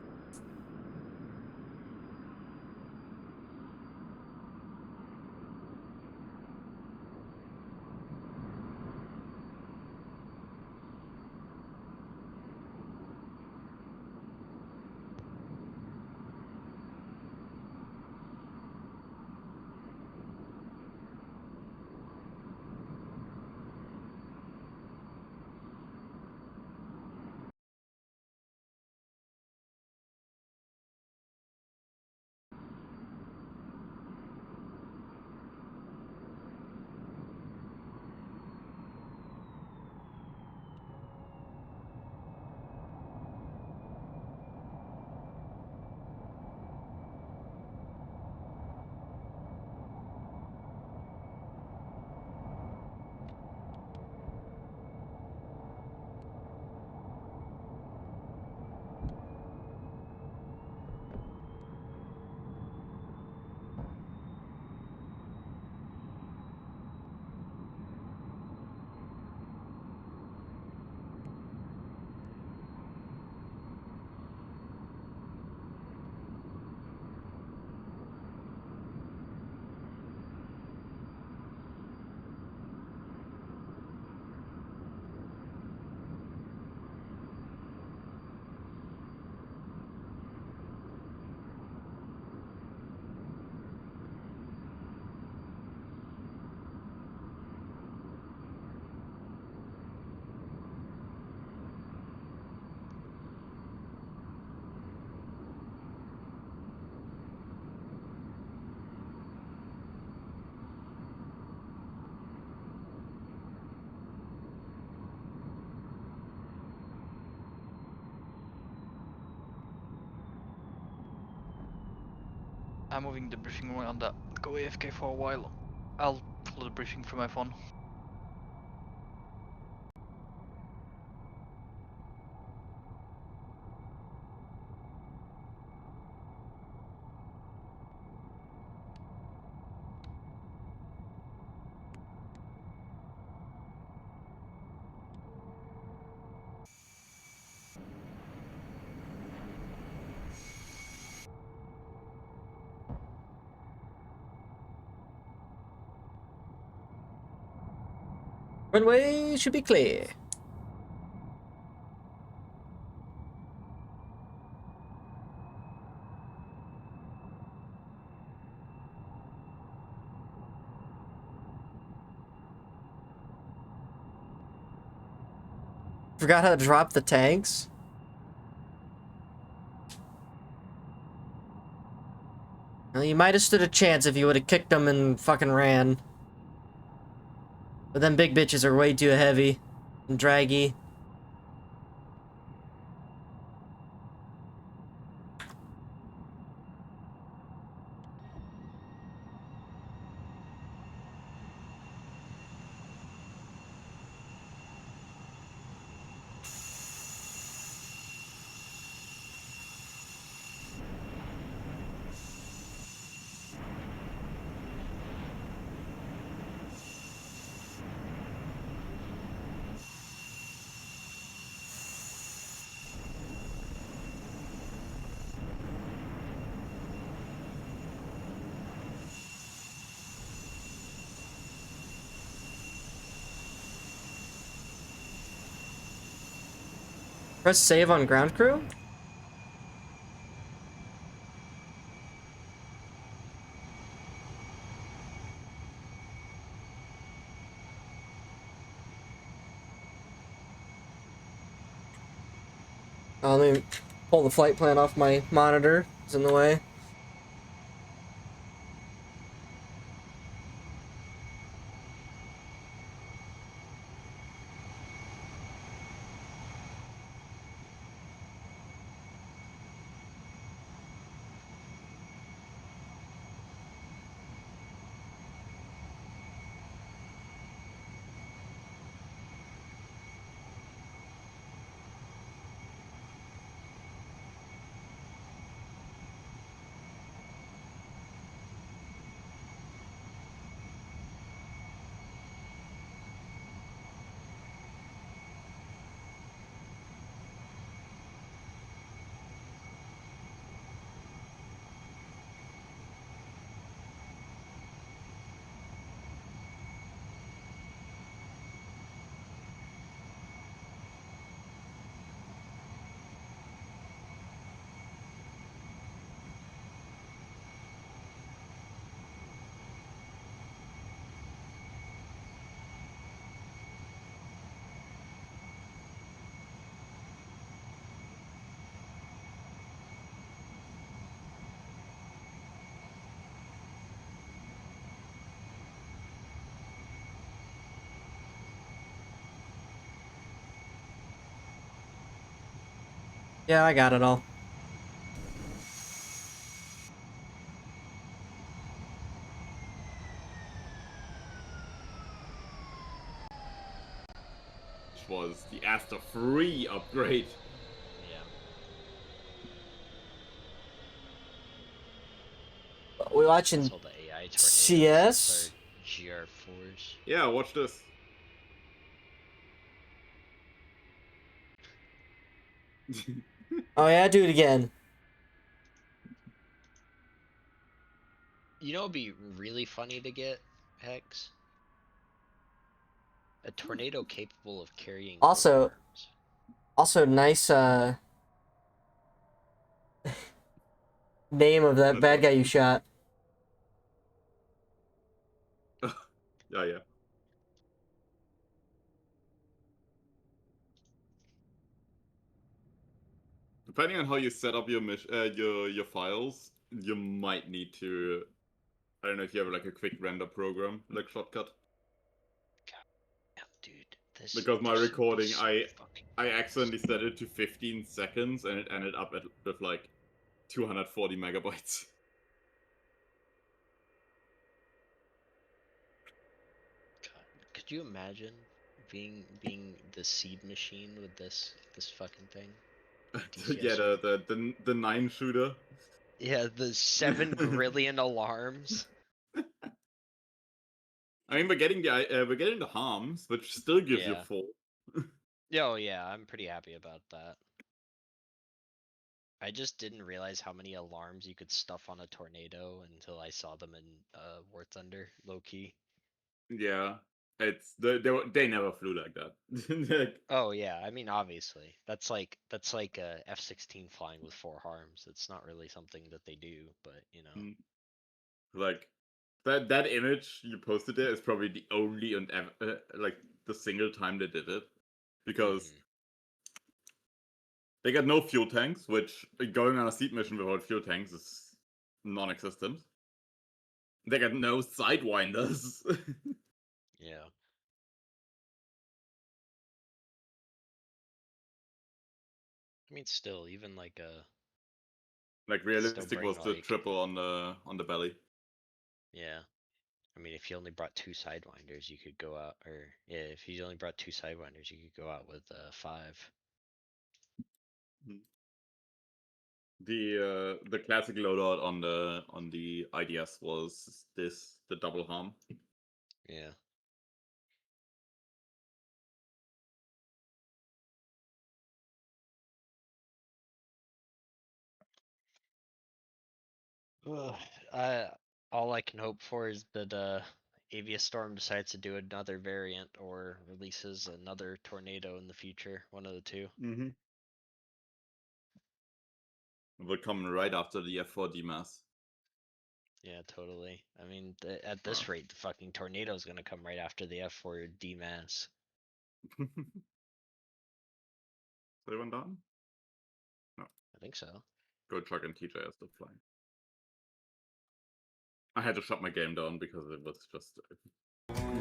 I'm moving the briefing room on that. Go AFK for a while. I'll follow the briefing from my phone. Runway should be clear. Forgot how to drop the tags. Well, you might have stood a chance if you would have kicked them and fucking ran. But them big bitches are way too heavy and draggy. Press save on ground crew? Let me pull the flight plan off my monitor. It's in the way. Yeah, I got it all. Which was the Asta 3 upgrade. Yeah. We watching That's all the AI tornadoes. CS? GR4s. Yeah, watch this. Oh yeah, do it again. You know, it'd be really funny to get, Hex? A tornado capable of carrying Also, arms. nice name of that bad guy you shot. Oh yeah. Depending on how you set up your your files, you might need to. I don't know if you have like a quick render program, like Shotcut. Yeah, dude. Because my recording, I accidentally set it to 15 seconds and it ended up with like 240 megabytes. God, could you imagine being the seed machine with this fucking thing? Yeah, the 9 shooter. Yeah, the 7 brilliant alarms. I mean, we're getting the harms, which still gives you Yeah. 4. Oh yeah, I'm pretty happy about that. I just didn't realize how many alarms you could stuff on a tornado until I saw them in War Thunder, low key. Yeah, it's they never flew like that. Like, Oh yeah, I mean obviously that's like a F-16 flying with 4 harms. It's not really something that they do, but you know. like that image you posted there is probably the only and like the single time they did it, because they got no fuel tanks, which going on a seed mission without fuel tanks is non-existent. They got no sidewinders. Yeah. I mean, still, even like a. Like realistic was the triple on the belly. Yeah, I mean, if you only brought 2 sidewinders, you could go out, or yeah, if you only brought 2 sidewinders, you could go out with 5. The classic loadout on the IDS was the double harm. Yeah. I all I can hope for is that Aviastorm decides to do another variant or releases another tornado in the future. One of the two. will come right after the F4 DMAS. Yeah, totally. I mean, at this rate, the fucking tornado is gonna come right after the F4 DMAS. Is everyone done? I think so. Go Chuck and TJ are still flying. I had to shut my game down because it was just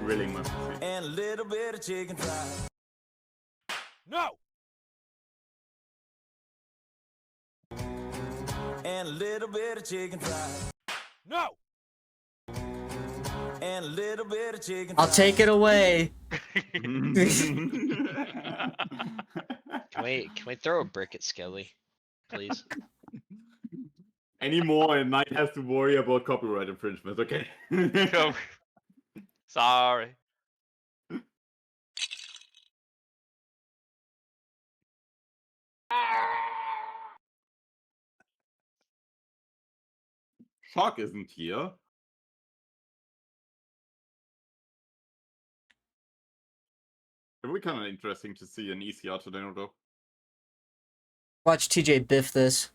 grilling my PC. And a little bit of chicken fried. No! And a little bit of chicken fried. No! And a little bit of chicken I'll fried. take it away. Can we throw a brick at Skelly, please? Any more and Knight has to worry about copyright infringement, okay? Sorry. Shock isn't here. It would be kind of interesting to see an ECR tornado though. Watch TJ biff this.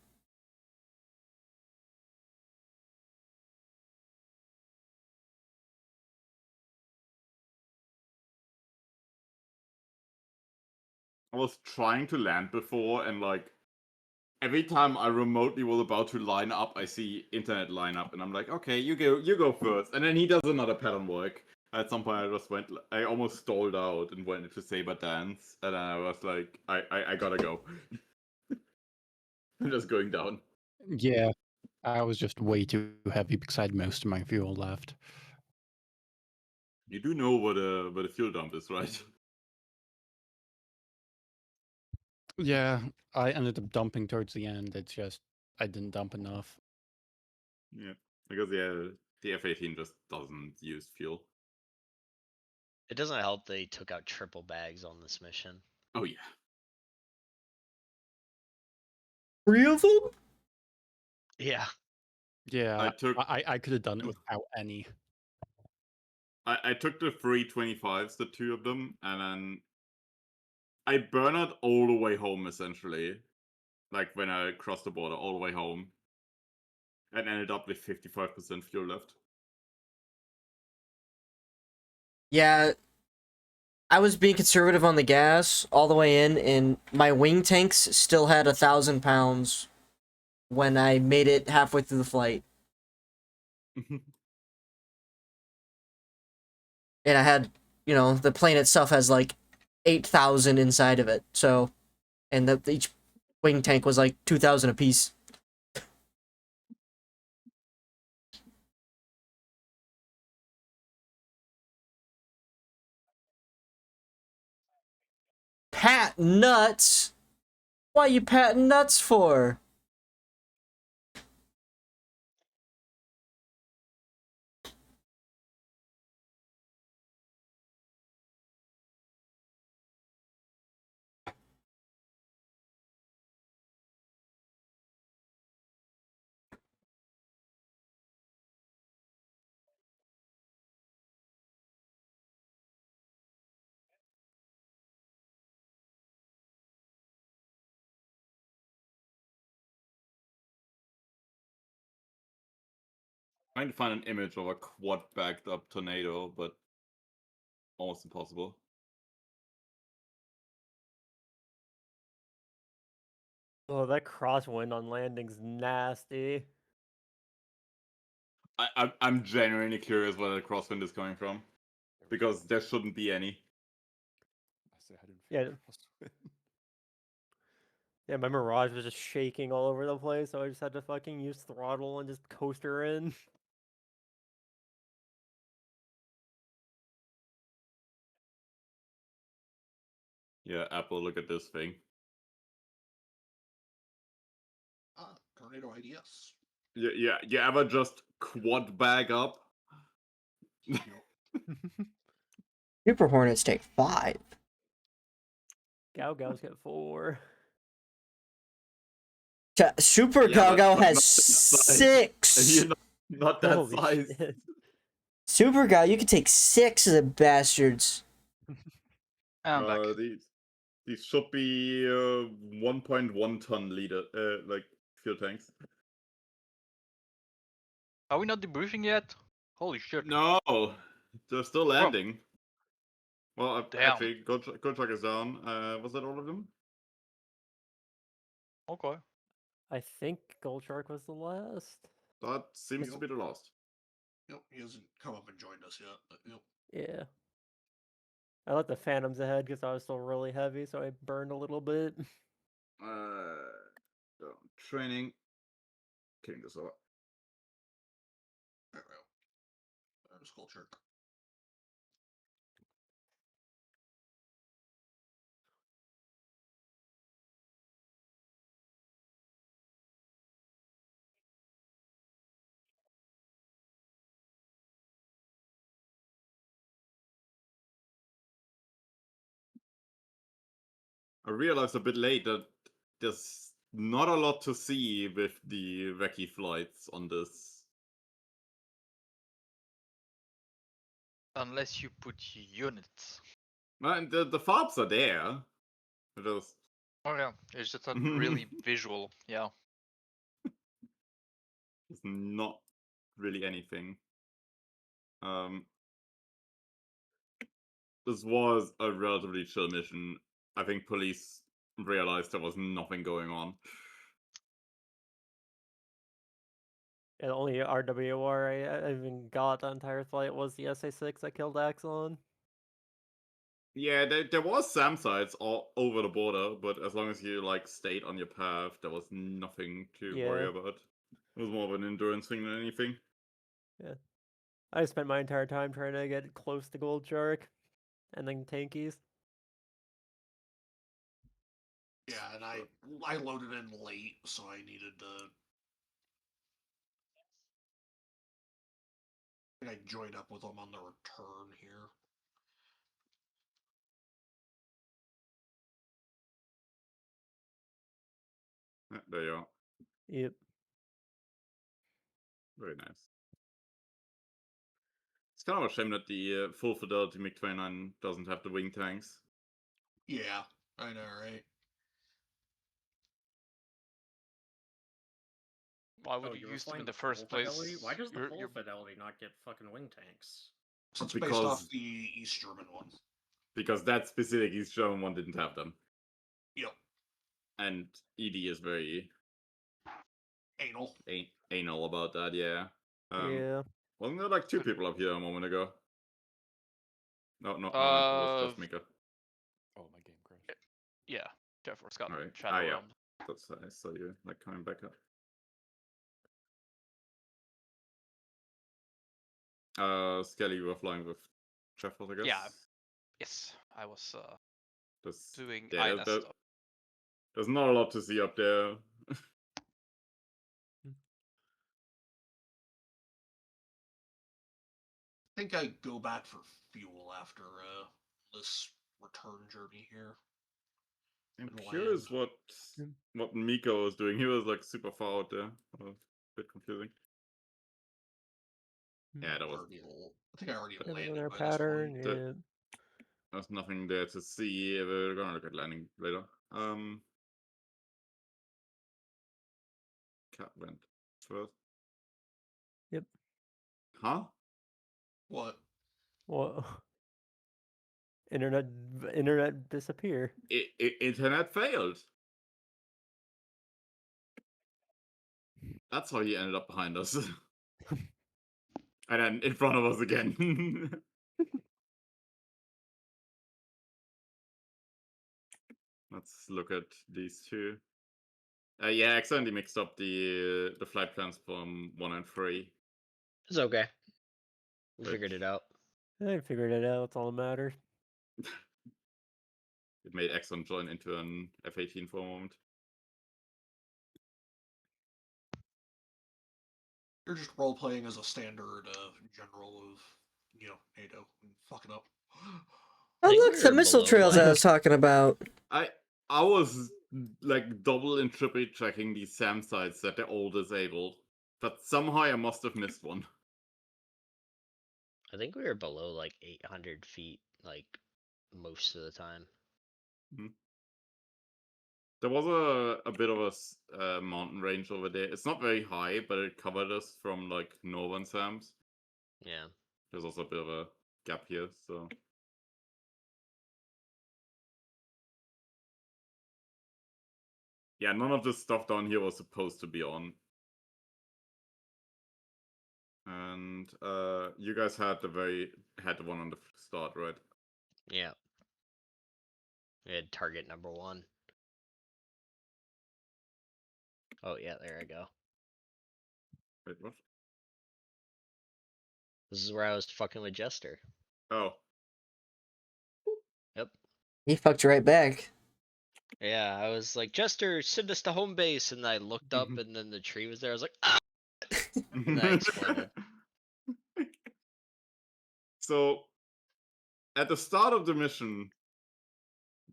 I was trying to land before and like every time I remotely was about to line up, I see internet line up and I'm like, okay, you go first. And then he does another pattern work. At some point I almost stalled out and went into Saber Dance and I was like, I gotta go. I'm just going down. Yeah, I was just way too heavy because I had most of my fuel left. You do know what a fuel dump is, right? Yeah, I ended up dumping towards the end. It's just I didn't dump enough. Yeah, because the F-18 just doesn't use fuel. It doesn't help they took out triple bags on this mission. Oh yeah. 3 of them? Yeah. Yeah, I could have done it without any. I took the 325s, the 2 of them, and then I burned it all the way home essentially. Like when I crossed the border all the way home. And ended up with 55% fuel left. Yeah, I was being conservative on the gas all the way in, and my wing tanks still had 1,000 pounds when I made it halfway through the flight. And I had, you know, the plane itself has like 8,000 inside of it, so, and each wing tank was like 2,000 apiece. Pat nuts? Why you patting nuts for? Trying to find an image of a quad backed up tornado, but almost impossible. Oh, that crosswind on landing's nasty. I'm genuinely curious where the crosswind is coming from. Because there shouldn't be any. Yeah. Yeah, my Mirage was just shaking all over the place, so I just had to fucking use throttle and just coast her in. Yeah, Apple, look at this thing. Ah, Tornado IDS. Yeah, you ever just quad bag up? Super Hornets take 5. Gao Gao's got 4. Super Yeah, Gago but has not that size. 6. You're not that Holy size. shit. Super Gao, you can take 6 of the bastards. I'm back. These should be 1.1 ton liter, like fuel tanks. Are we not debriefing yet? Holy shit. No, they're still landing. Well, Damn. actually, Gold Truck is down. Was that all of them? Okay. I think Gold Shark was the last. That seems to be the last. Yep, he hasn't come up and joined us yet. But, yep. Yeah. I let the Phantoms ahead because I was still really heavy, so I burned a little bit. Training. Killing this over. There we go. There's Gold Shark. I realized a bit late that there's not a lot to see with the Recce flights on this. Unless you put units. And the farbs are there. Just Oh yeah, it's just not really visual. Yeah. It's not really anything. This was a relatively chill mission. I think police realized there was nothing going on. And the only RWR I even got the entire flight was the SA-6 that killed Axelon. Yeah, there was SAM sites all over the border, but as long as you like stayed on your path, there was nothing to worry Yeah. about. It was more of an endurance thing than anything. Yeah. I spent my entire time trying to get close to Gold Shark and then tankies. Yeah, and I loaded in late, so I needed to. I think I joined up with them on the return here. There you are. Yep. Very nice. It's kind of a shame that the full fidelity MiG-29 doesn't have the wing tanks. Yeah, I know, right? Why would you use them in the first place? Why does the You're- full you're- fidelity not get fucking wing tanks? So it's based Because- off the East German one. Because that specific East German one didn't have them. Yep. And ED is very Anal. anal about that, yeah. Yeah. Wasn't there like 2 people up here a moment ago? No, it was just Mika. Oh, my game crashed. Yeah, Jeff or Scott. Alright. Shadow Yeah. Realm. That's I saw you like coming back up. Skelly, you were flying with Sheffield, I guess? Yeah. Yes, I was There's, doing yeah, INS stuff. there's not a lot to see up there. I think I go back for fuel after this return journey here. I'm and curious land. what Miko was doing. He was like super far out there. A bit confusing. Yeah, that was. I think I already Living landed in our by pattern. this point. Yeah. There's nothing there to see. We're gonna look at landing later. Cat went first. Yep. Huh? What? Whoa. Internet disappear. Internet failed. That's how he ended up behind us. And then in front of us again. Let's look at these two. Yeah, I accidentally mixed up the flight plans from 1 and 3. It's okay. We But figured it out. I figured it out. That's all that matters. it made Exxon join into an F-18 for a moment. You're just role playing as a standard general of, NATO and fucking up. Oh, think look, we the were missile below trails I line. was talking about. I was like double and triple checking these SAM sites that they're all disabled, but somehow I must have missed one. I think we were below like 800 feet, like most of the time. There was a bit of a mountain range over there. It's not very high, but it covered us from like northern Sams. Yeah. There's also a bit of a gap here, so. Yeah, none of this stuff down here was supposed to be on. And you guys had the one on the start, right? Yeah. We had target number 1. Oh yeah, there I go. Wait, what? This is where I was fucking with Jester. Oh. Yep. He fucked you right back. Yeah, I was like, Jester, send us to home base, and I looked up, and then the tree was there. I was like, ah! And I exploded. So, at the start of the mission,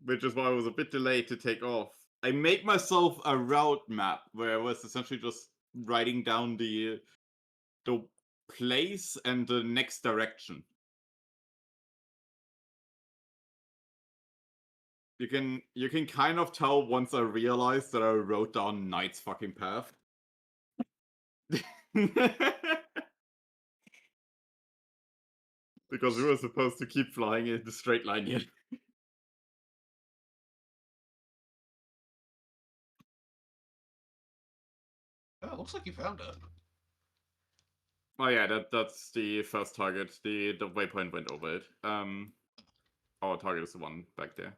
which is why I was a bit delayed to take off, I made myself a route map where I was essentially just writing down the place and the next direction. You can kind of tell once I realized that I wrote down Knight's fucking path. Because we were supposed to keep flying in the straight line here. Oh, it looks like you found it. Oh yeah, that's the first target. The waypoint went over it. Our target is the one back there.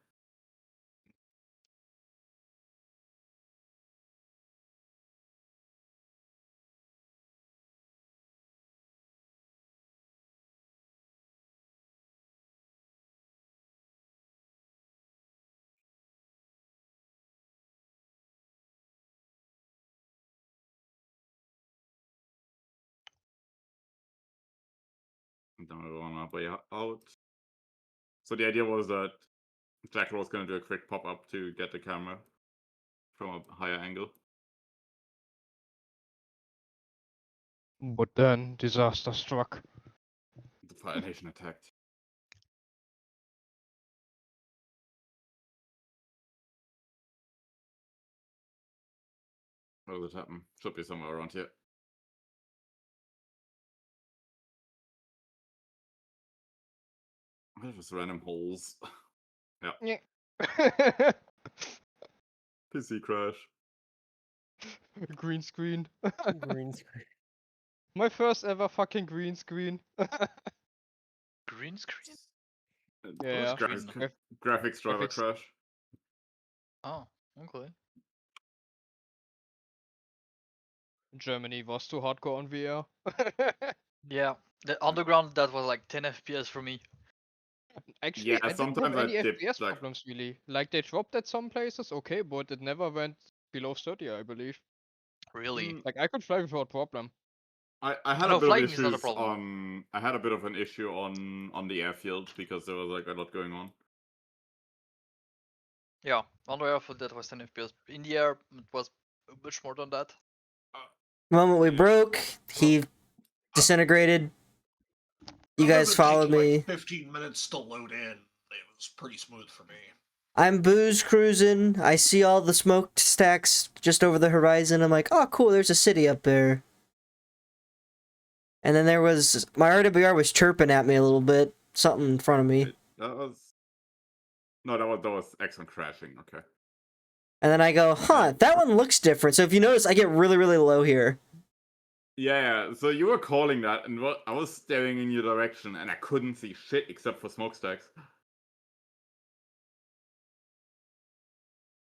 Now we're on our way out. So the idea was that Jackal was going to do a quick pop-up to get the camera from a higher angle. But then disaster struck. The Fire Nation attacked. Where did it happen? Should be somewhere around here. Just random holes. Yeah. PC crash. Green screen. Green screen. My first ever fucking green screen. Green screen? Yeah. Graphics driver Graphics. crash. Oh, okay. Germany was too hardcore on VR. Yeah, the underground that was like 10 FPS for me. Actually, Yeah, I didn't sometimes have any I dip, FPS like- problems really. Like they dropped at some places, okay, but it never went below 30, I believe. Really? Mm, Like I could fly without problem. I had No, a bit of flying is not a issues problem. on. I had a bit of an issue on the airfield because there was like a lot going on. Yeah, on the airfield that was 10 FPS. In the air, it was much more than that. The moment we broke, he disintegrated. You Other guys than followed taking, me. like, 15 minutes to load in. It was pretty smooth for me. I'm booze cruising. I see all the smoke stacks just over the horizon. I'm like, oh, cool, there's a city up there. And then there was... My RWR was chirping at me a little bit. Something in front of me. That was. No, that was Exxon crashing. Okay. And then I go, huh, that one looks different. So if you notice, I get really, really low here. Yeah. So you were calling that, and I was staring in your direction, and I couldn't see shit except for smokestacks.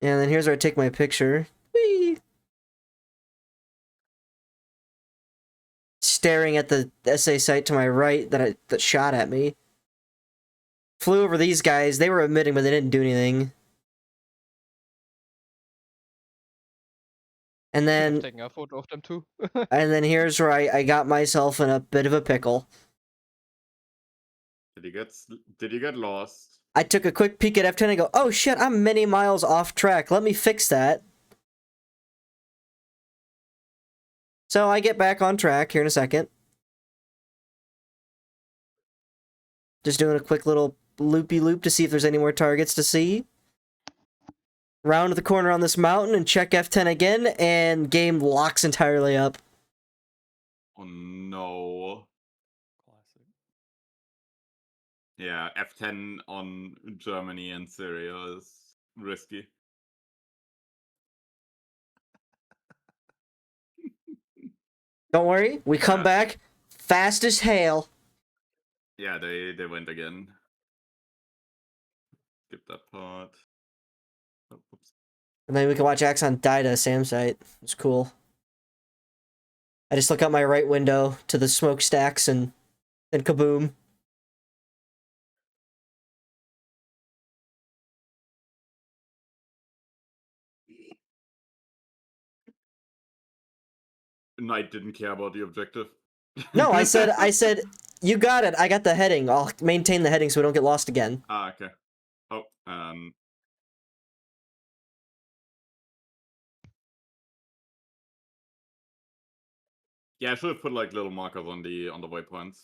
And then here's where I take my picture. Whee! Staring at the SA site to my right that shot at me. Flew over these guys. They were emitting, but they didn't do anything. And then, Taking a photo of them too. and then here's where I got myself in a bit of a pickle. Did you get lost? I took a quick peek at F10 and go, oh shit, I'm many miles off track. Let me fix that. So I get back on track here in a second. Just doing a quick little loopy-loop to see if there's any more targets to see. round the corner on this mountain and check F10 again, and game locks entirely up. Oh no. Classic. Yeah, F10 on Germany and Syria is risky. Don't worry, we come Yeah. back fast as hail. Yeah, they went again. Skip that part. Oh, oops. And then we can watch Axon die to a SAM site. It's cool. I just look out my right window to the smokestacks and kaboom. Knight didn't care about the objective. No, I said, you got it. I got the heading. I'll maintain the heading so we don't get lost again. Ah, okay. Oh, yeah, I should have put like little markers on the waypoints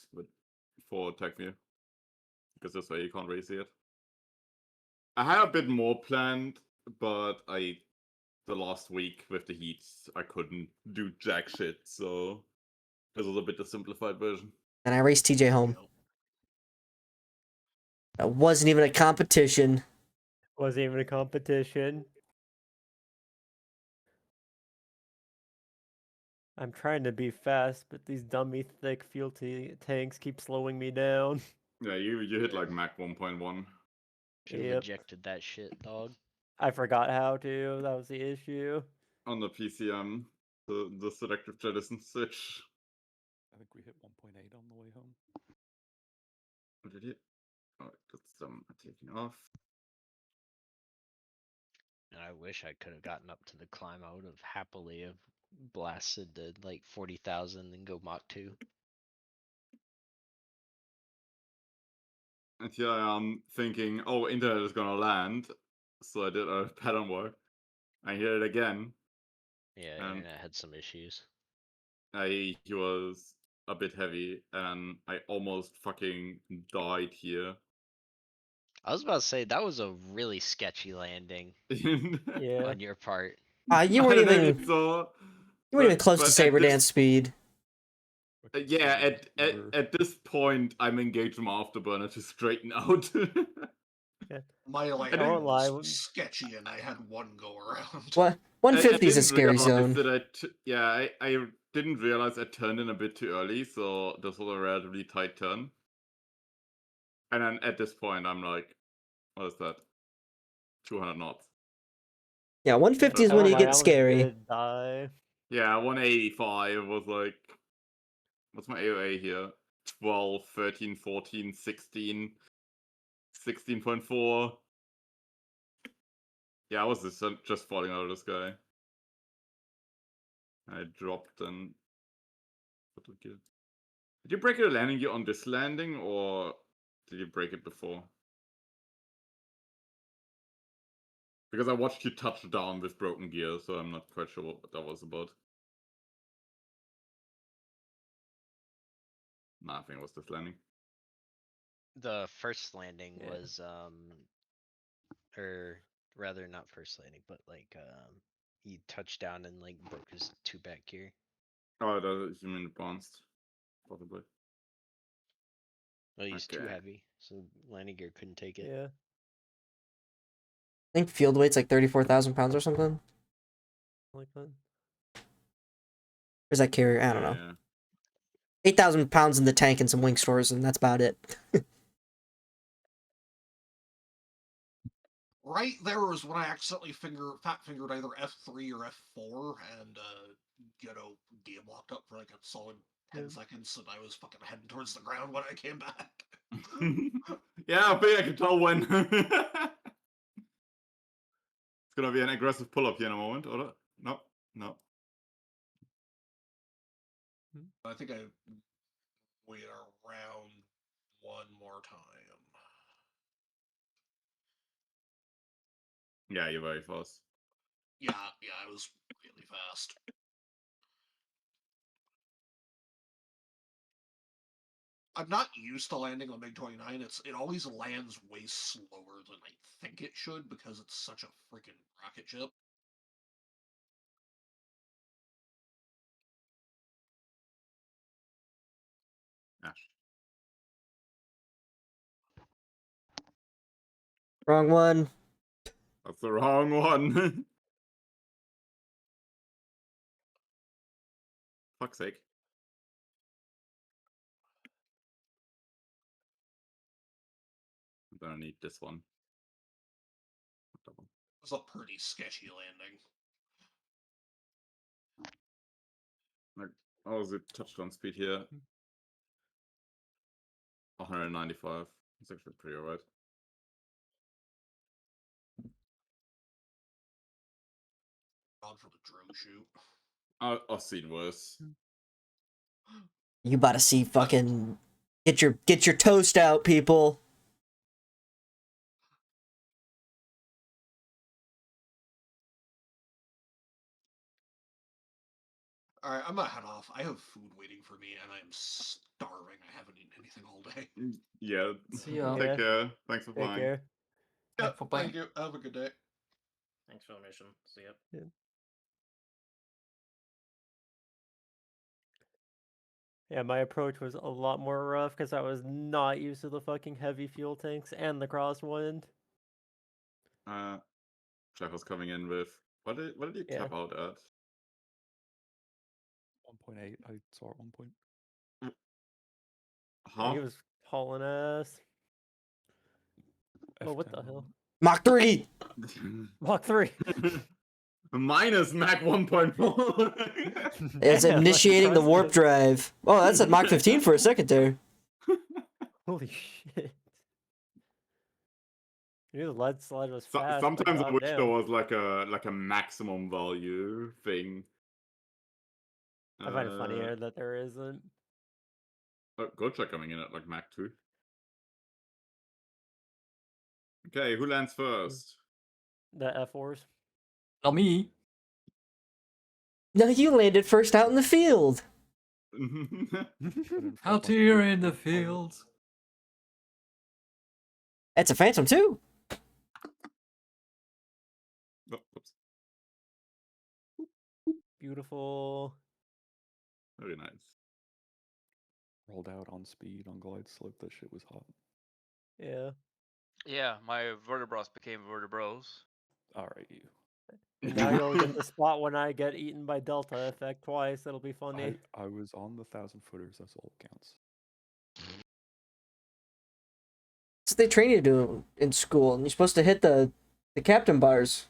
for attack view, because this way you can't really see it. I had a bit more planned, but the last week with the heats I couldn't do jack shit, so this was a bit the simplified version. And I raced TJ home. That wasn't even a competition. Wasn't even a competition. I'm trying to be fast, but these dummy thick fuel tanks keep slowing me down. Yeah, you hit like Mach 1.1. Should've Yep. ejected that shit, dog. I forgot how to. That was the issue. On the PCM, the selective jettison switch. I think we hit 1.8 on the way home. What did it? Oh, that's taking off. And I wish I could have gotten up to the climb. I would have happily have blasted to like 40,000 and go Mach 2. And here I am thinking, oh, internet is gonna land. So I did a pattern work. I hit it again. Yeah, and internet had some issues. he was a bit heavy, and I almost fucking died here. I was about to say that was a really sketchy landing Yeah. on your part. You weren't I think even it's so, you weren't even close but to at Saber this- Dance speed. Yeah, at this point, I'm engaged from Afterburner to straighten out. My I landing won't lie. was sketchy, and I had one go around. What? 150 is a didn't scary realize zone. that I didn't realize I turned in a bit too early, so this was a relatively tight turn. And then at this point, I'm like, what is that? 200 knots. Yeah, 150 is I when won't you lie, I get almost scary. did die. Yeah, 185 was like, what's my AOA here? 12, 13, 14, 16, 16.4. Yeah, I was just falling out of the sky. I dropped and... What did you... Did you break your landing gear on this landing, or did you break it before? Because I watched you touch down with broken gear, so I'm not quite sure what that was about. Nah, I think it was this landing. The first landing Yeah. was or rather not first landing, but like he touched down and like broke his 2 back gear. Oh, you mean advanced? Possibly. Well, he's too Okay. heavy, so landing gear couldn't take it. Yeah. I think field weight's like 34,000 pounds or something. Like that. Where's that carrier? I don't know. Yeah. 8,000 pounds in the tank and some wing stores, and that's about it. Right there was when I accidentally fat fingered either F3 or F4, and game locked up for like a solid 10 seconds, and I was fucking heading towards the ground when I came back. Yeah, I think I can tell when. It's gonna be an aggressive pull-up here in a moment, or no? No. I think I wait around one more time. Yeah, you're very fast. Yeah, I was really fast. I'm not used to landing on MiG-29. It always lands way slower than I think it should because it's such a freaking rocket ship. Wrong one. That's the wrong one. Fuck's sake. I don't need this one. It was a pretty sketchy landing. Like, what was the touchdown speed here? 195. It's actually pretty alright. Gone for the drone shoot. I've seen worse. You about to see fucking get your toast out, people. Alright, I'm gonna head off. I have food waiting for me, and I am starving. I haven't eaten anything all day. Yeah. See ya. Take care. Thanks for Take playing. care. Yeah, for playing. thank you. Have a good day. Thanks for the mission. See ya. Yeah. Yeah, my approach was a lot more rough because I was not used to the fucking heavy fuel tanks and the crosswind. Jeff was coming in with what did you Yeah. cap out at? 1.8. I saw at 1 point. He was hauling ass. Oh, what the hell? Mach 3! Mach 3! Minus Mach 1.4. It's Damn, initiating the warp drive. Oh, that's at Mach 15 for a second there. Holy shit. You knew the lead slide was So, fast. but sometimes I wish goddamn. there was like a maximum value thing. I find it funnier that there isn't. Oh, Gotcha coming in at like Mach 2. Okay, who lands first? The F4s. Not me. No, you landed first out in the field. Out here in the fields. That's a Phantom too. Oh, whoops. Beautiful. Very nice. Rolled out on speed on glide slope. That shit was hot. Yeah. Yeah, my vertebros became vertebros. Alright, you. Now you'll get the spot when I get eaten by Delta effect twice. It'll be funny. I was on the 1,000 footers. That's all that counts. That's what they train you to do in school, and you're supposed to hit the captain bars,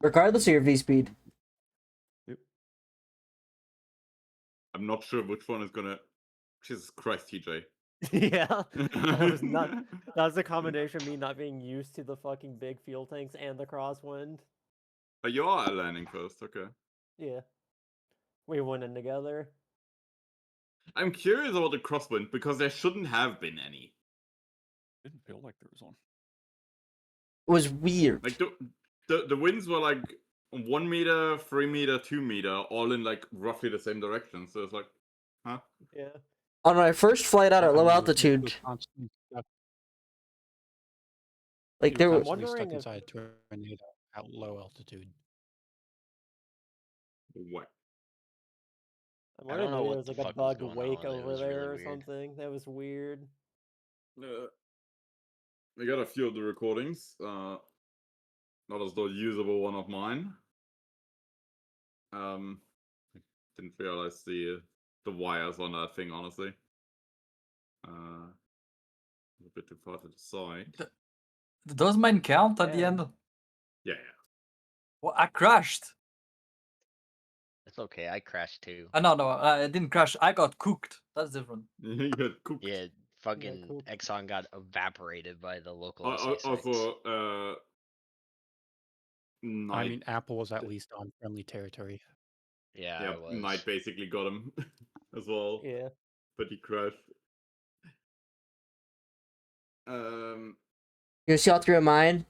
regardless of your V speed. I'm not sure which one is gonna. Jesus Christ, TJ. Yeah. That was a combination of me not being used to the fucking big fuel tanks and the crosswind. Oh, you are landing first, okay. Yeah. We went in together. I'm curious about the crosswind because there shouldn't have been any. Didn't feel like there was one. It was weird. Like the winds were like 1 meter, 3 meter, 2 meter, all in like roughly the same direction. So it's like, huh? Yeah. On my first flight out at low altitude, like there were was. stuck wondering if- inside a tornado at low altitude. What? I'm I don't wondering know if what there was the like a fuck was bug going wake on, it over was there really or weird. something. That was weird. I got a few of the recordings. Not as though usable one of mine. Didn't realize the wires on that thing, honestly. A bit too far to the side. Does mine count at the Yeah. end? Yeah. Well, I crashed. It's okay. I crashed too. No, I didn't crash. I got cooked. That's different. You got cooked. Yeah, fucking cool. Exxon got evaporated by the local Also, SA6. I Knight, mean, Apple was at least on friendly territory. Yeah, yeah, I was. Knight basically got him as well, Yeah. but he crashed. You see all three of mine?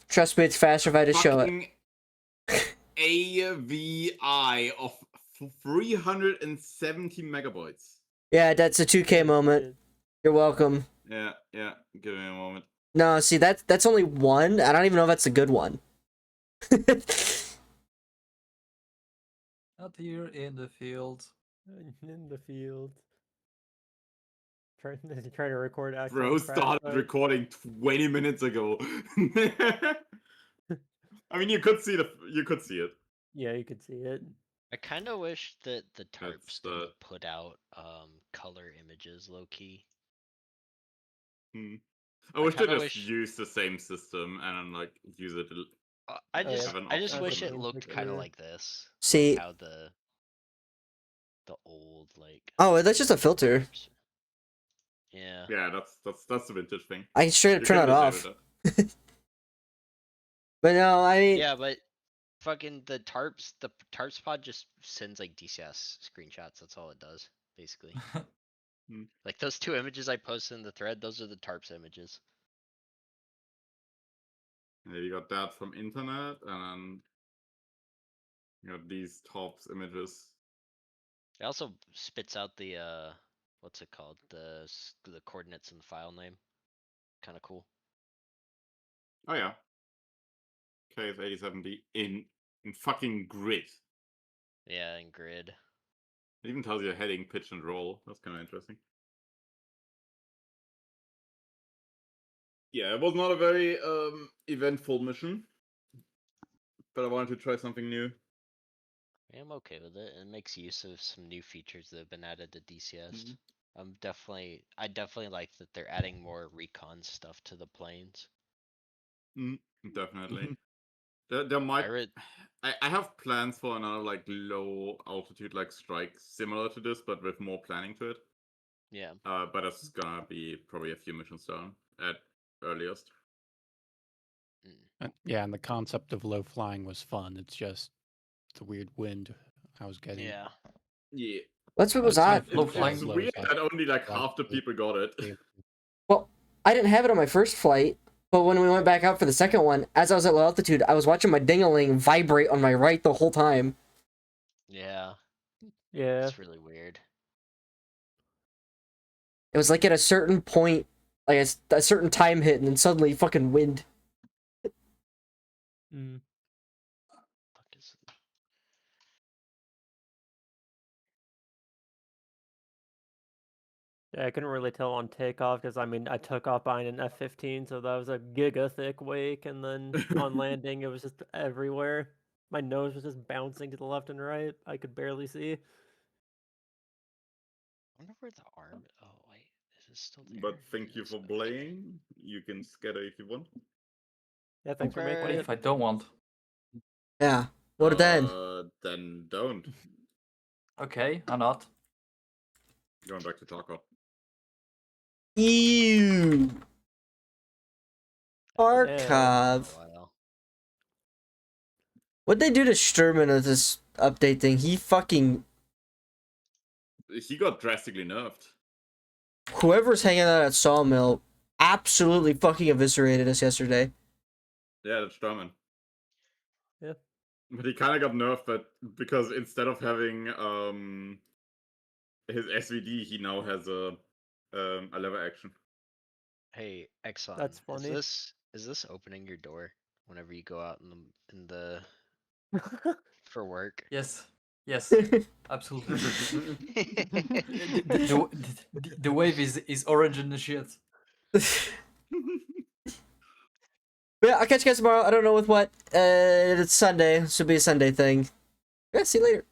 Trust me, it's faster if I just show it. Fucking AVI of 370 megabytes. Yeah, that's a 2K moment. You're welcome. Yeah, give me a moment. No, see that's only one. I don't even know if that's a good one. Out here in the field. In the field. Trying to record actual Bro crash started sites. recording 20 minutes ago. I mean, you could see it. Yeah, you could see it. I kind of wish that the That's tarps the- didn't put out color images low key. I wish they kinda just use the same system and then like use it. I Oh, yeah. just have an I just option wish for it them. looked kind of Yeah. like this. See- like how the old like. Oh, that's just a filter. tarps- Yeah. Yeah, that's the vintage thing. I can straight up You turn can it off. disable that. But no, I mean, Yeah, but fucking the tarps pod just sends like DCS screenshots. That's all it does, basically. Like those 2 images I posted in the thread, those are the tarps images. Yeah, you got that from internet, and then you got these tops images. It also spits out the what's it called? The coordinates in the file name. Kind of cool. Oh yeah. KF87B in fucking grid. Yeah, in grid. It even tells you heading, pitch, and roll. That's kind of interesting. Yeah, it was not a very eventful mission, but I wanted to try something new. Yeah, I'm okay with it. It makes use of some new features that have been added to DCS. I definitely like that they're adding more recon stuff to the planes. Definitely. There might. I have plans for another like low altitude like strike similar to this, but with more planning to it. Yeah. But it's gonna be probably a few missions down at earliest. Yeah, and the concept of low flying was fun. It's just the weird wind I was getting. Yeah. Yeah. that's what was It's odd. not It's weird that only like half the people got it. Well, I didn't have it on my first flight, but when we went back out for the second one, as I was at low altitude, I was watching my ding-a-ling vibrate on my right the whole time. Yeah. Yeah. It's really weird. It was like at a certain point, like a certain time hit, and then suddenly fucking wind. Yeah, I couldn't really tell on takeoff because I mean I took off behind an F-15, so that was a giga thick wake, and then on landing it was just everywhere. My nose was just bouncing to the left and right. I could barely see. I wonder where the arm. Oh wait, is it still there? But thank you for playing. You can scatter if you want. Yeah, thanks for making What it. if I don't want? Yeah. What then? Then don't. Okay, I'm not. Going back to Taco. Ew. Archive. What'd they do to Sturman with this update thing? He got drastically nerfed. Whoever's hanging out at Sawmill absolutely fucking eviscerated us yesterday. Yeah, that's Sturman. Yeah. But he kind of got nerfed, but because instead of having his SVD, he now has a lever action. Hey, Exxon. That's funny. Is this opening your door whenever you go out in the for work? Yes. Yes. Absolutely. The wave is orange in the shit. Yeah, I'll catch you guys tomorrow. I don't know with what. It's Sunday. This will be a Sunday thing. Yeah, see you later.